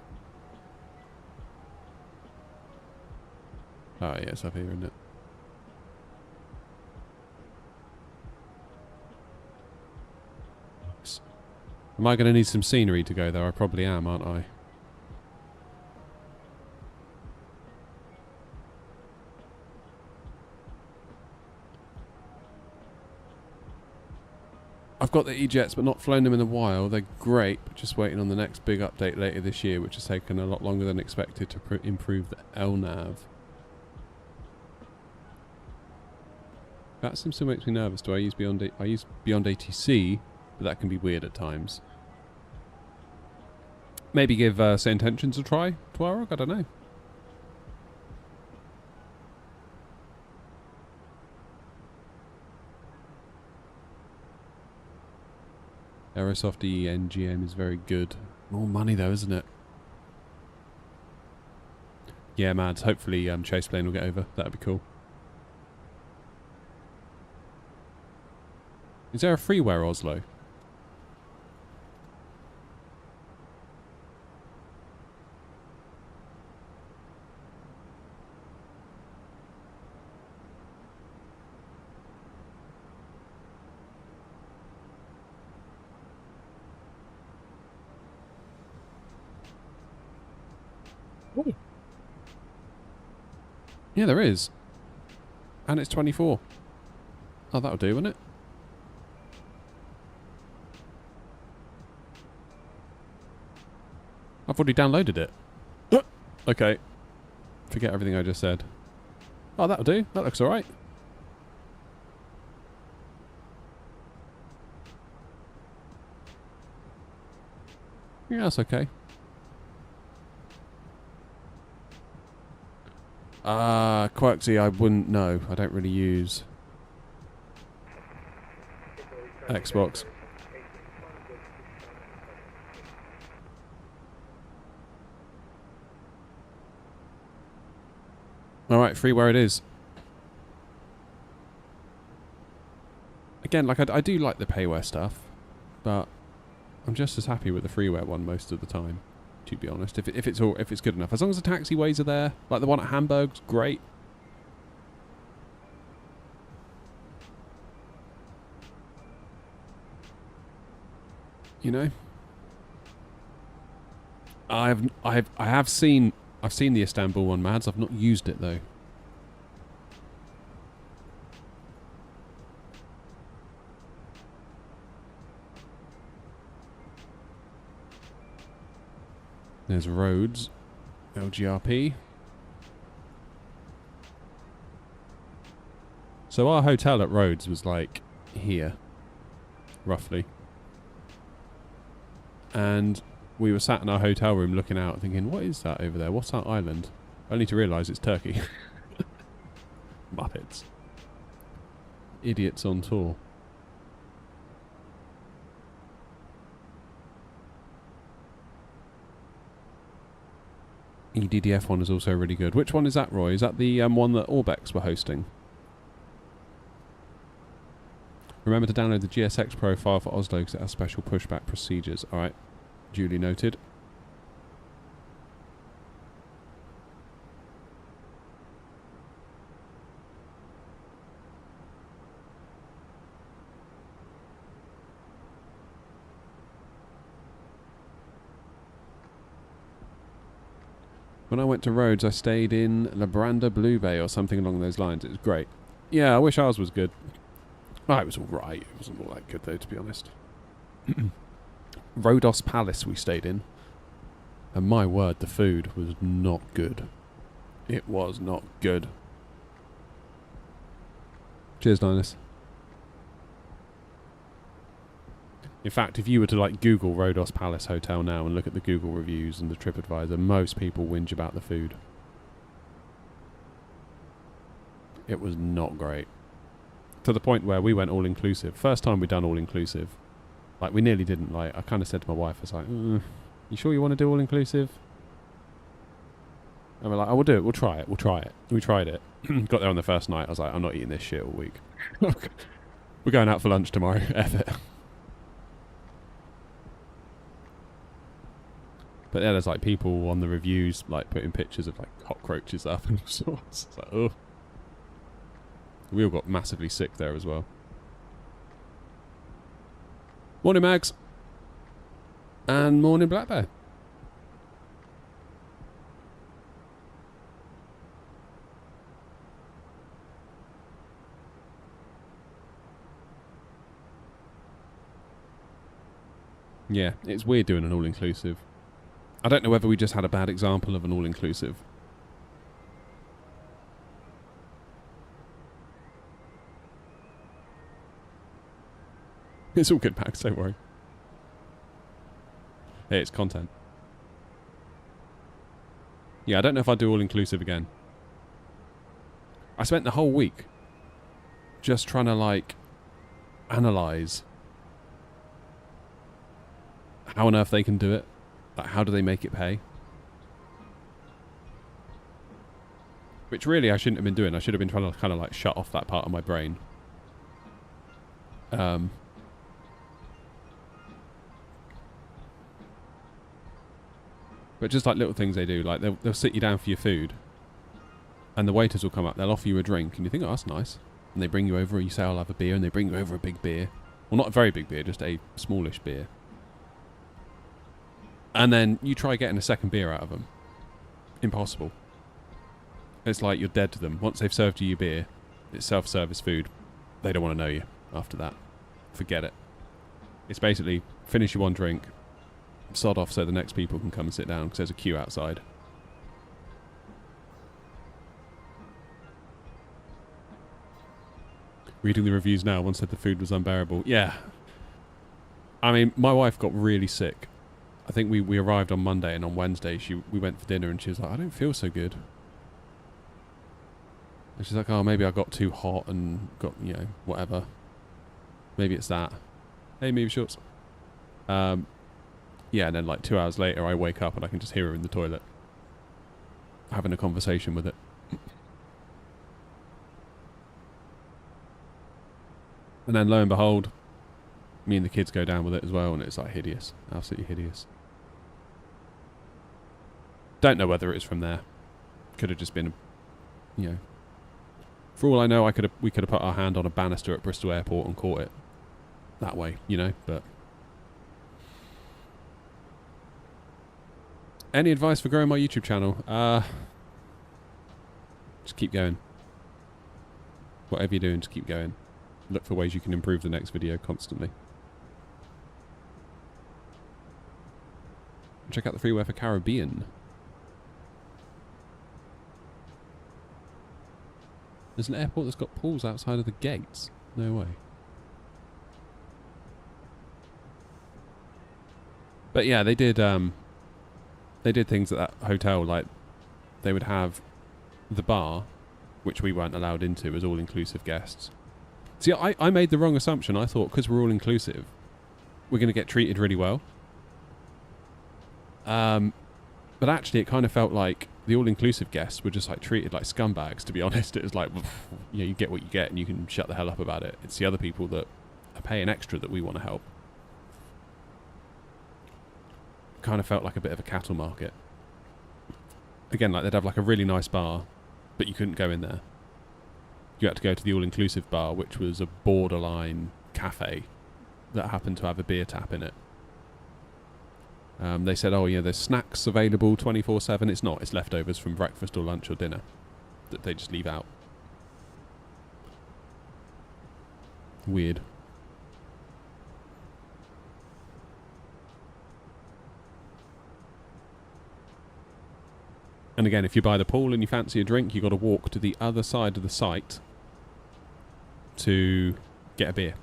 Oh yeah, it's up here, isn't it? Am I going to need some scenery to go there? I probably am, aren't I? I've got the E-Jets, but not flown them in a while. They're great, but just waiting on the next big update later this year, which has taken a lot longer than expected to improve the LNAV. That still makes me nervous. Do I use Beyond ATC, but that can be weird at times. Maybe give Say Intentions a try, Tuareg? I don't know. Aerosoft ENGM is very good. More money though, isn't it? Yeah, Mads. Hopefully Chase Plane will get over. That'd be cool. Is there a freeware Oslo? Ooh. Yeah, there is. And it's 24. Oh, that'll do, won't it? I've already downloaded it. Okay. Forget everything I just said. Oh, that'll do. That looks alright. Yeah, that's okay. Quirksy, I wouldn't know. I don't really use Xbox. Alright, freeware it is. Again, like I do like the payware stuff, but I'm just as happy with the freeware one most of the time, to be honest. If it's good enough. As long as the taxiways are there, like the one at Hamburg's great. You know? I've seen the Istanbul one, Mads. I've not used it though. There's Rhodes, LGRP. So our hotel at Rhodes was like here, roughly. And we were sat in our hotel room looking out thinking, what is that over there? What's that island? Only to realise it's Turkey. Muppets. Idiots on tour. EDDF one is also really good. Which one is that, Roy? Is that the one that Orbex were hosting? Remember to download the GSX profile for Oslo because it has special pushback procedures. Alright, duly noted. When I went to Rhodes, I stayed in Labranda Blue Bay or something along those lines. It was great. Yeah, I wish ours was good. Oh, it was alright. It wasn't all that good, though, to be honest. Rhodos Palace we stayed in. And my word, the food was not good. It was not good. Cheers, Linus. In fact, if you were to like Google Rhodos Palace Hotel now and look at the Google reviews and the TripAdvisor, most people whinge about the food. It was not great. To the point where we went all-inclusive. First time we'd done all-inclusive. Like, we nearly didn't. Like, I kind of said to my wife, I was like, you sure you want to do all-inclusive? And we're like, oh, we'll do it. We'll try it. We'll try it. We tried it. Got there on the first night. I was like, I'm not eating this shit all week. We're going out for lunch tomorrow. F it. But yeah, there's like people on the reviews like putting pictures of like cockroaches up and all sorts. It's like, oh. We all got massively sick there as well. Morning, Mags. And morning, Black Bear. Yeah, it's weird doing an all-inclusive. I don't know whether we just had a bad example of an all-inclusive. It's all good, Max, don't worry. Hey, it's content. Yeah, I don't know if I'd do all-inclusive again. I spent the whole week just trying to, like, analyse how on earth they can do it. Like, how do they make it pay? Which really I shouldn't have been doing. I should have been trying to kind of like shut off that part of my brain. But just like little things they do. Like they'll sit you down for your food. And the waiters will come up. They'll offer you a drink. And you think, oh, that's nice. And they bring you over. And you say, I'll have a beer. And they bring you over a big beer. Well, not a very big beer. Just a smallish beer. And then you try getting a second beer out of them. Impossible. It's like you're dead to them. Once they've served you your beer, it's self-service food. They don't want to know you after that. Forget it. It's basically finish your one drink, sod off so the next people can come and sit down because there's a queue outside. Reading the reviews now, one said the food was unbearable. Yeah. I mean, my wife got really sick. I think we arrived on Monday, and on Wednesday we went for dinner, and she was like, I don't feel so good. And she's like, oh, maybe I got too hot and got, you know, whatever. Maybe it's that. Hey, maybe shorts. Yeah, and then like 2 hours later, I wake up and I can just hear her in the toilet. Having a conversation with it. And then lo and behold, me and the kids go down with it as well, and it's like hideous. Absolutely hideous. Don't know whether it's from there. Could have just been, you know. For all I know, we could have put our hand on a banister at Bristol Airport and caught it that way, you know, but... Any advice for growing my YouTube channel? Just keep going. Whatever you're doing, just keep going. Look for ways you can improve the next video constantly. Check out the freeware for Caribbean. There's an airport that's got pools outside of the gates. No way. But yeah, they did things at that hotel, like they would have the bar, which we weren't allowed into as all-inclusive guests. See, I made the wrong assumption. I thought because we're all-inclusive, we're going to get treated really well. But actually, it kind of felt like the all-inclusive guests were just like treated like scumbags, to be honest. It was like, you get what you get and you can shut the hell up about it. It's the other people that are paying extra that we want to help. Kind of felt like a bit of a cattle market. Again, like they'd have like a really nice bar, but you couldn't go in there. You had to go to the all-inclusive bar, which was a borderline cafe that happened to have a beer tap in it. They said, oh yeah, there's snacks available 24/7. It's not. It's leftovers from breakfast or lunch or dinner that they just leave out. Weird. And again, if you're by the pool and you fancy a drink, you've got to walk to the other side of the site to get a beer.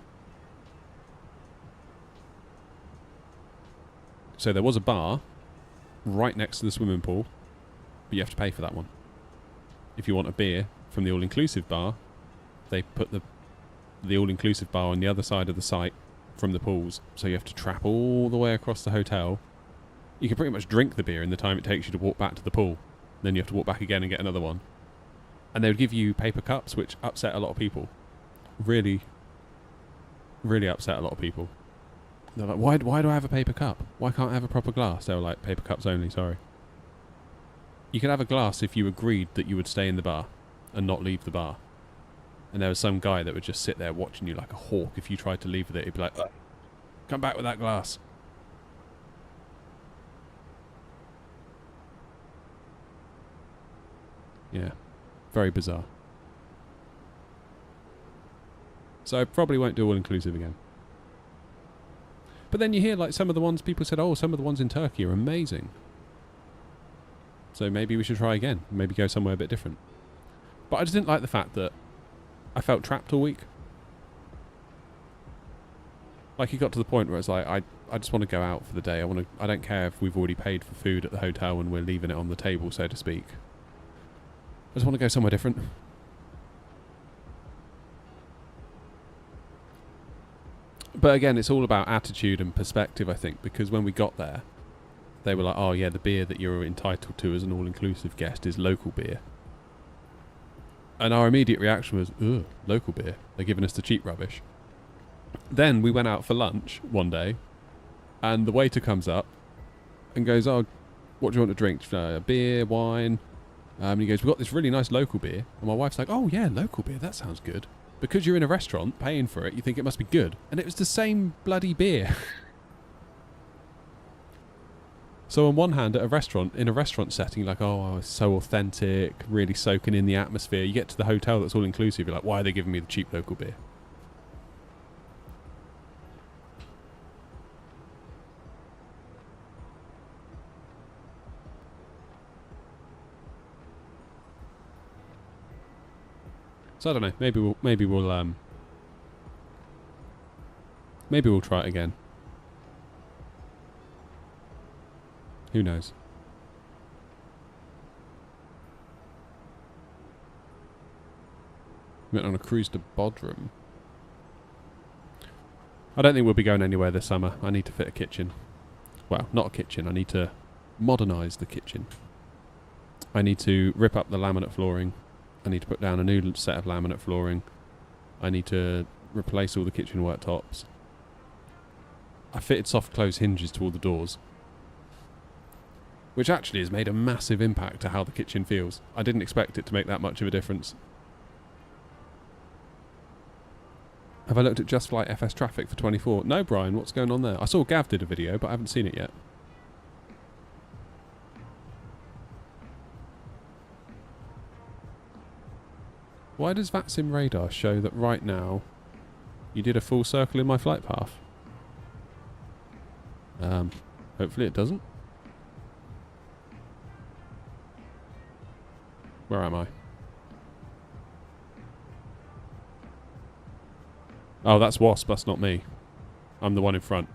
So there was a bar right next to the swimming pool, but you have to pay for that one. If you want a beer from the all-inclusive bar, they put the all-inclusive bar on the other side of the site from the pools, so you have to trap all the way across the hotel. You can pretty much drink the beer in the time it takes you to walk back to the pool. Then you have to walk back again and get another one. And they would give you paper cups, which upset a lot of people. Really, really upset a lot of people. They're like, why do I have a paper cup? Why can't I have a proper glass? They were like, paper cups only, sorry. You could have a glass if you agreed that you would stay in the bar and not leave the bar. And there was some guy that would just sit there watching you like a hawk. If you tried to leave with it, he'd be like, come back with that glass. Yeah, very bizarre. So I probably won't do all-inclusive again. But then you hear like some of the ones people said, oh, some of the ones in Turkey are amazing. So maybe we should try again. Maybe go somewhere a bit different. But I just didn't like the fact that I felt trapped all week. Like it got to the point where it's like, I just want to go out for the day. I don't care if we've already paid for food at the hotel and we're leaving it on the table, so to speak. I just want to go somewhere different. But again, it's all about attitude and perspective, I think, because when we got there, they were like, oh yeah, the beer that you're entitled to as an all-inclusive guest is local beer. And our immediate reaction was, ugh, local beer. They're giving us the cheap rubbish. Then we went out for lunch one day, and the waiter comes up and goes, oh, what do you want to drink? Beer, wine? And he goes, we've got this really nice local beer. And my wife's like, oh yeah, local beer, that sounds good. Because you're in a restaurant paying for it, you think it must be good. And it was the same bloody beer. So on one hand, at a restaurant, in a restaurant setting, you're like, oh, it's so authentic, really soaking in the atmosphere. You get to the hotel that's all-inclusive, you're like, why are they giving me the cheap local beer? So I don't know. Maybe we'll try it again. Who knows? Went on a cruise to Bodrum. I don't think we'll be going anywhere this summer. I need to fit a kitchen. Well, not a kitchen. I need to modernise the kitchen. I need to rip up the laminate flooring. I need to put down a new set of laminate flooring. I need to replace all the kitchen worktops. I fitted soft close hinges to all the doors, which actually has made a massive impact to how the kitchen feels. I didn't expect it to make that much of a difference. Have I looked at Just Flight FS traffic for 24? No, Brian, what's going on there? I saw Gav did a video, but I haven't seen it yet. Why does VATSIM radar show that right now you did a full circle in my flight path? Hopefully it doesn't. Where am I? Oh, that's Wasp, that's not me. I'm the one in front.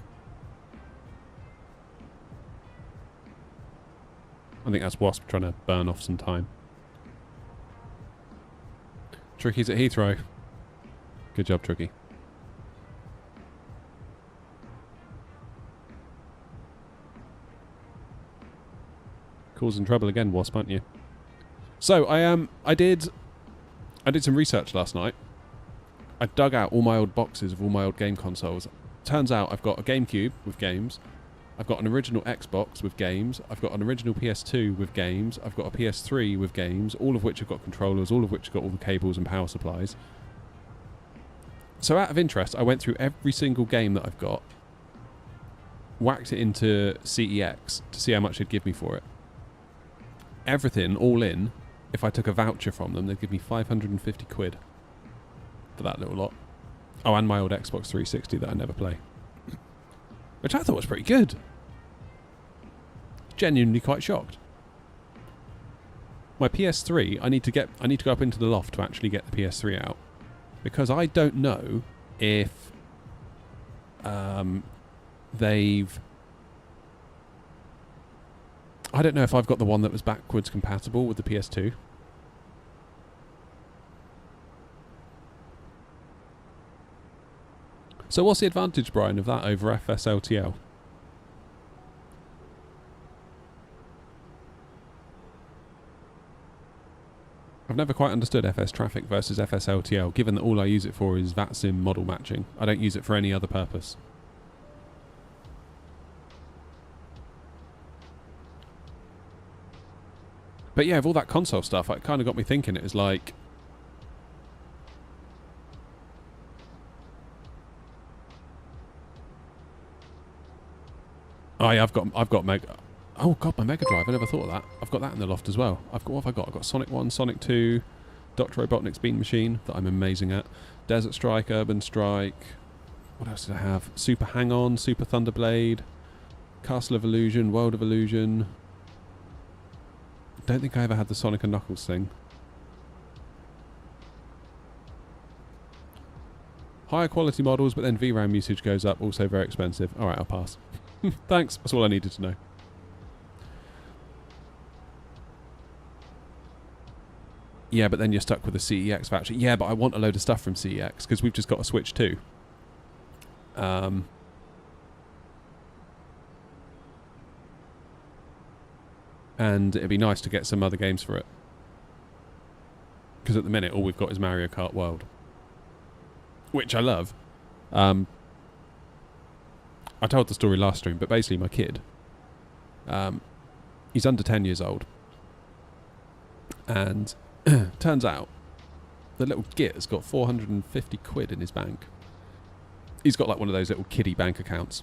I think that's Wasp trying to burn off some time. Tricky's at Heathrow. Good job, Tricky. causing trouble again, Wasp, aren't you? So I did some research last night. I dug out all my old boxes of all my old game consoles. Turns out I've got a GameCube with games. I've got an original Xbox with games. I've got an original PS2 with games. I've got a PS3 with games, all of which have got controllers, all of which have got all the cables and power supplies. So out of interest, I went through every single game that I've got, whacked it into CEX to see how much they'd give me for it. Everything, all in, if I took a voucher from them, they'd give me 550 quid for that little lot. Oh, and my old Xbox 360 that I never play. Which I thought was pretty good. Genuinely quite shocked. My PS3, I need to go up into the loft to actually get the PS3 out. Because I don't know if I don't know if I've got the one that was backwards compatible with the PS2. So what's the advantage, Brian, of that over FSLTL? I've never quite understood FS traffic versus FSLTL, given that all I use it for is VATSIM model matching. I don't use it for any other purpose. But yeah, with all that console stuff, it kind of got me thinking. It was like, oh yeah, I've got Mega. Oh god, my Mega Drive. I never thought of that. I've got that in the loft as well. What have I got? I've got Sonic 1, Sonic 2, Dr. Robotnik's Bean Machine that I'm amazing at, Desert Strike, Urban Strike. What else did I have? Super Hang-On, Super Thunderblade, Castle of Illusion, World of Illusion. Don't think I ever had the Sonic and Knuckles thing. Higher quality models, but then VRAM usage goes up, also very expensive. Alright, I'll pass. Thanks, that's all I needed to know. Yeah, but then you're stuck with a CEX voucher. Yeah, but I want a load of stuff from CEX, because we've just got a Switch 2. And it'd be nice to get some other games for it. Because at the minute, all we've got is Mario Kart World. Which I love. I told the story last stream, but basically my kid, he's under 10 years old. And turns out, the little git has got 450 quid in his bank. He's got like one of those little kiddie bank accounts.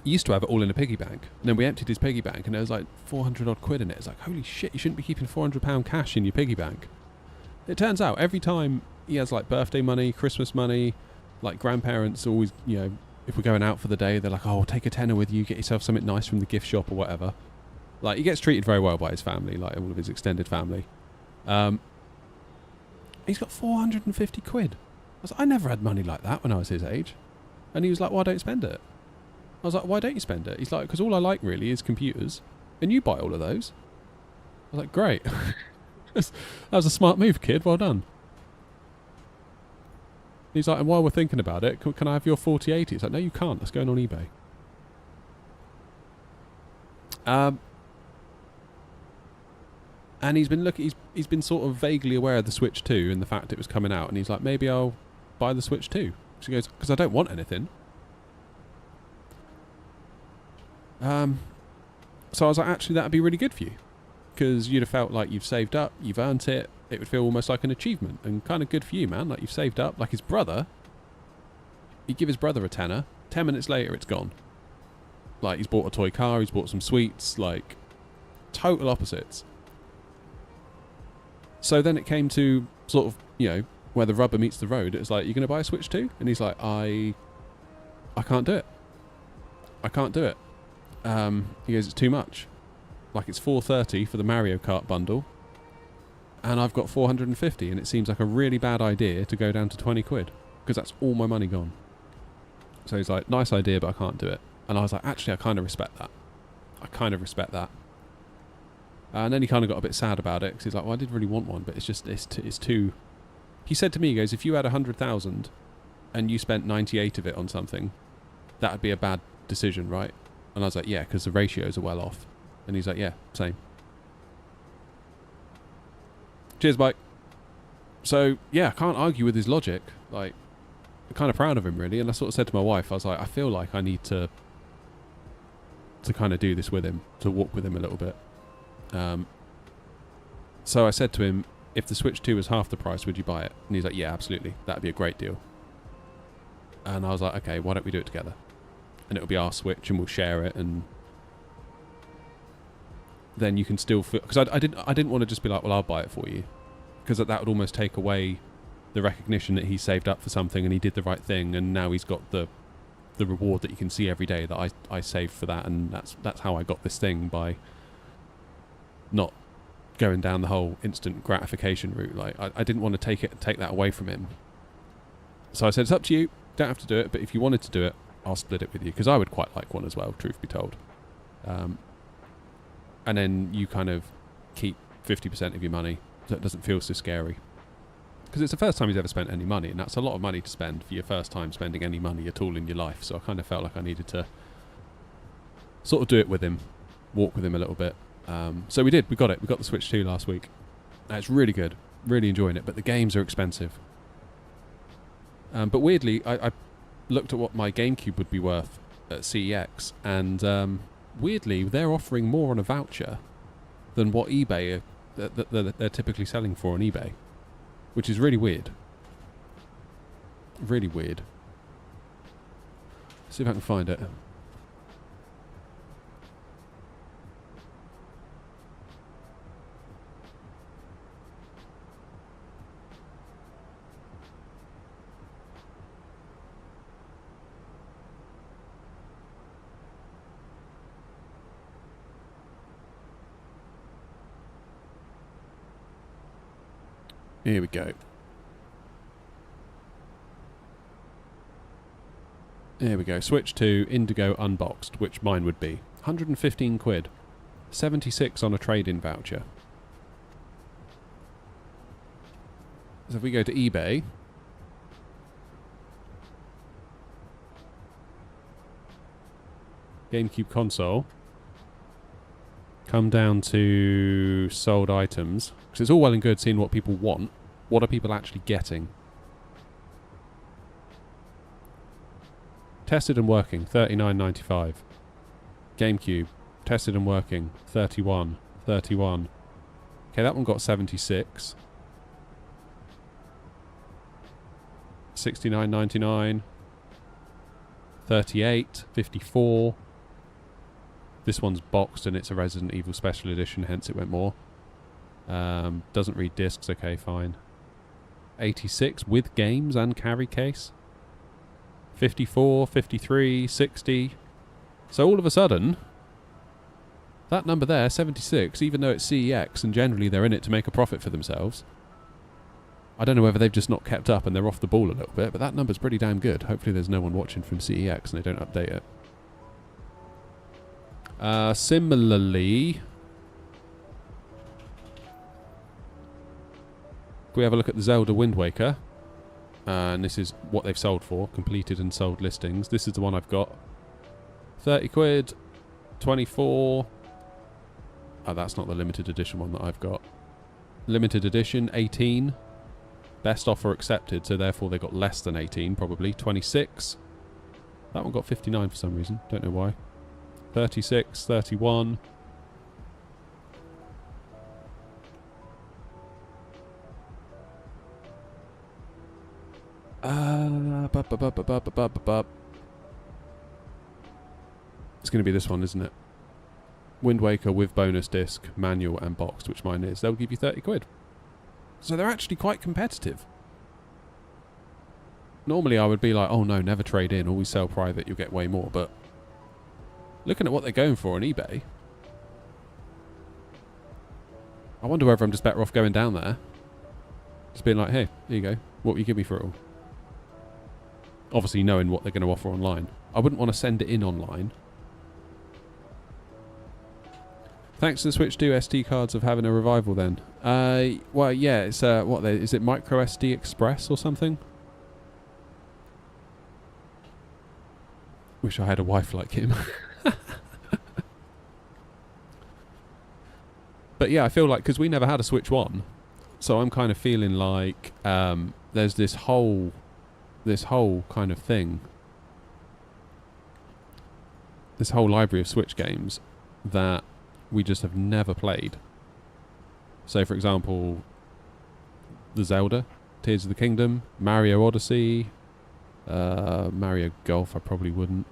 He used to have it all in a piggy bank, and then we emptied his piggy bank, and there was like 400 odd quid in it. It's like, holy shit, you shouldn't be keeping £400 cash in your piggy bank. It turns out every time he has like birthday money, Christmas money, like grandparents always, you know, if we're going out for the day, they're like, oh, take a tenner with you, get yourself something nice from the gift shop or whatever. Like, he gets treated very well by his family, like all of his extended family. He's got 450 quid. I was like, I never had money like that when I was his age. And he was like, well, I don't spend it. I was like, why don't you spend it? He's like, because all I like really is computers. And you buy all of those. I was like, great. That was a smart move, kid. Well done. He's like, and while we're thinking about it, can I have your 4080? It's like, no, you can't. That's going on eBay. And he's been sort of vaguely aware of the Switch 2 and the fact it was coming out. And he's like, maybe I'll buy the Switch 2. She goes, because I don't want anything. So I was like, actually, that'd be really good for you. Because you'd have felt like you've saved up, you've earned it. It would feel almost like an achievement. And kind of good for you, man. Like, you've saved up. Like his brother, he'd give his brother a tenner. 10 minutes later, it's gone. Like, he's bought a toy car, he's bought some sweets. Like, total opposites. So then it came to sort of, you know, where the rubber meets the road. It was like, you're going to buy a Switch 2? And he's like, I can't do it. I can't do it. He goes, it's too much. Like, it's $430 for the Mario Kart bundle. And I've got 450, and it seems like a really bad idea to go down to 20 quid. Because that's all my money gone. So he's like, nice idea, but I can't do it. And I was like, actually, I kind of respect that. I kind of respect that. And then he kind of got a bit sad about it, because he's like, well, I did really want one, but it's just, it's too... He said to me, he goes, if you had 100,000 and you spent 98 of it on something, that would be a bad decision, right? And I was like, yeah, because the ratios are well off. And he's like, yeah, same. Cheers, Mike. So, yeah, I can't argue with his logic. Like, I'm kind of proud of him, really. And I sort of said to my wife, I was like, I feel like I need to kind of do this with him, to walk with him a little bit. So I said to him, if the Switch 2 was half the price, would you buy it? And he's like, yeah, absolutely. That'd be a great deal. And I was like, okay, why don't we do it together? And it'll be our Switch and we'll share it, and then you can still feel... Because I didn't want to just be like, well, I'll buy it for you. Because that would almost take away the recognition that he saved up for something and he did the right thing, and now he's got the reward that you can see every day that I saved for that, and that's how I got this thing, by not going down the whole instant gratification route. Like, I didn't want to take that away from him. So I said, it's up to you. Don't have to do it, but if you wanted to do it, I'll split it with you, because I would quite like one as well, truth be told. And then you kind of keep 50% of your money, so it doesn't feel so scary. Because it's the first time he's ever spent any money, and that's a lot of money to spend for your first time spending any money at all in your life. So I kind of felt like I needed to sort of do it with him, walk with him a little bit. So we did. We got it. We got the Switch 2 last week. It's really good. Really enjoying it. But the games are expensive. But weirdly, I looked at what my GameCube would be worth at CEX, and weirdly, they're offering more on a voucher than what eBay they're typically selling for on eBay, which is really weird. Really weird. See if I can find it. Here we go. There we go. Switch 2 Indigo unboxed, which mine would be. 115 quid. 76 on a trade-in voucher. So if we go to eBay, GameCube console, come down to sold items, because it's all well and good seeing what people want. What are people actually getting? Tested and working, $39.95. GameCube, tested and working, $31. Okay, that one got 76. $69.99. 38, 54. This one's boxed and it's a Resident Evil Special Edition, hence it went more. Doesn't read discs, okay, fine. 86 with games and carry case. 54, 53, 60. So all of a sudden, that number there, 76, even though it's CEX and generally they're in it to make a profit for themselves, I don't know whether they've just not kept up and they're off the ball a little bit, but that number's pretty damn good. Hopefully there's no one watching from CEX and they don't update it. Similarly, if we have a look at the Zelda Wind Waker, and this is what they've sold for, completed and sold listings. This is the one I've got. 30 quid, 24. Oh, that's not the limited edition one that I've got. Limited edition, 18. Best offer accepted, so therefore they got less than 18, probably. 26. That one got 59 for some reason, don't know why. 36, 31. It's going to be this one, isn't it? Wind Waker with bonus disc, manual and boxed, which mine is. They'll give you 30 quid. So they're actually quite competitive. Normally I would be like, oh no, never trade in, always sell private, you'll get way more. But looking at what they're going for on eBay, I wonder whether I'm just better off going down there. Just being like, hey, here you go. What will you give me for it all? Obviously knowing what they're going to offer online. I wouldn't want to send it in online. Thanks to the Switch 2 SD cards of having a revival then. Well, yeah, it's, is it Micro SD Express or something? Wish I had a wife like him. But yeah, I feel like, because we never had a Switch 1, So I'm kind of feeling like there's this whole kind of thing, this whole library of Switch games that we just have never played. So, for example, the Zelda, Tears of the Kingdom, Mario Odyssey, Mario Golf, I probably wouldn't.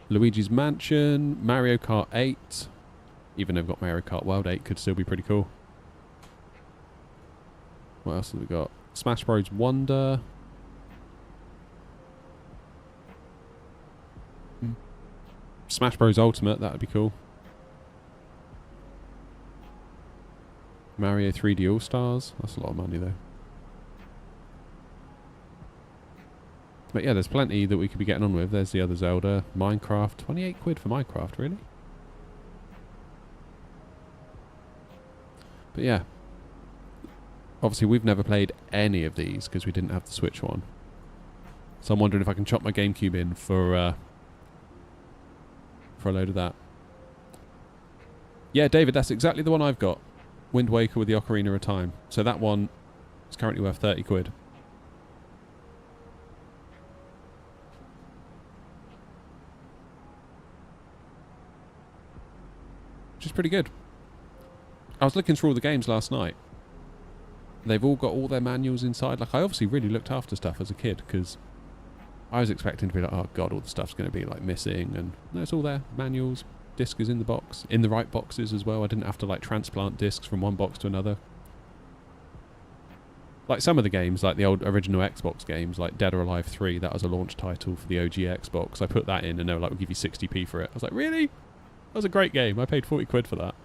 Luigi's Mansion, Mario Kart 8, even though they've got Mario Kart World 8, could still be pretty cool. What else have we got? Smash Bros. Wonder. Smash Bros. Ultimate, that would be cool. Mario 3D All-Stars. That's a lot of money, though. But yeah, there's plenty that we could be getting on with. There's the other Zelda. Minecraft. 28 quid for Minecraft, really? But yeah. Obviously, we've never played any of these because we didn't have the Switch one. So I'm wondering if I can chop my GameCube in for a load of that. Yeah, David, that's exactly the one I've got. Wind Waker with the Ocarina of Time. So that one is currently worth 30 quid. Which is pretty good. I was looking through all the games last night. They've all got all their manuals inside. Like, I obviously really looked after stuff as a kid because I was expecting to be like, oh god, all the stuff's going to be like missing, and no, it's all there. Manuals, disc is in the box, in the right boxes as well. I didn't have to like transplant discs from one box to another. Like some of the games, like the old original Xbox games, like Dead or Alive 3, that was a launch title for the OG Xbox. I put that in and they were like, we'll give you 60p for it. I was like, really? That was a great game. I paid 40 quid for that.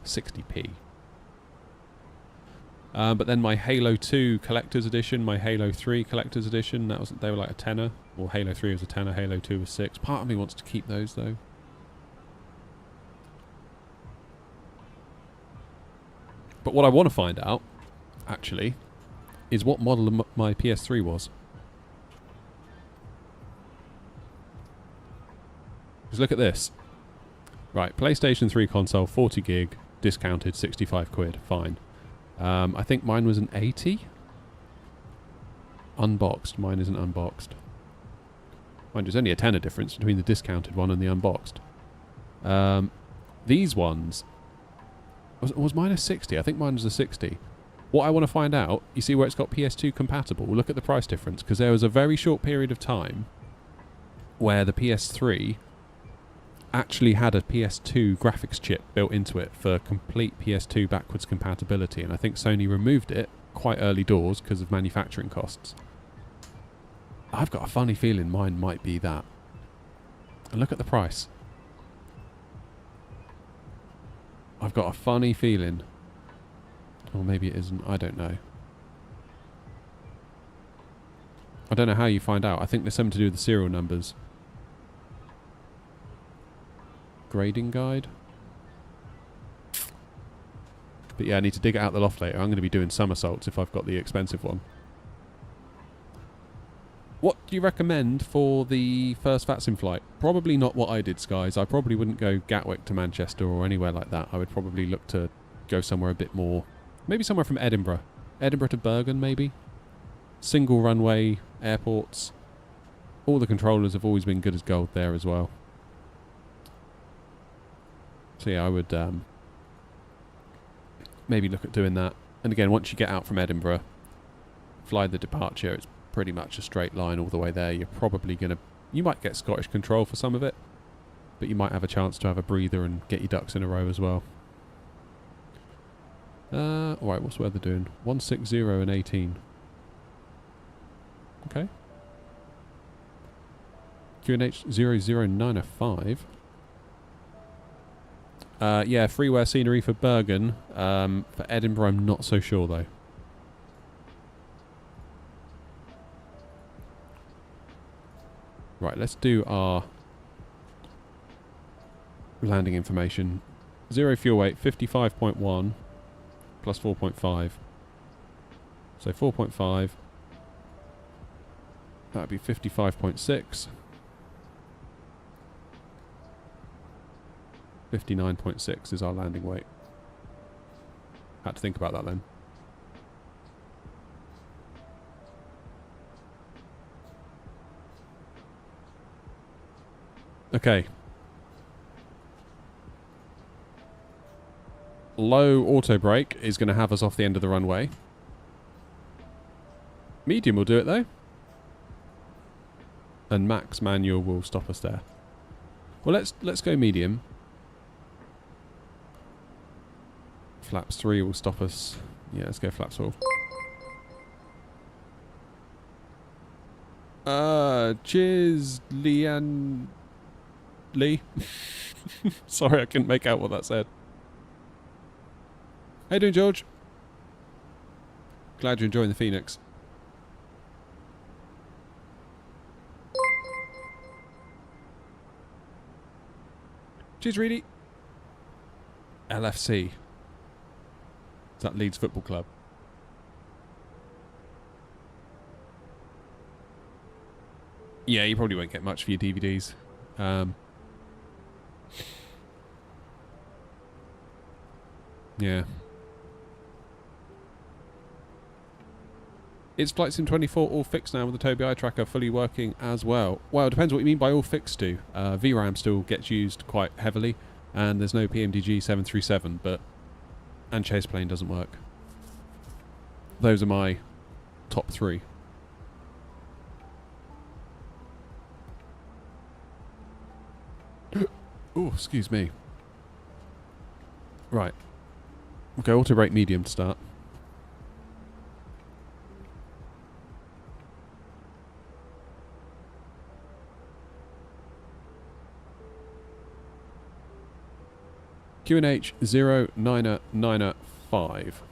60p. But then my Halo 2 Collector's Edition, my Halo 3 Collector's Edition, they were like a tenner. Well, Halo 3 was a tenner, Halo 2 was 6. Part of me wants to keep those, though. But what I want to find out, actually, is what model of my PS3 was. Because look at this. Right, PlayStation 3 console, 40 gig, discounted, 65 quid, fine. I think mine was an 80. Unboxed. Mine isn't unboxed. Mind you, there's only a tenner difference between the discounted one and the unboxed. These ones... Was mine a 60? I think mine was a 60. What I want to find out, you see where it's got PS2 compatible, look at the price difference, because there was a very short period of time where the PS3 actually had a PS2 graphics chip built into it for complete PS2 backwards compatibility, and I think Sony removed it quite early doors because of manufacturing costs. I've got a funny feeling mine might be that. And look at the price. I've got a funny feeling. Or maybe it isn't, I don't know. I don't know how you find out. I think there's something to do with the serial numbers. Grading guide. But yeah, I need to dig it out the loft later. I'm going to be doing somersaults if I've got the expensive one. What do you recommend for the first VATSIM flight? Probably not what I did, Skies. I probably wouldn't go Gatwick to Manchester or anywhere like that. I would probably look to go somewhere a bit more... Maybe somewhere from Edinburgh. Edinburgh to Bergen, maybe? Single runway airports. All the controllers have always been good as gold there as well. So yeah, I would maybe look at doing that. And again, once you get out from Edinburgh, fly the departure, it's pretty much a straight line all the way there. You're probably going to... You might get Scottish control for some of it, but you might have a chance to have a breather and get your ducks in a row as well. Alright, what's weather doing? 160 and 18. Okay. QNH 00905. Yeah, freeware scenery for Bergen. For Edinburgh, I'm not so sure, though. Right, let's do our landing information. 0 fuel weight, 55.1 plus 4.5. So 4.5. That would be 55.6. 59.6 is our landing weight. Had to think about that then. Okay. Low auto brake is going to have us off the end of the runway. Medium will do it though. And max manual will stop us there. Well, let's go medium. Flaps 3 will stop us. Yeah, let's go flaps 4. Cheers, Leanne Lee. Sorry, I couldn't make out what that said. How you doing, George? Glad you're enjoying the Phoenix. Cheers, Reedy. LFC. Is that Leeds Football Club? Yeah, you probably won't get much for your DVDs. Yeah. Is Flight Sim 24 all fixed now with the Tobii eye tracker fully working as well? Well, it depends what you mean by all fixed to. VRAM still gets used quite heavily, and there's no PMDG 737, and Chase Plane doesn't work. Those are my top 3. Oh, excuse me. Right. We'll go auto brake medium to start. QNH 09995.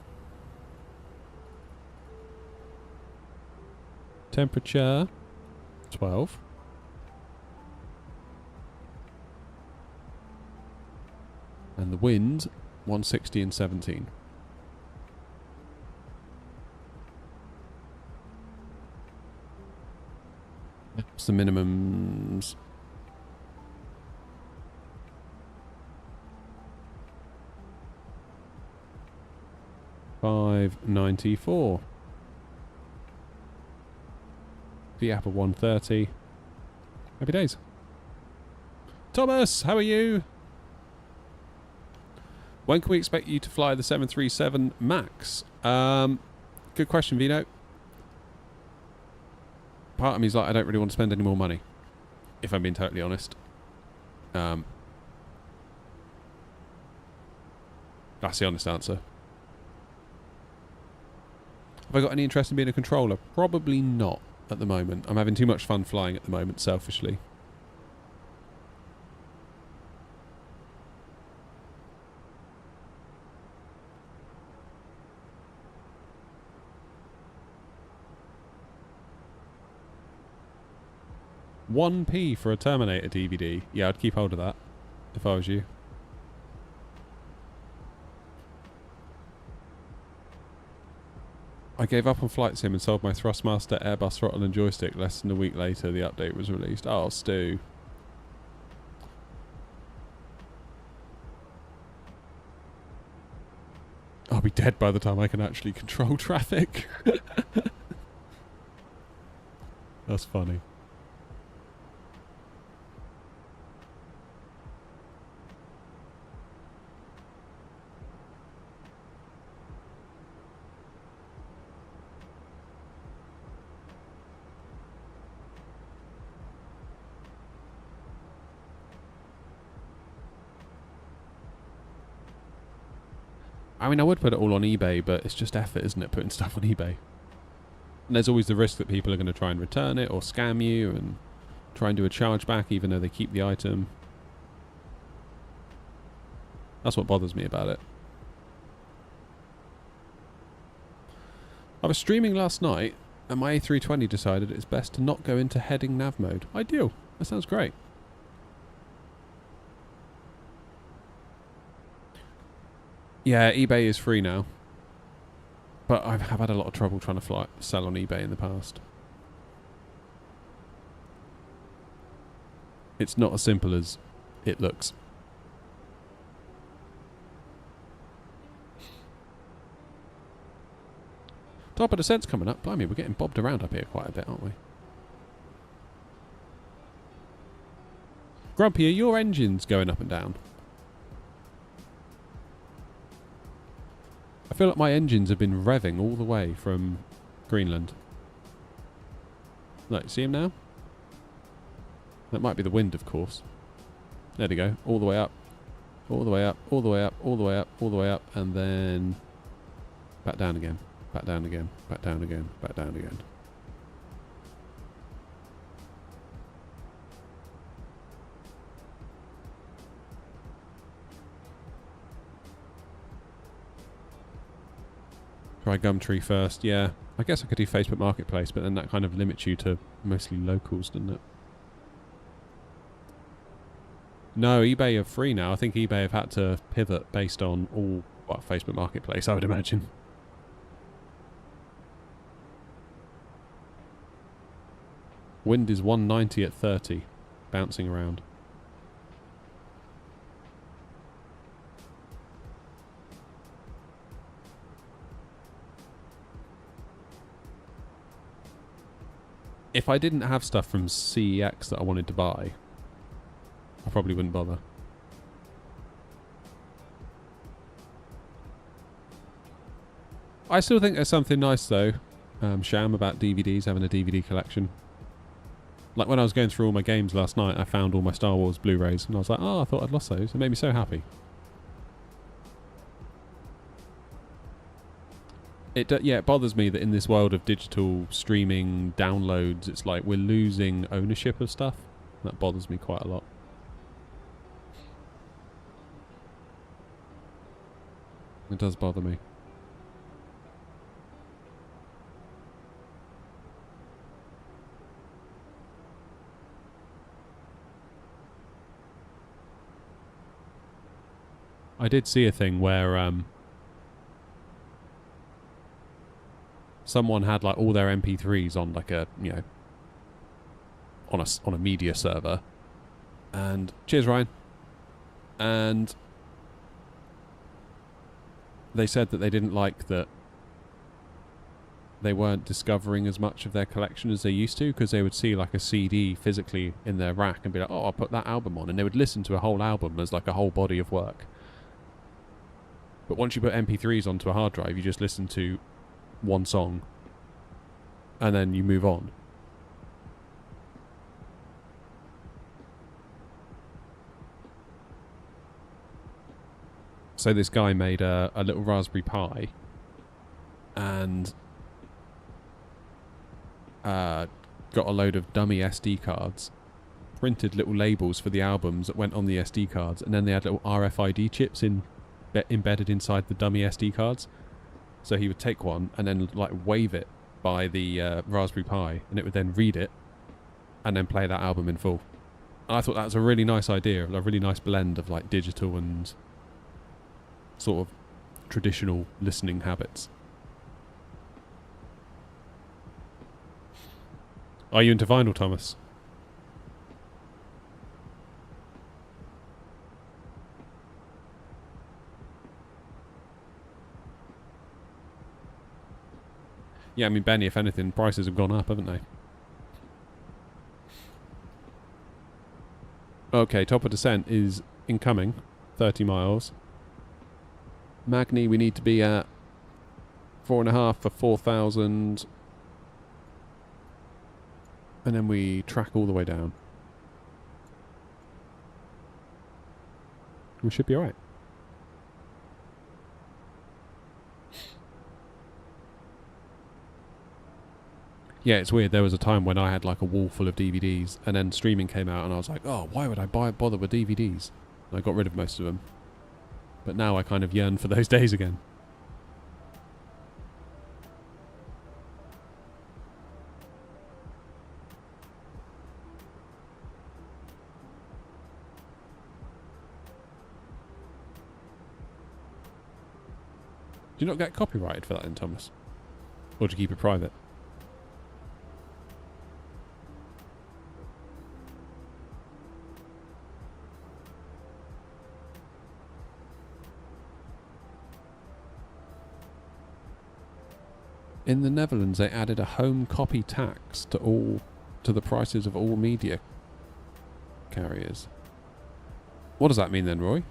Temperature 12. And the wind 160 and 17. That's the minimums. $594. The Apple 130. Happy days. Thomas, how are you? When can we expect you to fly the 737 MAX? Good question, Vino. Part of me is like, I don't really want to spend any more money, if I'm being totally honest. That's the honest answer. Have I got any interest in being a controller? Probably not at the moment. I'm having too much fun flying at the moment, selfishly. £1p for a Terminator DVD. Yeah, I'd keep hold of that if I was you. I gave up on Flight Sim and sold my Thrustmaster, Airbus throttle and joystick. Less than a week later, the update was released. Oh, Stu. I'll be dead by the time I can actually control traffic. That's funny. I mean, I would put it all on eBay, but it's just effort, isn't it, putting stuff on eBay? And there's always the risk that people are going to try and return it or scam you and try and do a chargeback even though they keep the item. That's what bothers me about it. I was streaming last night and my A320 decided it's best to not go into heading nav mode. Ideal. That sounds great. Yeah, eBay is free now. But I have had a lot of trouble trying to sell on eBay in the past. It's not as simple as it looks. Top of descent's coming up. Blimey, we're getting bobbed around up here quite a bit, aren't we? Grumpy, are your engines going up and down? I feel like my engines have been revving all the way from Greenland. Look, see him now? That might be the wind, of course. There we go. All the way up. All the way up, all the way up, all the way up, all the way up, and then back down again. Back down again. Back down again. Back down again. Try Gumtree first, yeah. I guess I could do Facebook Marketplace, but then that kind of limits you to mostly locals, doesn't it? No, eBay are free now. I think eBay have had to pivot based on all Facebook Marketplace, I would imagine. Wind is 190 at 30, bouncing around. If I didn't have stuff from CEX that I wanted to buy, I probably wouldn't bother. I still think there's something nice though, Sham, about DVDs, having a DVD collection. Like when I was going through all my games last night, I found all my Star Wars Blu-rays and I was like, oh, I thought I'd lost those. It made me so happy. It bothers me that in this world of digital streaming downloads, it's like we're losing ownership of stuff. That bothers me quite a lot. It does bother me. I did see a thing where someone had like all their MP3s on like a, you know, on a media server, and cheers Ryan, and they said that they didn't like that they weren't discovering as much of their collection as they used to, because they would see like a CD physically in their rack and be like, oh, I'll put that album on, and they would listen to a whole album as like a whole body of work. But once you put MP3s onto a hard drive, you just listen to one song and then you move on. So this guy made a little Raspberry Pi and got a load of dummy SD cards, printed little labels for the albums that went on the SD cards, and then they had little RFID chips embedded inside the dummy SD cards. So he would take one and then like wave it by the Raspberry Pi, and it would then read it and then play that album in full. And I thought that was a really nice idea, a really nice blend of like digital and sort of traditional listening habits. Are you into vinyl, Thomas? Yeah, I mean, Benny, if anything, prices have gone up, haven't they? Okay, top of descent is incoming, 30 miles. Magni, we need to be at 4.5 for 4,000. And then we track all the way down. We should be alright. Yeah, it's weird. There was a time when I had like a wall full of DVDs, and then streaming came out, and I was like, oh, why would I bother with DVDs? And I got rid of most of them. But now I kind of yearn for those days again. Do you not get copyrighted for that then, Thomas? Or do you keep it private? In the Netherlands, they added a home copy tax to the prices of all media carriers. What does that mean then, Roy?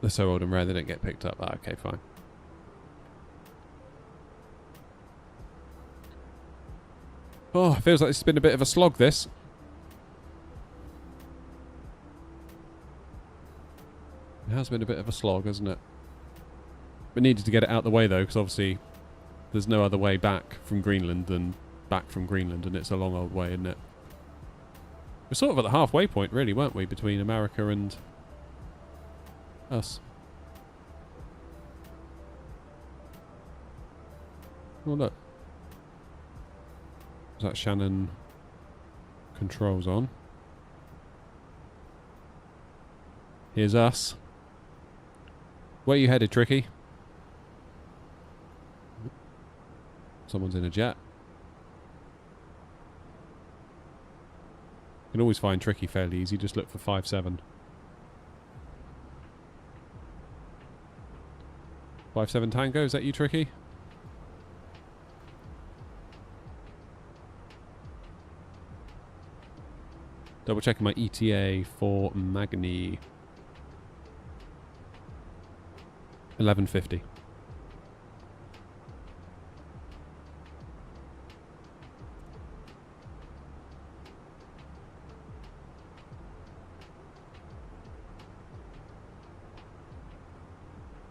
They're so old and rare they don't get picked up. Ah, okay, fine. Oh, it feels like it's been a bit of a slog, this. It has been a bit of a slog, hasn't it? We needed to get it out the way, though, because obviously there's no other way back from Greenland than back from Greenland, and it's a long old way, isn't it? We're sort of at the halfway point, really, weren't we, between America and us. Oh, look. Is that Shannon controls on? Here's us. Where you headed, Tricky? Someone's in a jet. You can always find Tricky fairly easy. Just look for 5-7. 5-7 Tango, is that you, Tricky? Double checking my ETA for Magni. 11:50.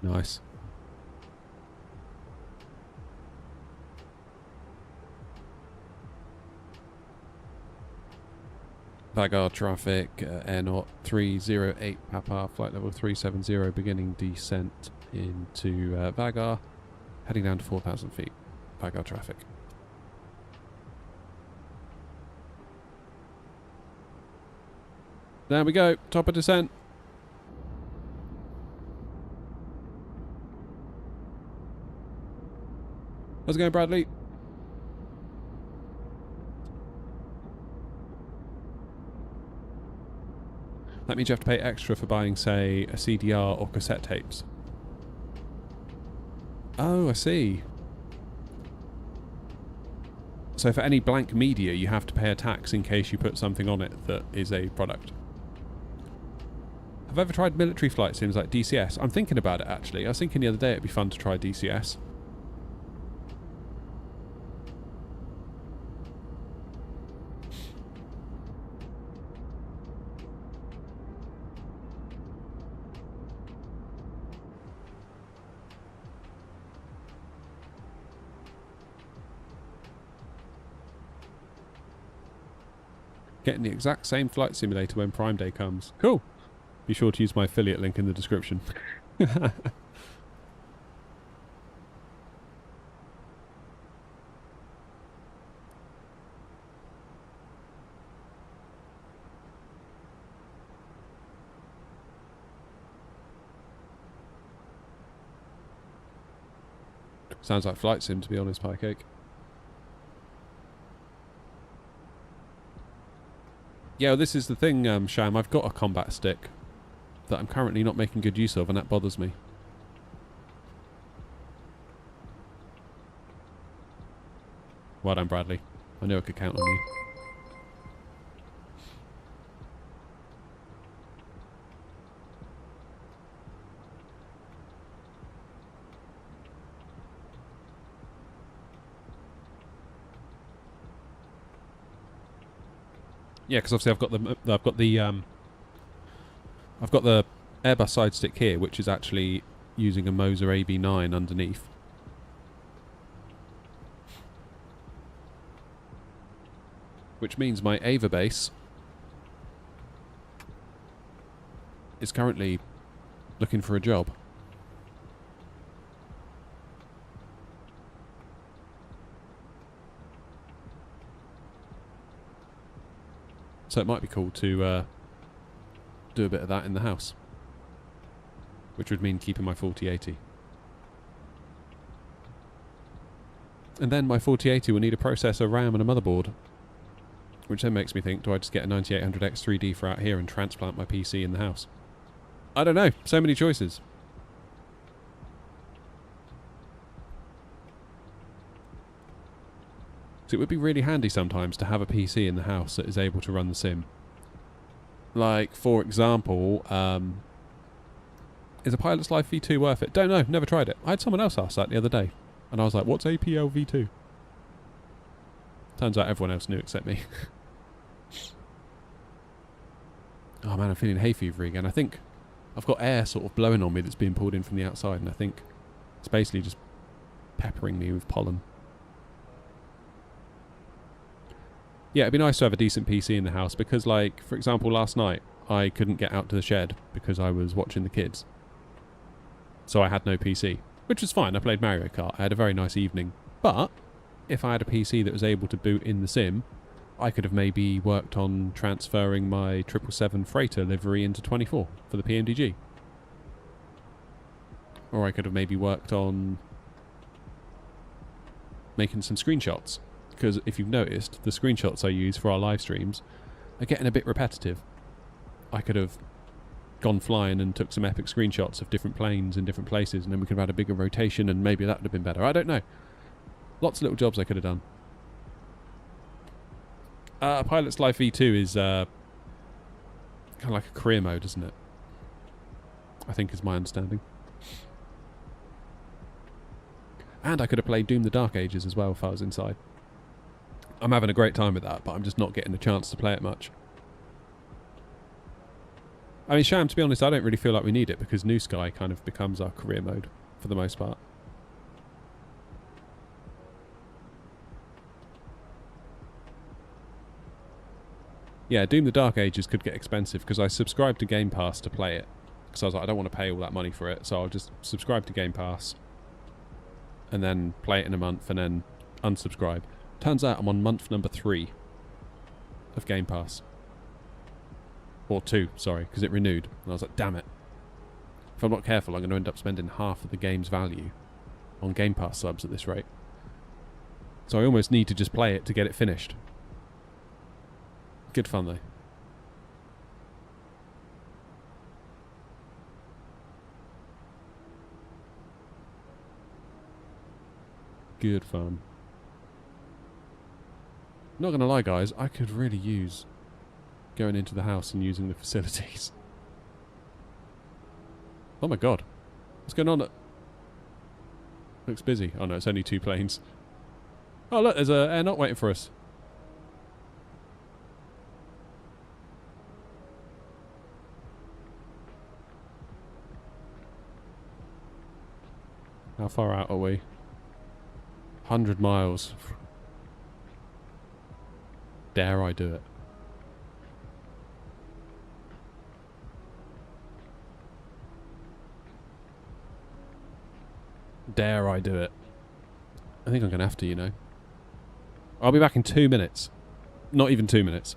Nice. Vagar traffic, AirNOTT 308 Papa, flight level 370, beginning descent into Vagar, heading down to 4,000 feet. Vagar traffic. There we go, top of descent. How's it going, Bradley? That means you have to pay extra for buying, say, a CDR or cassette tapes. Oh, I see. So for any blank media, you have to pay a tax in case you put something on it that is a product. Have I ever tried military flight sims like DCS? I'm thinking about it, actually. I was thinking the other day it'd be fun to try DCS. Getting the exact same flight simulator when Prime Day comes. Cool. Be sure to use my affiliate link in the description. Sounds like flight sim, to be honest, Pie Cake. Yeah, well, this is the thing, Sham. I've got a combat stick that I'm currently not making good use of, and that bothers me. Well done, Bradley. I knew I could count on you. Yeah, because obviously I've got the Airbus side stick here, which is actually using a Moser AB9 underneath. Which means my Ava base is currently looking for a job. So it might be cool to do a bit of that in the house. which would mean keeping my 4080. And then my 4080 will need a processor, RAM and a motherboard. Which then makes me think, do I just get a 9800X 3D for out here and transplant my PC in the house? I don't know. So many choices. So it would be really handy sometimes to have a PC in the house that is able to run the sim. Like, for example, is a Pilot's Life V2 worth it? Don't know. Never tried it. I had someone else ask that the other day. And I was like, what's APL V2? Turns out everyone else knew except me. Oh man, I'm feeling hay fever again. I think I've got air sort of blowing on me that's being pulled in from the outside, and I think it's basically just peppering me with pollen. Yeah, it'd be nice to have a decent PC in the house because, like, for example, last night I couldn't get out to the shed because I was watching the kids. So I had no PC, which was fine. I played Mario Kart. I had a very nice evening. But if I had a PC that was able to boot in the sim, I could have maybe worked on transferring my 777 freighter livery into 24 for the PMDG. Or I could have maybe worked on making some screenshots. Because if you've noticed, the screenshots I use for our live streams are getting a bit repetitive. I could have gone flying and took some epic screenshots of different planes in different places, and then we could have had a bigger rotation and maybe that would have been better. I don't know. Lots of little jobs I could have done. Pilot's Life V2 is kind of like a career mode, isn't it? I think is my understanding. And I could have played Doom the Dark Ages as well if I was inside. I'm having a great time with that, but I'm just not getting a chance to play it much. I mean, Sham, to be honest, I don't really feel like we need it because New Sky kind of becomes our career mode for the most part. Yeah, Doom the Dark Ages could get expensive because I subscribed to Game Pass to play it. Because I was like, I don't want to pay all that money for it, so I'll just subscribe to Game Pass and then play it in a month and then unsubscribe. Turns out I'm on month number 3 of Game Pass. Or 2, sorry, because it renewed. And I was like, damn it. If I'm not careful, I'm going to end up spending half of the game's value on Game Pass subs at this rate. So I almost need to just play it to get it finished. Good fun, though. Good fun. Not going to lie, guys, I could really use going into the house and using the facilities. Oh my god. What's going on? Looks busy. Oh no, it's only 2 planes. Oh look, there's a AirNOTT waiting for us. How far out are we? 100 miles. Dare I do it? Dare I do it? I think I'm going to have to, you know. I'll be back in 2 minutes. Not even 2 minutes.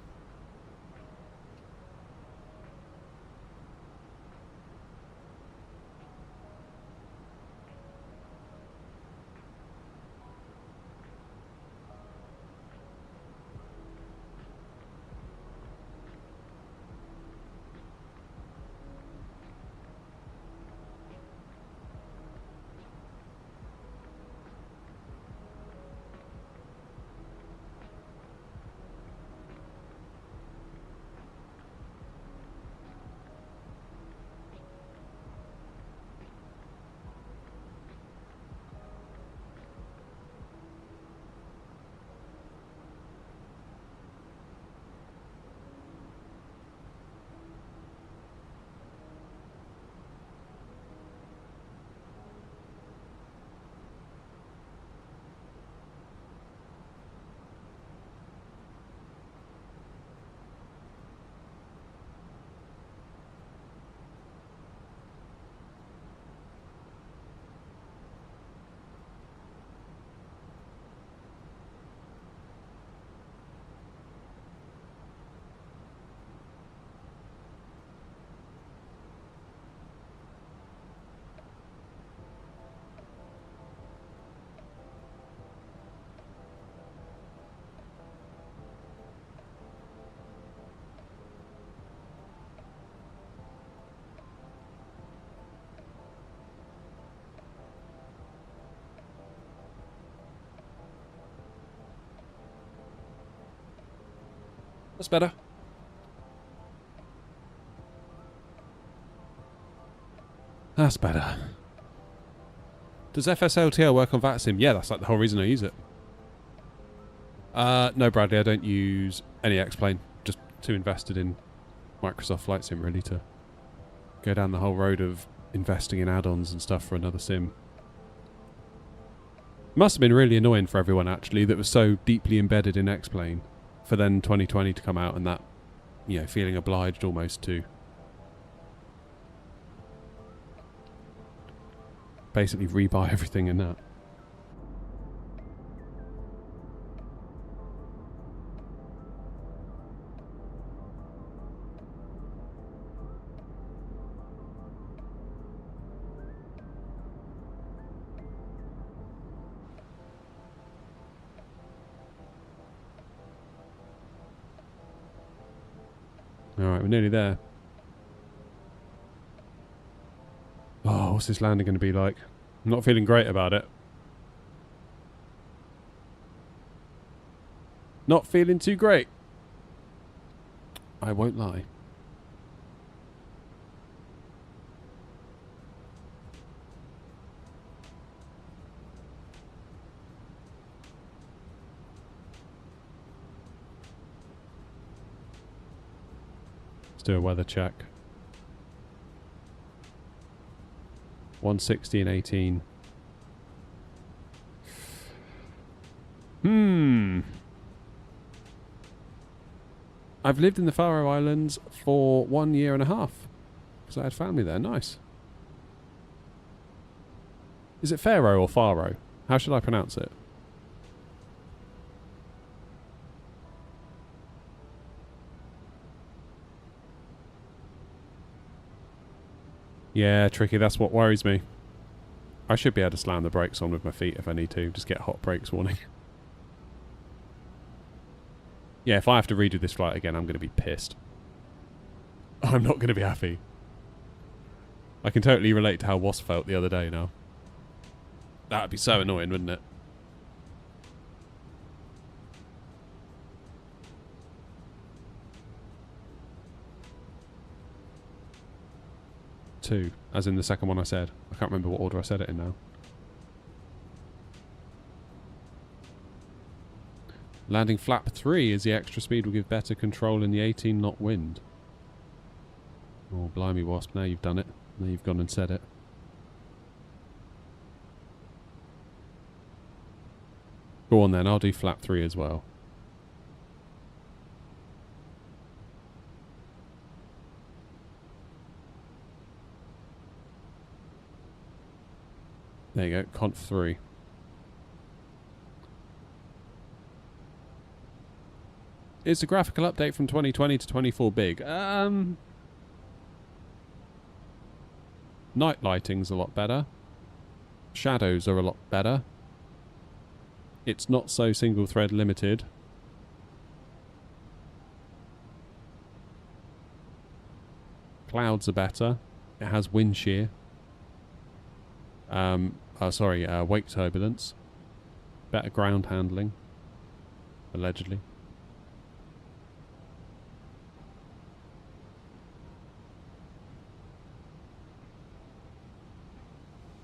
That's better. That's better. Does FSLTL work on VATSIM? Yeah, that's like the whole reason I use it. No, Bradley, I don't use any X-Plane. Just too invested in Microsoft Flight Sim, really, to go down the whole road of investing in add-ons and stuff for another sim. Must have been really annoying for everyone, actually, that was so deeply embedded in X-Plane, for then 2020 to come out and that, you know, feeling obliged almost to basically rebuy everything in that. Alright, we're nearly there. Oh, what's this landing going to be like? I'm not feeling great about it. Not feeling too great. I won't lie. Let's do a weather check. 160 and 18. I've lived in the Faroe Islands for 1.5 years because I had family there. Nice. Is it Faroe or Faro? How should I pronounce it? Yeah, tricky. That's what worries me. I should be able to slam the brakes on with my feet if I need to. Just get hot brakes warning. Yeah, if I have to redo this flight again, I'm going to be pissed. I'm not going to be happy. I can totally relate to how Wasp felt the other day now. That would be so annoying, wouldn't it? Two, as in the second one I said. I can't remember what order I said it in now. Landing flap 3 as the extra speed will give better control in the 18 knot wind. Oh, blimey, Wasp, now you've done it. Now you've gone and said it. Go on then, I'll do flap 3 as well. There you go, conf 3. Is the graphical update from 2020 to 24 big? Night lighting's a lot better. Shadows are a lot better. It's not so single thread limited. Clouds are better. It has wind shear. Wake turbulence. Better ground handling. Allegedly.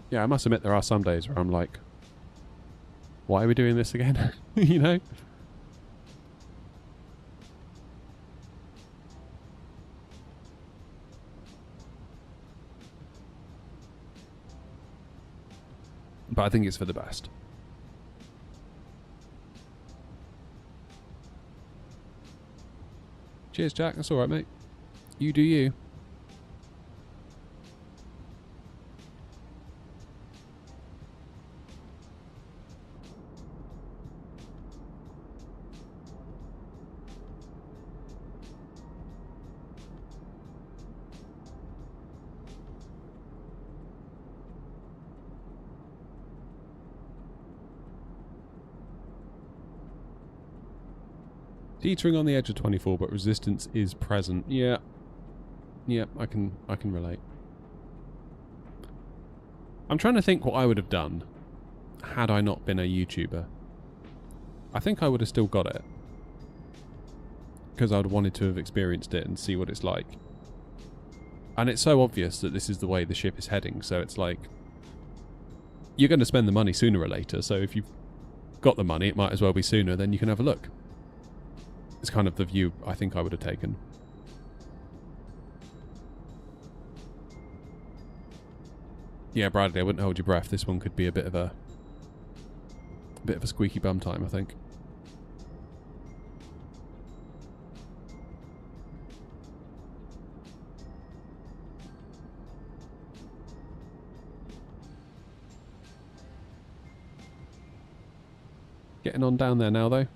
Yeah, I must admit there are some days where I'm like, why are we doing this again? You know? But I think it's for the best. Cheers, Jack. That's alright, mate. You do you. Teetering on the edge of 24, but resistance is present. Yeah. Yeah, I can relate. I'm trying to think what I would have done had I not been a YouTuber. I think I would have still got it. because I'd wanted to have experienced it and see what it's like. And it's so obvious that this is the way the ship is heading, so it's like, you're going to spend the money sooner or later, so if you've got the money, it might as well be sooner, then you can have a look. It's kind of the view I think I would have taken. Yeah, Bradley, I wouldn't hold your breath. This one could be a bit of a squeaky bum time, I think. Getting on down there now, though.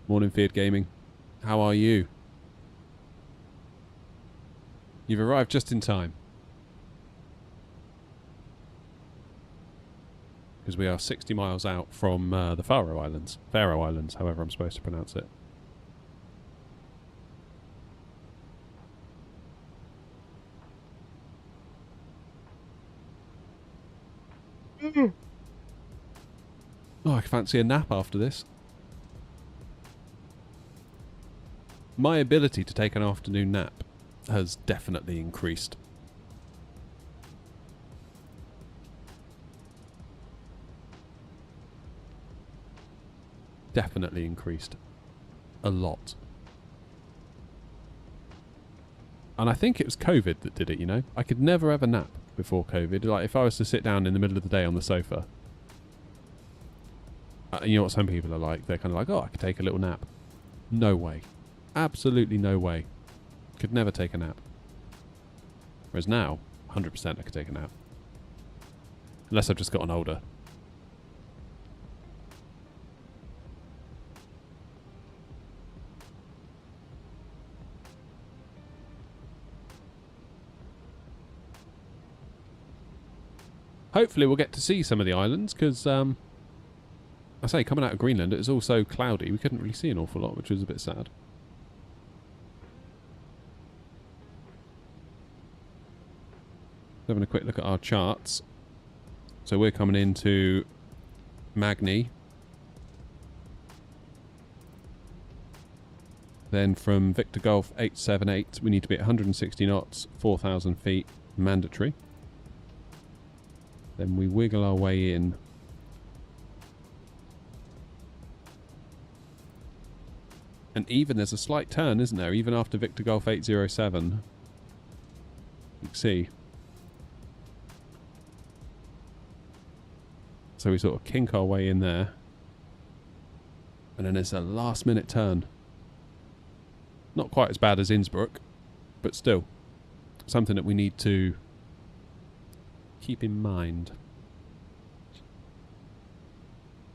Morning, Feared Gaming. How are you? You've arrived just in time. Because we are 60 miles out from the Faroe Islands. Faroe Islands, however I'm supposed to pronounce it. Oh, I fancy a nap after this. My ability to take an afternoon nap has definitely increased. Definitely increased. A lot. And I think it was COVID that did it, you know? I could never ever nap before COVID. Like, if I was to sit down in the middle of the day on the sofa, you know what some people are like? They're kind of like, oh, I could take a little nap. No way. Absolutely no way. Could never take a nap. Whereas now, 100% I could take a nap. Unless I've just gotten older. Hopefully we'll get to see some of the islands, because, I say, coming out of Greenland, it was all so cloudy, we couldn't really see an awful lot, which was a bit sad. Having a quick look at our charts. So we're coming into Magni. Then from Victor Golf 878, we need to be at 160 knots, 4,000 feet, mandatory. Then we wiggle our way in. And even there's a slight turn, isn't there? Even after Victor Golf 807. You can see. So we sort of kink our way in there. And then there's a last minute turn. Not quite as bad as Innsbruck, but still something that we need to keep in mind.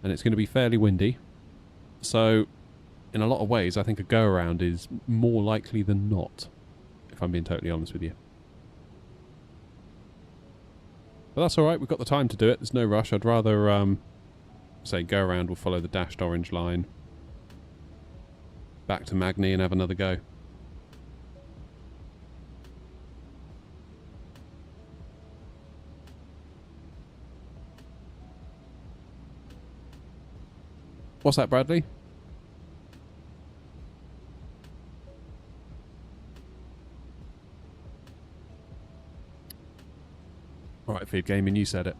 And it's going to be fairly windy. So in a lot of ways, I think a go around is more likely than not, if I'm being totally honest with you. But that's alright, we've got the time to do it. There's no rush. I'd rather say go around, we'll follow the dashed orange line back to Magni and have another go. What's that, Bradley? Alright, Feed Gaming, you said it.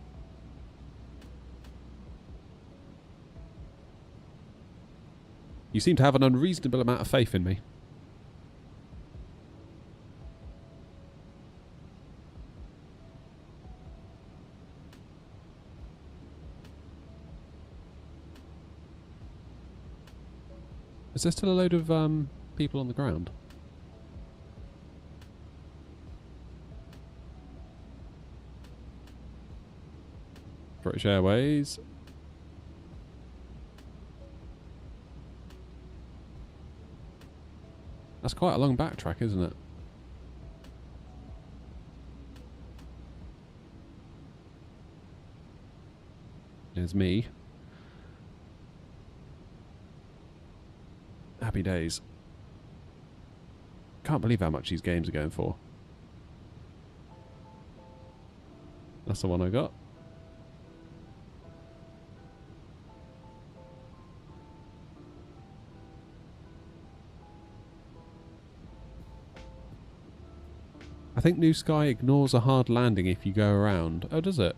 You seem to have an unreasonable amount of faith in me. Is there still a load of people on the ground? British Airways. That's quite a long backtrack, isn't it? There's me. Happy days. Can't believe how much these games are going for. That's the one I got. I think New Sky ignores a hard landing if you go around. Oh, does it?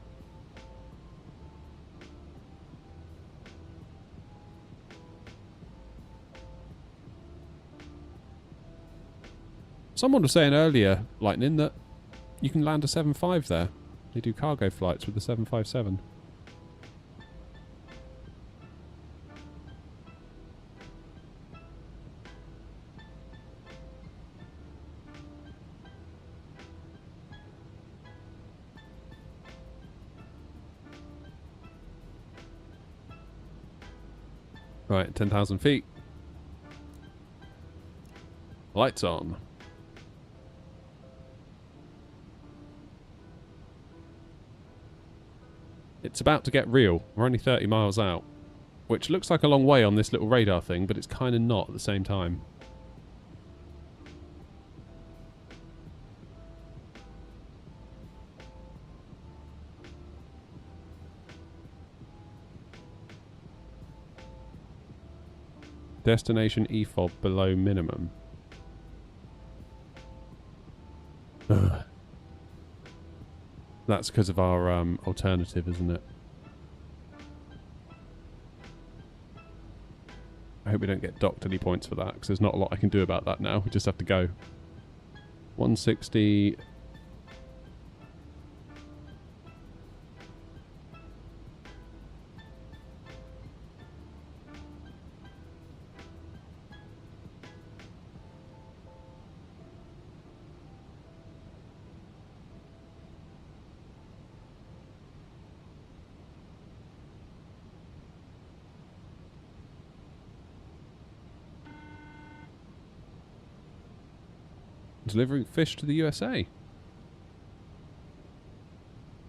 Someone was saying earlier, Lightning, that you can land a 7.5 there. They do cargo flights with the 757. Right, 10,000 feet. Lights on. It's about to get real. We're only 30 miles out. Which looks like a long way on this little radar thing, but it's kind of not at the same time. Destination EFOB below minimum. Ugh. That's because of our alternative, isn't it? I hope we don't get docked any points for that, because there's not a lot I can do about that now. We just have to go. 160... Delivering fish to the USA.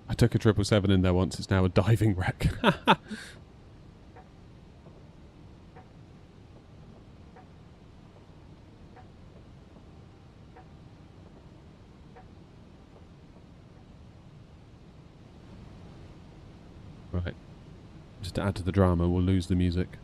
I took a 777 in there once. It's now a diving wreck. Right. Just to add to the drama, we'll lose the music.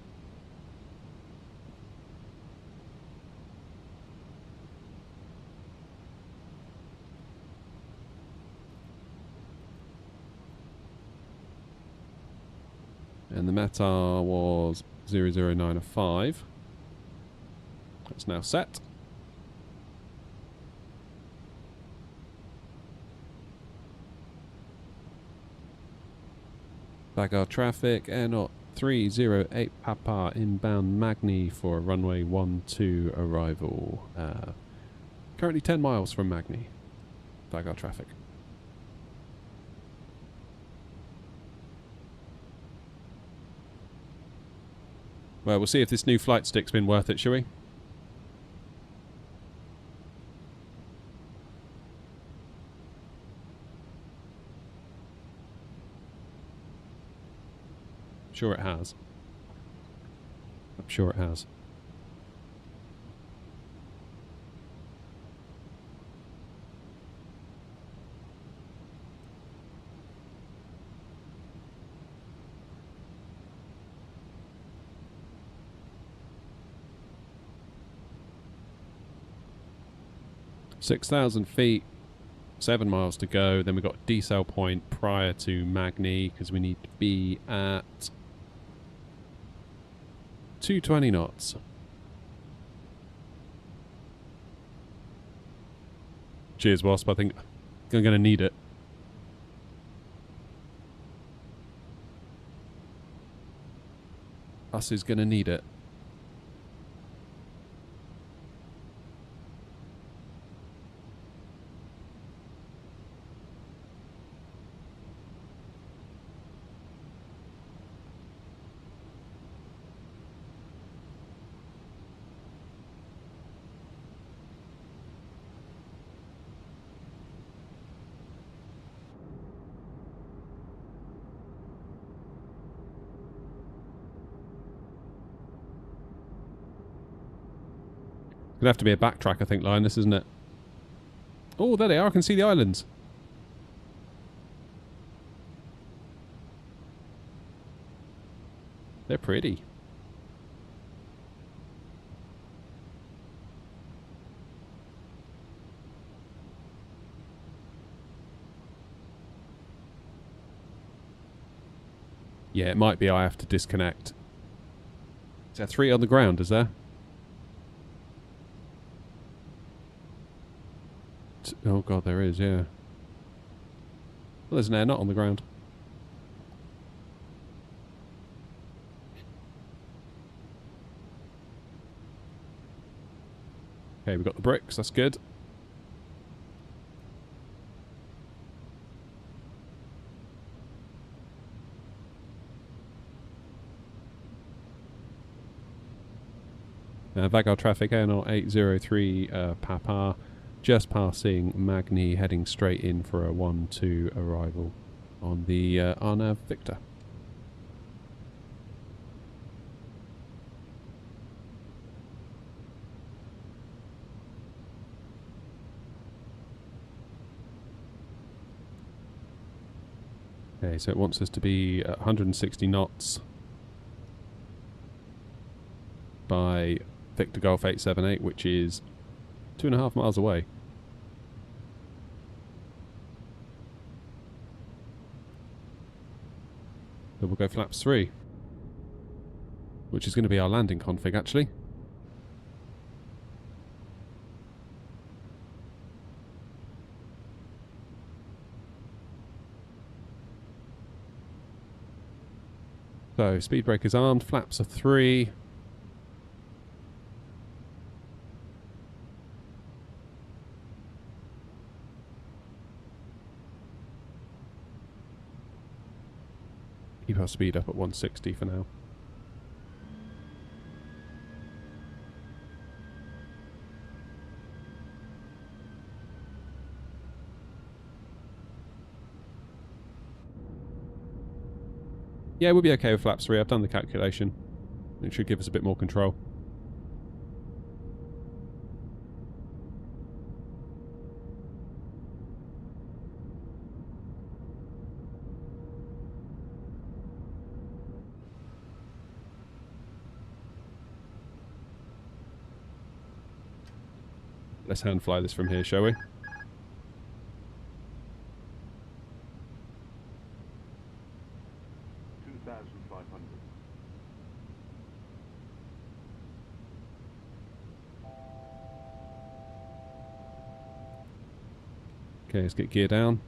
And the METAR was 0095. That's now set. Vagar traffic, AirNOTT 308 Papa inbound Magni for runway 12 arrival. Currently 10 miles from Magni. Vagar traffic. Well, we'll see if this new flight stick's been worth it, shall we? Sure it has. I'm sure it has. $6,000 feet, 7 miles to go. Then we've got a decel point prior to Magni because we need to be at 220 knots. Cheers, Wasp. I think I'm going to need it. Us is going to need it. Gonna have to be a backtrack, I think, Linus, isn't it? Oh, there they are. I can see the islands. They're pretty. Yeah, it might be I have to disconnect. Is there 3 on the ground, is there? Oh god, there is, yeah. Well, there's an AirNOTT on the ground. Okay, we've got the bricks, that's good. Vagar traffic, AirNOTT 803 Papa, just passing Magni, heading straight in for a 1-2 arrival on the RNAV Victor. Okay, so it wants us to be at 160 knots by Victor Golf 878, which is 2.5 miles away. So we'll go flaps 3, which is going to be our landing config actually. So speed brake is armed, flaps are 3. Keep our speed up at 160 for now. Yeah, we'll be okay with flaps 3. I've done the calculation. It should give us a bit more control. Let's hand fly this from here, shall we? Okay, let's get gear down.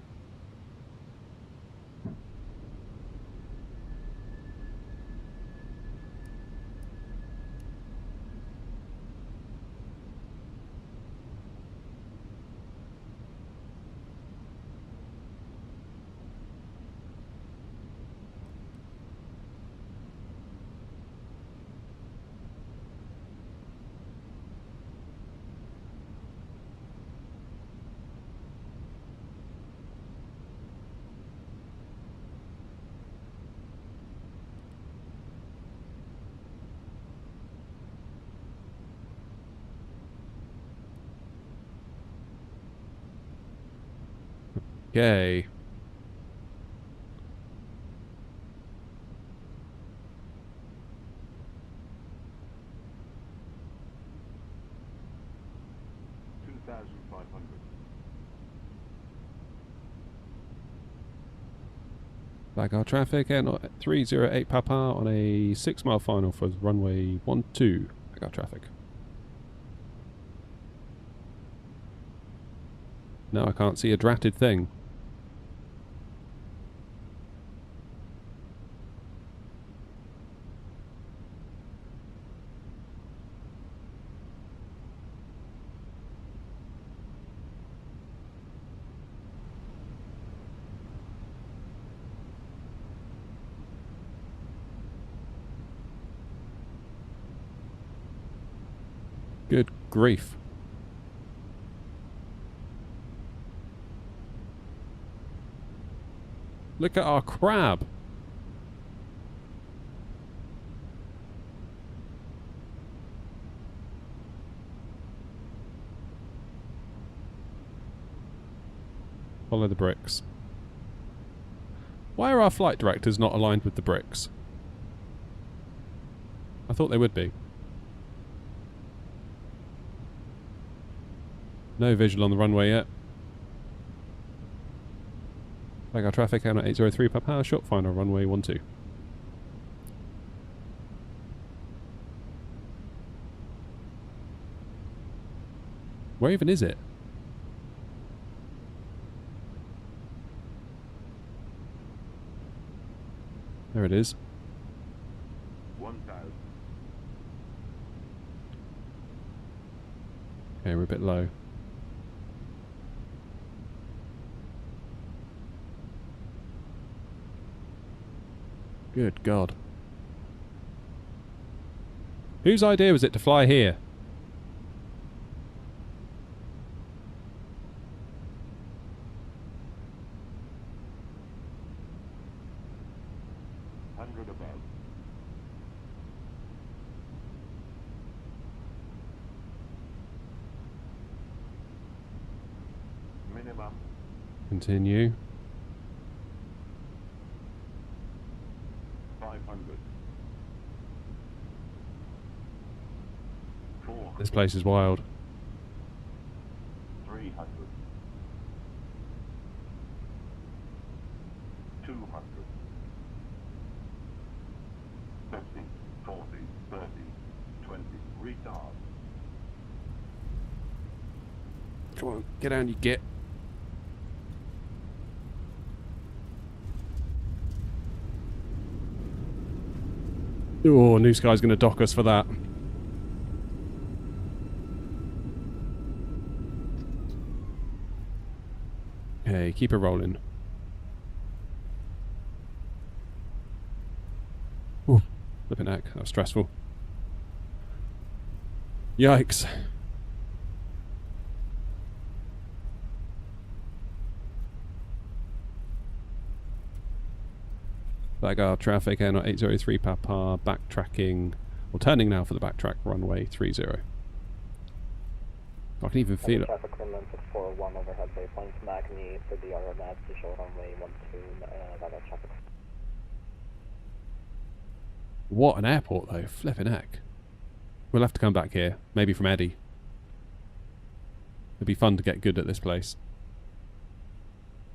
Okay. Vagar traffic, AirNOTT 308 Papa on a 6-mile final for runway 12. Vagar traffic. No, I can't see a dratted thing. Good grief. Look at our crab. Follow the bricks. Why are our flight directors not aligned with the bricks? I thought they would be. No visual on the runway yet. Vagar traffic, AirNOTT 803 Papa, short final runway 12. Where even is it? There it is. 1,000. Okay, we're a bit low. Good God. Whose idea was it to fly here? Above. Minimum. Continue. 500. 400. This place is wild. 300. 200. 50, 40, 30, 20. Retard. Come on, get down, you git. Oh, New Sky's going to dock us for that. Okay, keep it rolling. Ooh, flipping heck, that was stressful. Yikes. Vagar traffic, AirNOTT 803 Papa, backtracking, or turning now for the backtrack, runway 30. I can even feel it. Traffic Greenland 641 overhead waypoint Magni for the RMS to show runway 12, Vagar traffic. What an airport though, flipping heck. We'll have to come back here, maybe from Eddie. It'd be fun to get good at this place.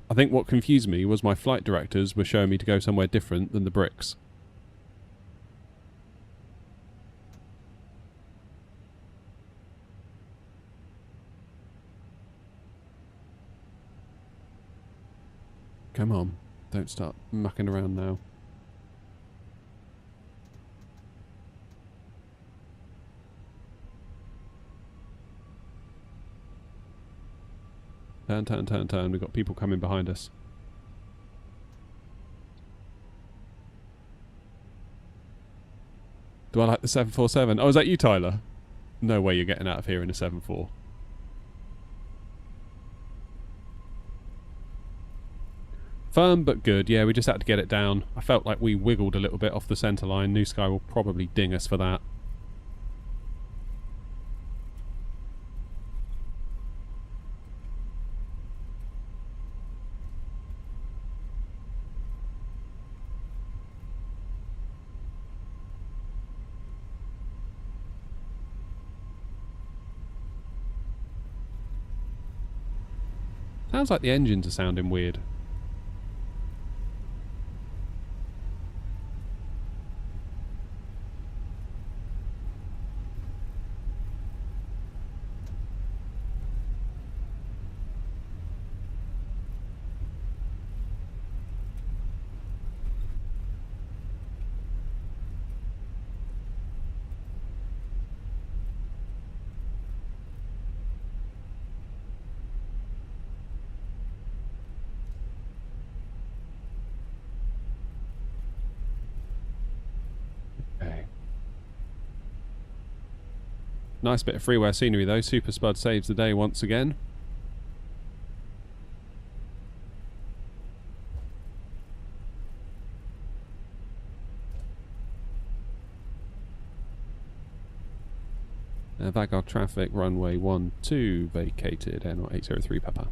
I think what confused me was my flight directors were showing me to go somewhere different than the bricks. Come on, don't start mucking around now. Turn, turn, turn, turn. We've got people coming behind us. Do I like the 747? Oh, is that you, Tyler? No way you're getting out of here in a 7-4. Firm but good. Yeah, we just had to get it down. I felt like we wiggled a little bit off the centre line. New Sky will probably ding us for that. Sounds like the engines are sounding weird. Nice bit of freeware scenery though. Super Spud saves the day once again. Vagar traffic, runway 12 vacated, AirNOTT 803 Papa.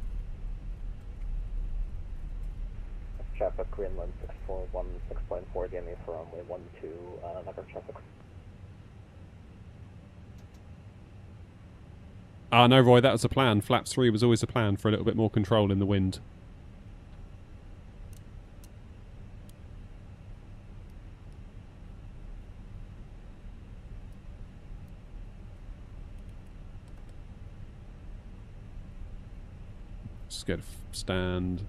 Traffic Greenland 641 6.4 DME for runway 12, Vagar traffic. Ah, no, Roy, that was the plan. Flaps 3 was always the plan for a little bit more control in the wind. Let's go to stand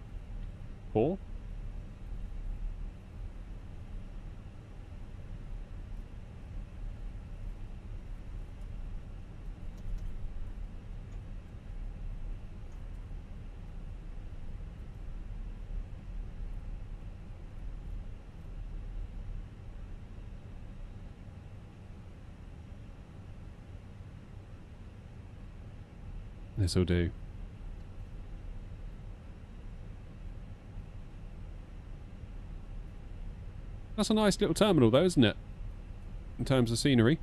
4. This will do. That's a nice little terminal though, isn't it? In terms of scenery.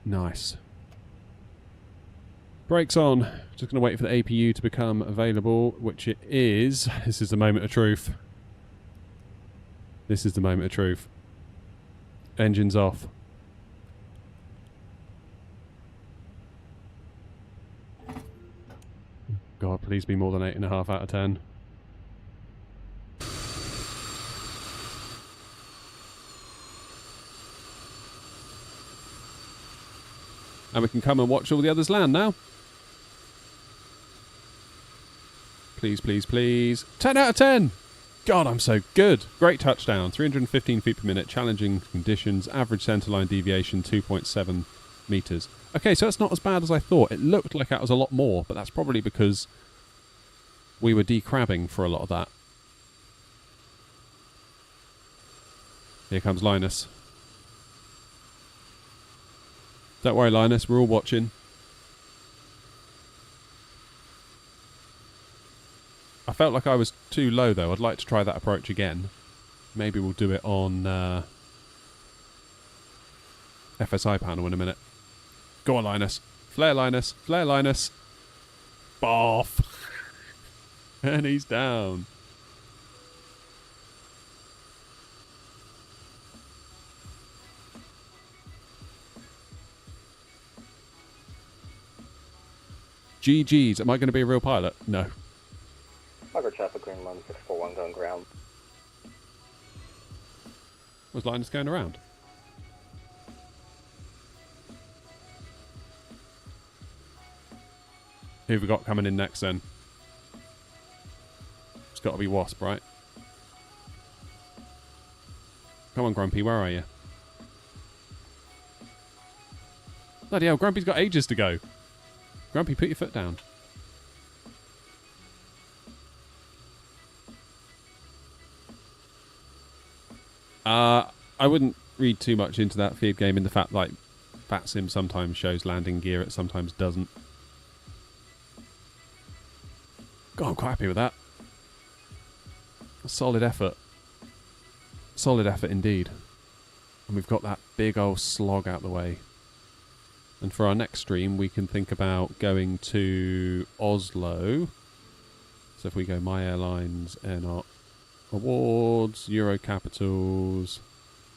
Nice. Brakes on. Just going to wait for the APU to become available, which it is. This is the moment of truth. This is the moment of truth. Engines off. God, please be more than 8.5 out of 10. And we can come and watch all the others land now. Please, please, please. 10 out of 10! God, I'm so good. Great touchdown. 315 feet per minute. Challenging conditions. Average centerline deviation, 2.7 meters. Okay, so that's not as bad as I thought. It looked like that was a lot more, but that's probably because we were decrabbing for a lot of that. Here comes Linus. Don't worry, Linus. We're all watching. I felt like I was too low, though. I'd like to try that approach again. Maybe we'll do it on FSI panel in a minute. Go on, Linus. Flare, Linus. Flare, Linus. Boff. And he's down. GG's. Am I going to be a real pilot? No. Vagar traffic, Greenland 641 going ground. Was Linus going around? Who have we got coming in next then? It's got to be Wasp, right? Come on, Grumpy, where are you? Bloody hell, Grumpy's got ages to go. Grumpy, put your foot down. I wouldn't read too much into that feed game in the fact like FatSim sometimes shows landing gear, it sometimes doesn't. God, I'm quite happy with that. Solid effort. Solid effort indeed. And we've got that big old slog out the way. And for our next stream, we can think about going to Oslo. So if we go My Airlines, AirNOTT, Awards, Euro Capitals.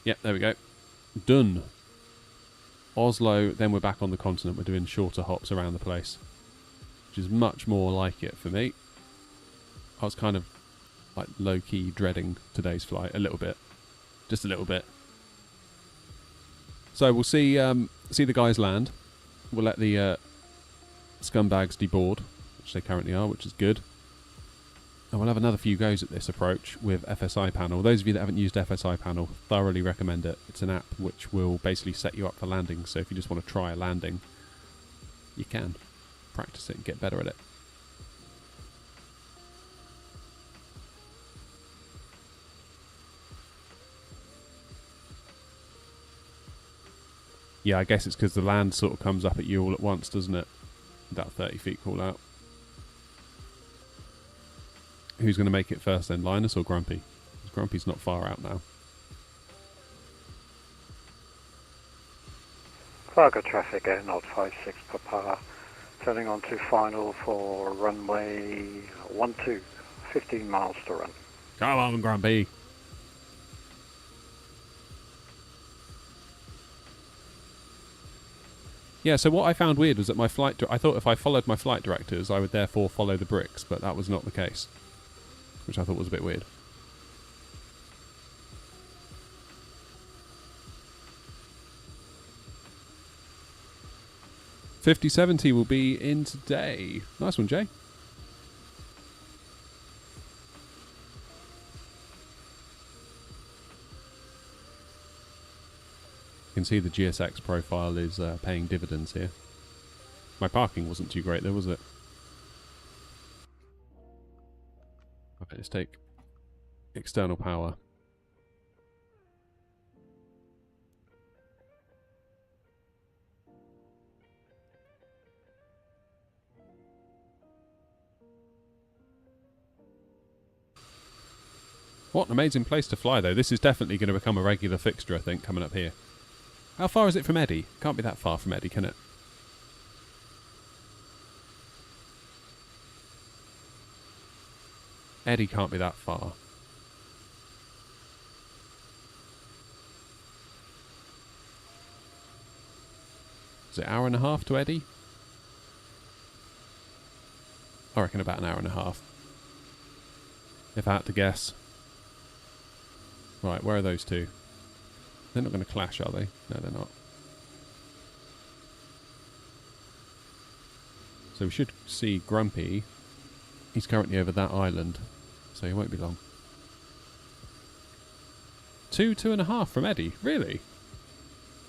Yep, there we go. Done. Oslo, then we're back on the continent. We're doing shorter hops around the place, which is much more like it for me. I was kind of like low-key dreading today's flight a little bit. Just a little bit. So we'll see the guys land. We'll let the scumbags deboard, which they currently are, which is good. And we'll have another few goes at this approach with FSI panel. Those of you that haven't used FSI panel, thoroughly recommend it. It's an app which will basically set you up for landing. So if you just want to try a landing, you can practice it and get better at it. Yeah, I guess it's because the land sort of comes up at you all at once, doesn't it? That 30 feet call out. Who's going to make it first then, Linus or Grumpy? Grumpy's not far out now. Vagar traffic, AirNOTT 56 Papa. Turning on to final for runway 12. 15 miles to run. Come on, Grumpy. Yeah, so what I found weird was that my I thought if I followed my flight directors, I would therefore follow the bricks, but that was not the case, which I thought was a bit weird. $50.70 will be in today. Nice one, Jay. You can see the GSX profile is paying dividends here. My parking wasn't too great though, was it? Okay, let's take external power. What an amazing place to fly though. This is definitely going to become a regular fixture, I think, coming up here. How far is it from Eddie? Can't be that far from Eddie, can it? Eddie can't be that far. Is it an hour and a half to Eddie? I reckon about an hour and a half. If I had to guess. Right, where are those two? They're not going to clash, are they? No, they're not. So we should see Grumpy. He's currently over that island, so he won't be long. 2.5 from Eddie? Really?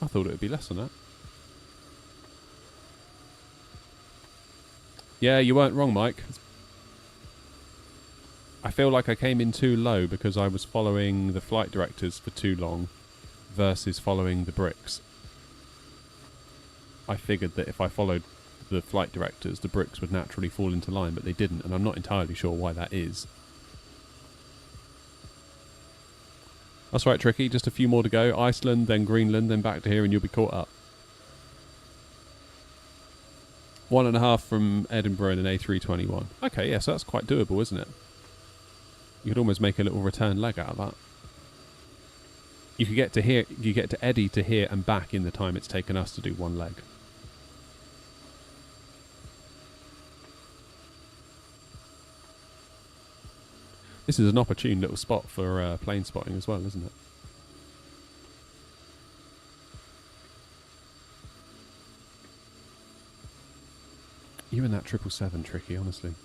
I thought it would be less than that. Yeah, you weren't wrong, Mike. I feel like I came in too low because I was following the flight directors for too long versus following the bricks. I figured that if I followed the flight directors, the bricks would naturally fall into line, but they didn't, and I'm not entirely sure why that is. That's right, Tricky. Just a few more to go. Iceland, then Greenland, then back to here, and you'll be caught up. 1.5 from Edinburgh in an A321. Okay, yeah, so that's quite doable, isn't it? You could almost make a little return leg out of that. You could get to here, you get to Eddie to here and back in the time it's taken us to do one leg. This is an opportune little spot for plane spotting as well, isn't it? You and that 777, Tricky, honestly.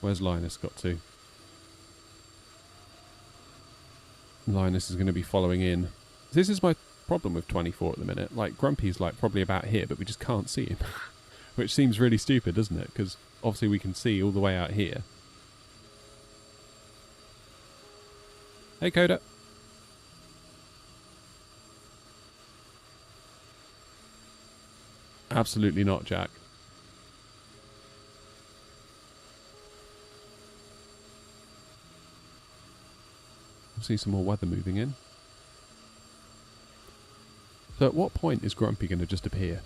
Where's Linus got to? Linus is going to be following in. This is my problem with 24 at the minute. Like, Grumpy's like probably about here, but we just can't see him. Which seems really stupid, doesn't it? Because obviously we can see all the way out here. Hey, Coda. Absolutely not, Jack. See some more weather moving in. So at what point is Grumpy going to just appear?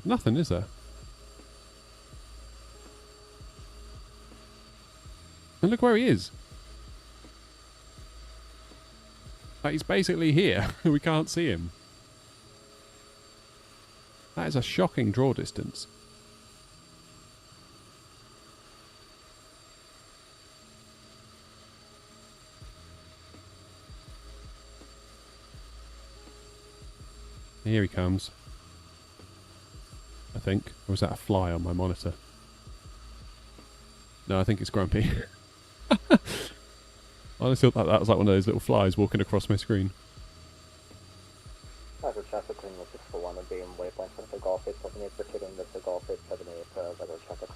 Nothing, is there? And look where he is. Like, he's basically here. We can't see him. That is a shocking draw distance. Here he comes. I think. Or is that a fly on my monitor? No, I think it's Grumpy. I honestly thought that was like one of those little flies walking across my screen. After traffic Greenland 641 and being waypoint for Takeoff 878 pursuing the Takeoff 878 Vagar traffic.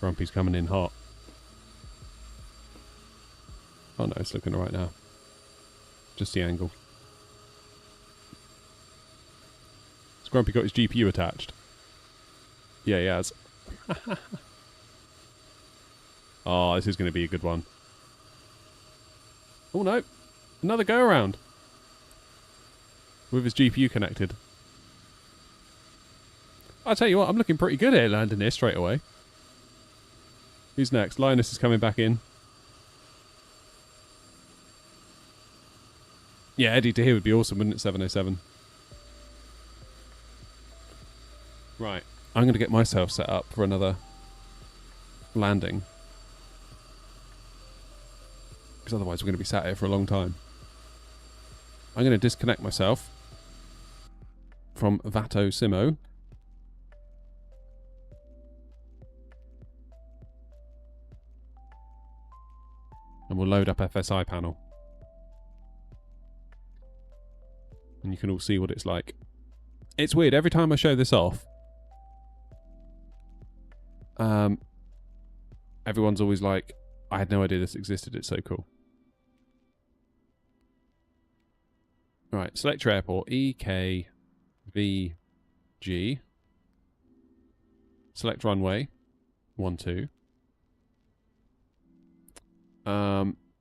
Grumpy's coming in hot. Oh no, it's looking alright now. just the angle. Has Grumpy got his GPU attached? Yeah, he has. Oh, this is going to be a good one. Oh no, another go around. With his GPU connected. I'll tell you what, I'm looking pretty good here landing here straight away. Who's next? Linus is coming back in. Yeah, Eddie to here would be awesome, wouldn't it? 707. Right, I'm going to get myself set up for another landing. Because otherwise we're going to be sat here for a long time. I'm going to disconnect myself from Vato Simo. And we'll load up FSI panel. And you can all see what it's like. It's weird, every time I show this off, everyone's always like, I had no idea this existed, it's so cool. Right, select your airport, EKVG. Select runway, 12.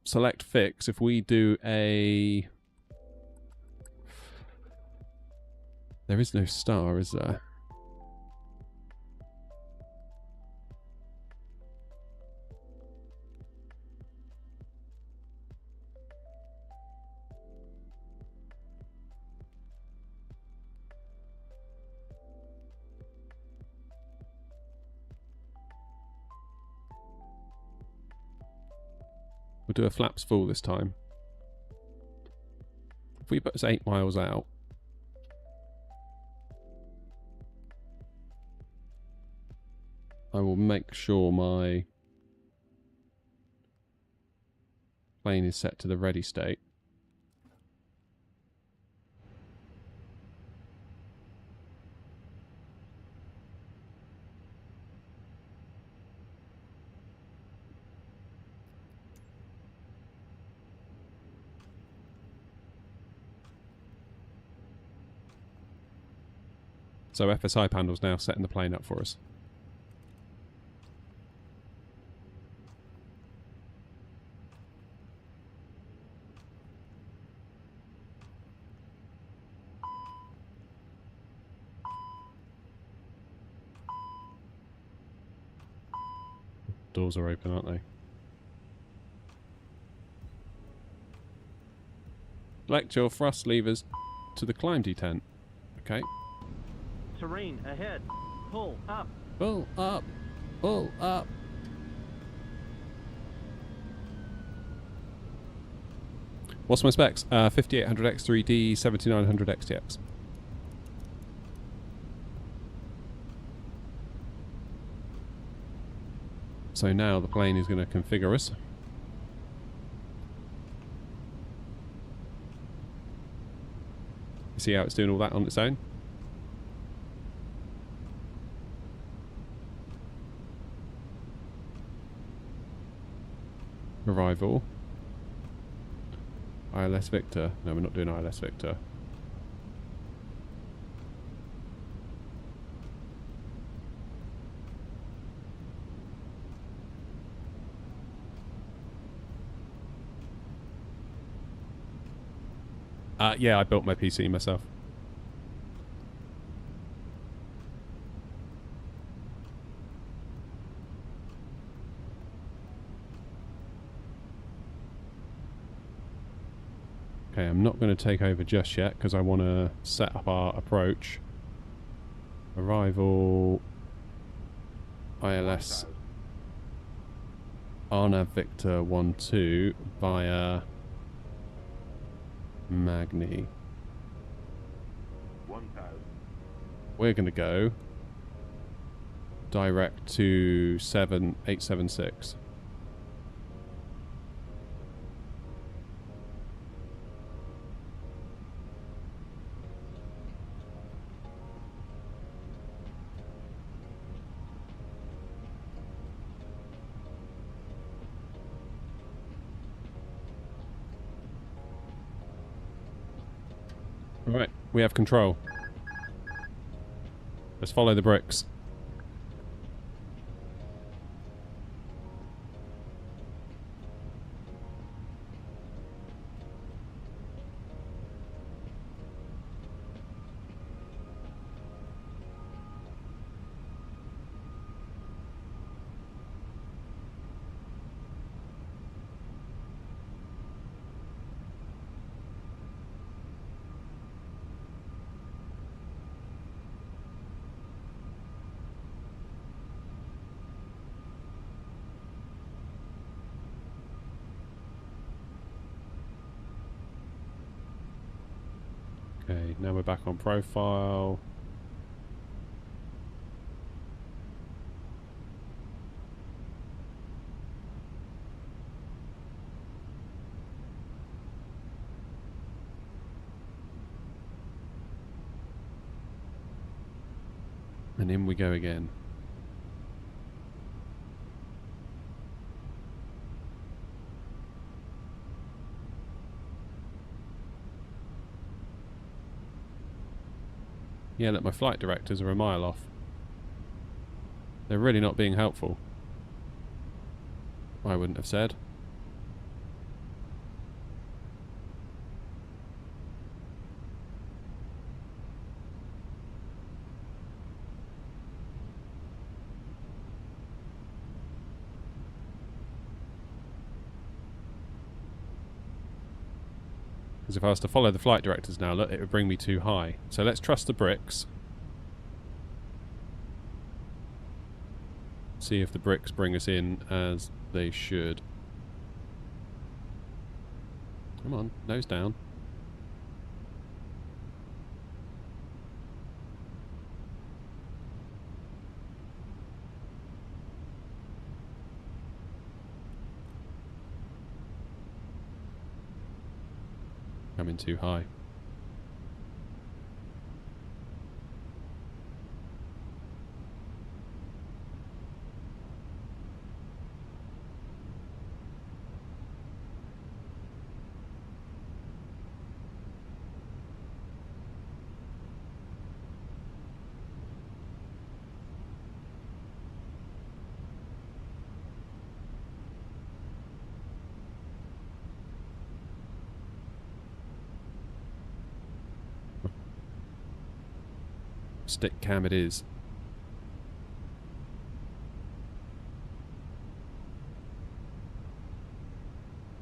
Select fix. If we do a... There is no star, is there? We'll do a flaps full this time. If we put us 8 miles out, I will make sure my plane is set to the ready state. So FSI panel's now setting the plane up for us. Doors are open, aren't they? Select your thrust levers to the climb detent. Okay. Terrain ahead. Pull up. Pull up. Pull up. What's my specs? 5800X3D, 7900XTX. So now the plane is going to configure us. You see how it's doing all that on its own? Arrival. ILS Victor. No, we're not doing ILS Victor. Yeah, I built my PC myself. Okay, I'm not going to take over just yet because I want to set up our approach. Arrival. ILS. RNAV Victor 12 via Magni. 1000. We're going to go direct to 7876. Right, we have control. Let's follow the bricks. Okay, now we're back on profile. And in we go again. Yeah, look, my flight directors are a mile off. They're really not being helpful. I wouldn't have said. Because if I was to follow the flight directors now, look, it would bring me too high. So let's trust the bricks. See if the bricks bring us in as they should. Come on, nose down. Coming too high. Stick cam it is.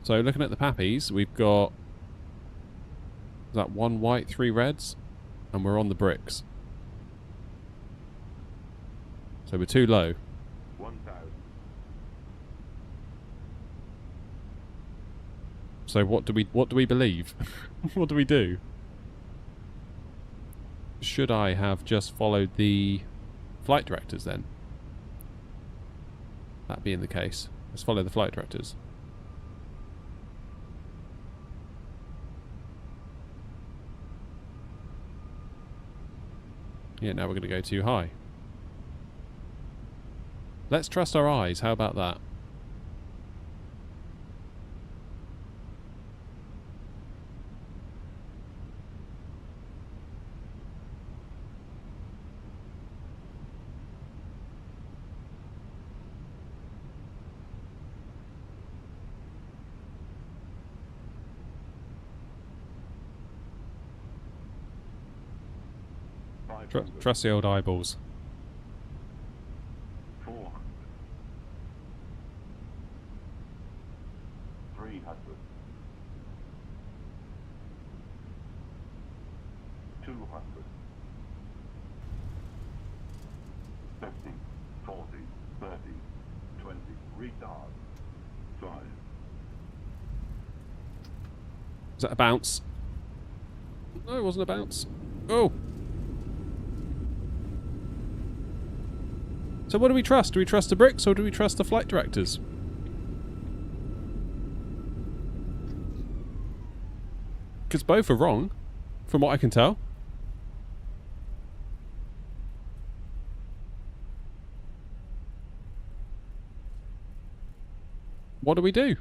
So looking at the pappies, we've got is that 1 white, 3 reds, and we're on the bricks. So we're too low. 1,000. So what do we believe? What do we do? Should I have just followed the flight directors then? That being the case, let's follow the flight directors. Yeah, now we're going to go too high. Let's trust our eyes, how about that? Trust the old eyeballs. 400. 300. 200. 50, 40, 30, 20. Retard. 5. Is that a bounce? No, it wasn't a bounce. Oh! So what do we trust? Do we trust the bricks or do we trust the flight directors? Because both are wrong, from what I can tell. What do we do?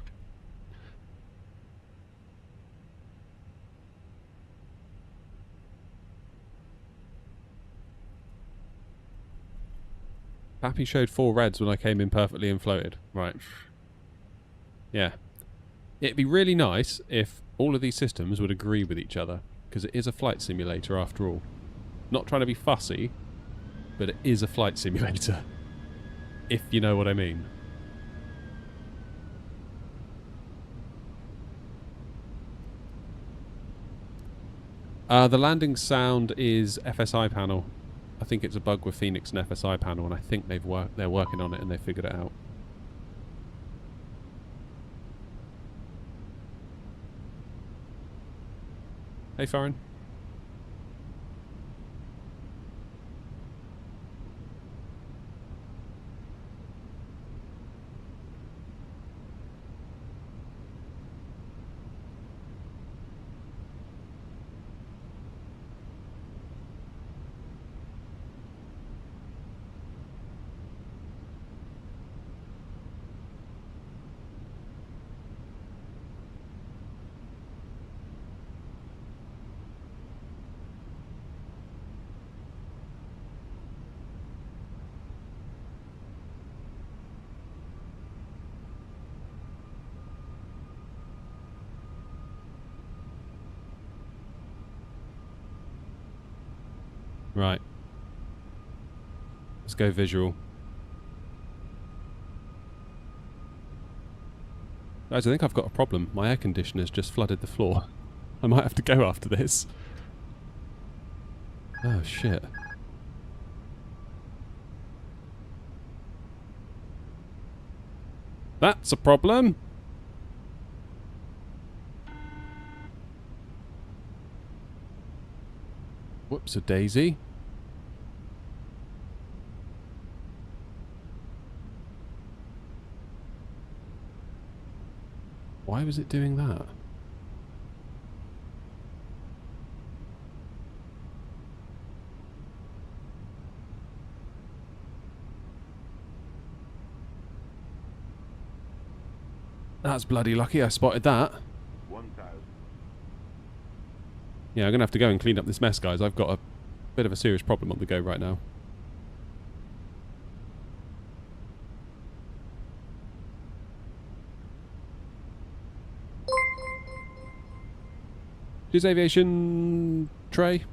Pappy showed 4 reds when I came in perfectly and floated. Right. Yeah. It'd be really nice if all of these systems would agree with each other, because it is a flight simulator after all. Not trying to be fussy, but it is a flight simulator. If you know what I mean. The landing sound is FSI panel. I think it's a bug with Phoenix and FSI panel, and I think they're working on it and they figured it out. Hey, Farron. Right. Let's go visual. Guys, I think I've got a problem. My air conditioner's just flooded the floor. I might have to go after this. Oh, shit. That's a problem. Whoops-a-daisy. Why was it doing that? That's bloody lucky I spotted that. 1,000. Yeah, I'm going to have to go and clean up this mess, guys. I've got a bit of a serious problem on the go right now. Is aviation tree?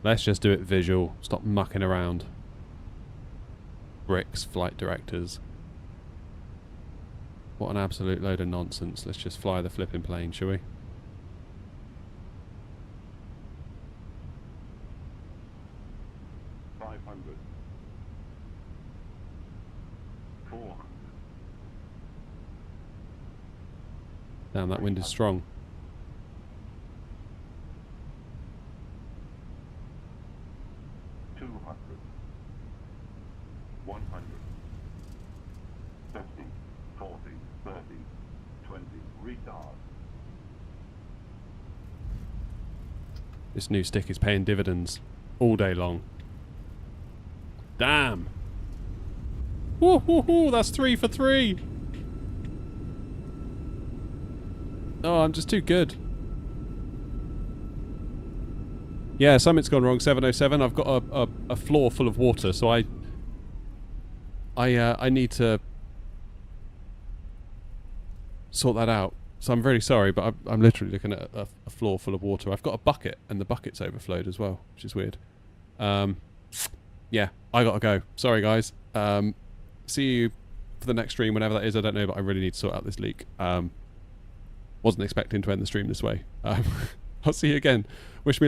Let's just do it visual. Stop mucking around. Bricks, flight directors. What an absolute load of nonsense. Let's just fly the flipping plane, shall we? $500. $400. Damn, that wind is strong. $200. $100. 50, 40, 30, 20. Retard. This new stick is paying dividends all day long. Damn! Woo hoo hoo! That's 3 for 3! Oh, I'm just too good. Yeah, something's gone wrong. 707. I've got a floor full of water, so I need to sort that out. So I'm very sorry, but I'm literally looking at a floor full of water. I've got a bucket, and the bucket's overflowed as well, which is weird. Yeah, I gotta go. Sorry, guys. See you for the next stream, whenever that is. I don't know, but I really need to sort out this leak. Wasn't expecting to end the stream this way. I'll see you again. Wish me luck.